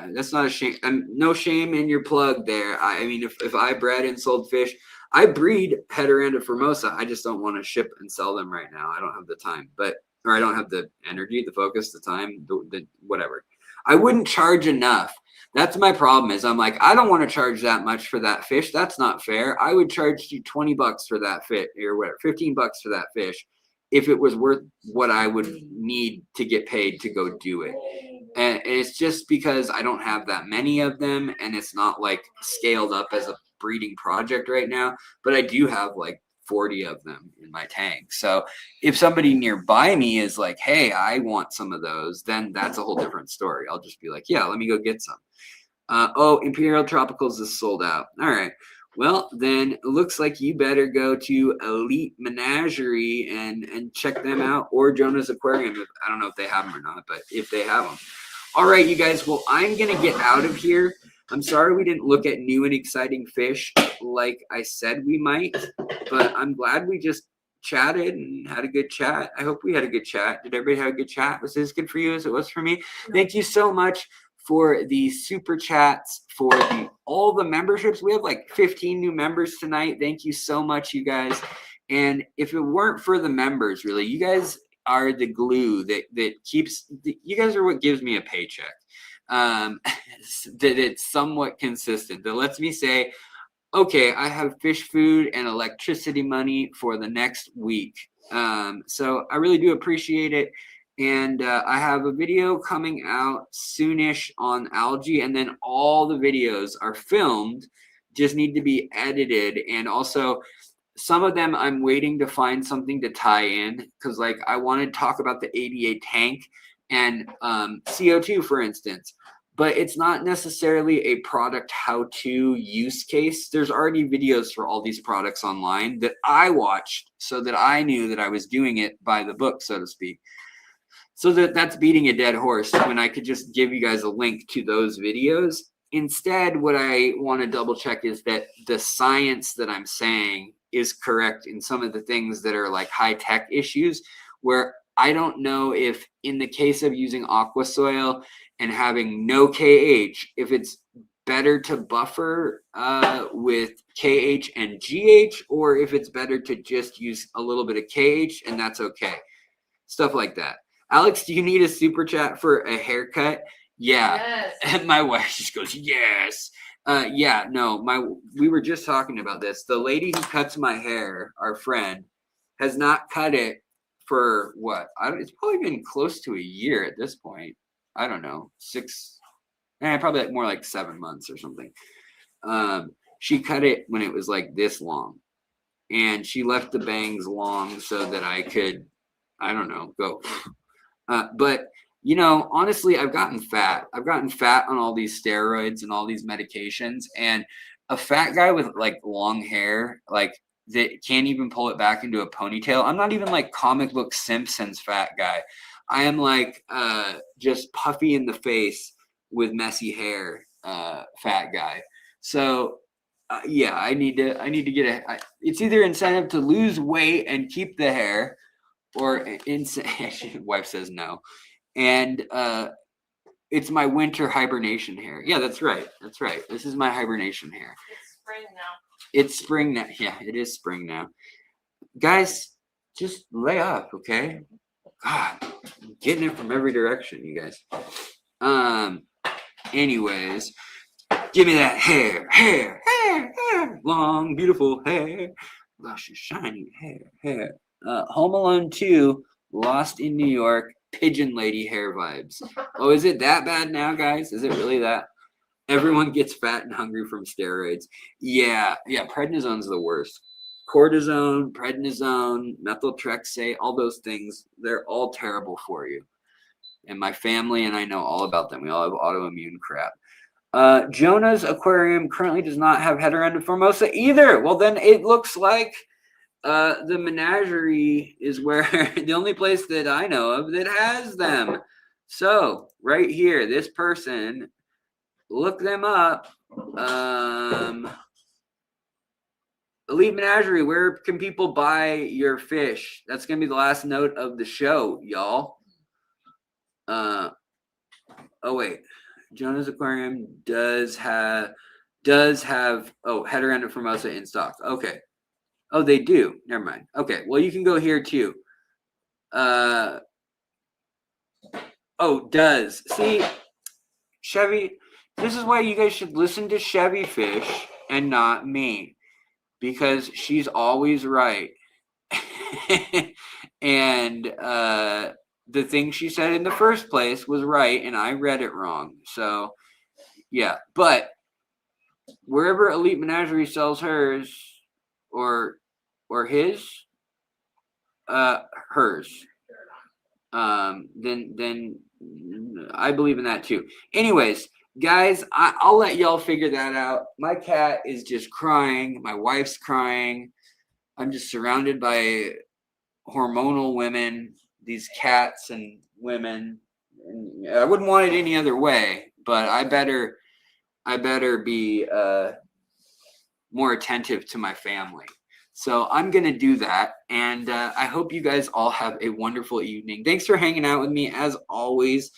That's not a shame. No shame in your plug there. I mean, if I bred and sold fish, I breed Heteranda formosa. I just don't want to ship and sell them right now. I don't have the time, or I don't have the energy, the focus, the time, the whatever. I wouldn't charge enough. That's my problem is I'm like, I don't want to charge that much for that fish. That's not fair. I would charge you $20 for that fish or whatever, $15 for that fish if it was worth what I would need to get paid to go do it. And it's just because I don't have that many of them and it's not like scaled up as a breeding project right now, but I do have like 40 of them in my tank. So if somebody nearby me is like, hey, I want some of those, then that's a whole different story. I'll just be like, yeah, let me go get some. Imperial Tropicals is sold out. All right. Well, then it looks like you better go to Elite Menagerie and check them out, or Jonah's Aquarium. I don't know if they have them or not, but if they have them. All right, you guys. Well, I'm going to get out of here. I'm sorry we didn't look at new and exciting fish like I said we might, but I'm glad we just chatted and had a good chat. I hope we had a good chat. Did everybody have a good chat? Was this good for you as it was for me? Thank you so much for the super chats, for all the memberships. We have like 15 new members tonight. Thank you so much, you guys. And if it weren't for the members, really, you guys are the glue that keeps, you guys are what gives me a paycheck. That it's somewhat consistent, that lets me say, okay, I have fish food and electricity money for the next week. So I really do appreciate it. And I have a video coming out soonish on algae, and then all the videos are filmed, just need to be edited. And also some of them I'm waiting to find something to tie in, because like I want to talk about the ADA tank and CO2, for instance, but it's not necessarily a product how-to use case. There's already videos for all these products online that I watched so that I knew that I was doing it by the book, so to speak. So that's beating a dead horse when I could just give you guys a link to those videos. Instead, what I want to double check is that the science that I'm saying is correct in some of the things that are like high tech issues, where I don't know if in the case of using aqua soil and having no KH, if it's better to buffer with KH and GH, or if it's better to just use a little bit of KH and that's okay. Stuff like that. Alex, do you need a super chat for a haircut? Yeah. Yes. And my wife just goes, yes. Yeah, no, we were just talking about this. The lady who cuts my hair, our friend, has not cut it for what? It's probably been close to a year at this point. I don't know, probably like more like 7 months or something. She cut it when it was like this long, and she left the bangs long so that I could, I don't know, go. But You know, honestly, I've gotten fat. I've gotten fat on all these steroids and all these medications. And a fat guy with like long hair, like that can't even pull it back into a ponytail. I'm not even like comic book Simpsons fat guy. I am like just puffy in the face with messy hair, fat guy. So yeah, I need to get it's either incentive to lose weight and keep the hair, or wife says no. And it's my winter hibernation hair. Yeah, that's right. That's right. This is my hibernation hair. It's spring now. It's spring now. Yeah, it is spring now. Guys, just lay off, okay? God, I'm getting it from every direction, you guys. Anyways, give me that hair, long, beautiful hair, luscious, shiny hair. Home Alone 2, Lost in New York, Pigeon Lady hair vibes. Oh, is it that bad now, guys? Is it really that? Everyone gets fat and hungry from steroids. Yeah, prednisone's the worst. Cortisone, prednisone, methotrexate, all those things, they're all terrible for you. And my family and I know all about them. We all have autoimmune crap. Jonah's aquarium currently does not have heteranid formosa either. Well, then it looks like the menagerie is where the only place that I know of that has them. So right here, this person, look them up. Elite Menagerie, where can people buy your fish? That's gonna be the last note of the show, y'all. Oh wait, Jonah's Aquarium does have heteranid formosa in stock. Okay. Oh, they do. Never mind. Okay. Well, you can go here too. Does. See, Chevy, this is why you guys should listen to Chevy Fish and not me. Because she's always right. And the thing she said in the first place was right, and I read it wrong. So, yeah. But wherever Elite Menagerie sells hers, or his, hers, then I believe in that too. Anyways, guys, I'll let y'all figure that out. My cat is just crying. My wife's crying. I'm just surrounded by hormonal women, these cats and women. And I wouldn't want it any other way, but I better be more attentive to my family. So I'm going to do that. And I hope you guys all have a wonderful evening. Thanks for hanging out with me as always.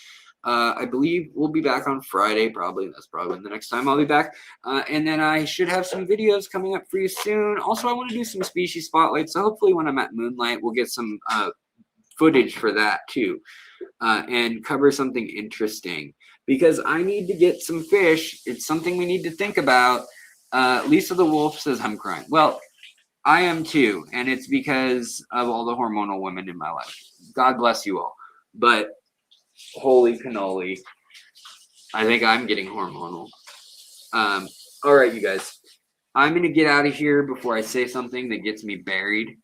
I believe we'll be back on Friday, probably. That's probably the next time I'll be back. And then I should have some videos coming up for you soon. Also, I want to do some species spotlights. So hopefully when I'm at Moonlight, we'll get some footage for that too. And cover something interesting. Because I need to get some fish. It's something we need to think about. Lisa the Wolf says I'm crying. Well, I am too. And it's because of all the hormonal women in my life. God bless you all. But holy cannoli, I think I'm getting hormonal. All right, you guys. I'm going to get out of here before I say something that gets me buried.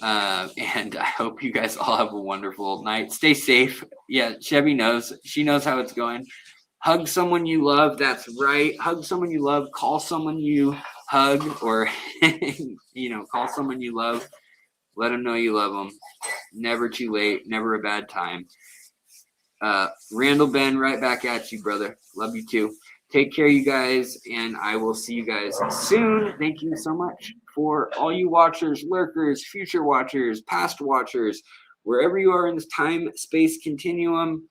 And I hope you guys all have a wonderful night. Stay safe. Yeah, Chevy knows. She knows how it's going. Hug someone you love. That's right. Hug someone you love. Call someone you hug, or, call someone you love. Let them know you love them. Never too late. Never a bad time. Randall Ben, right back at you, brother. Love you too. Take care, you guys, and I will see you guys soon. Thank you so much for all you watchers, lurkers, future watchers, past watchers, wherever you are in this time-space continuum.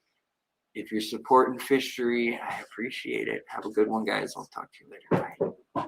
If you're supporting fishery, I appreciate it. Have a good one, guys. I'll talk to you later. Bye.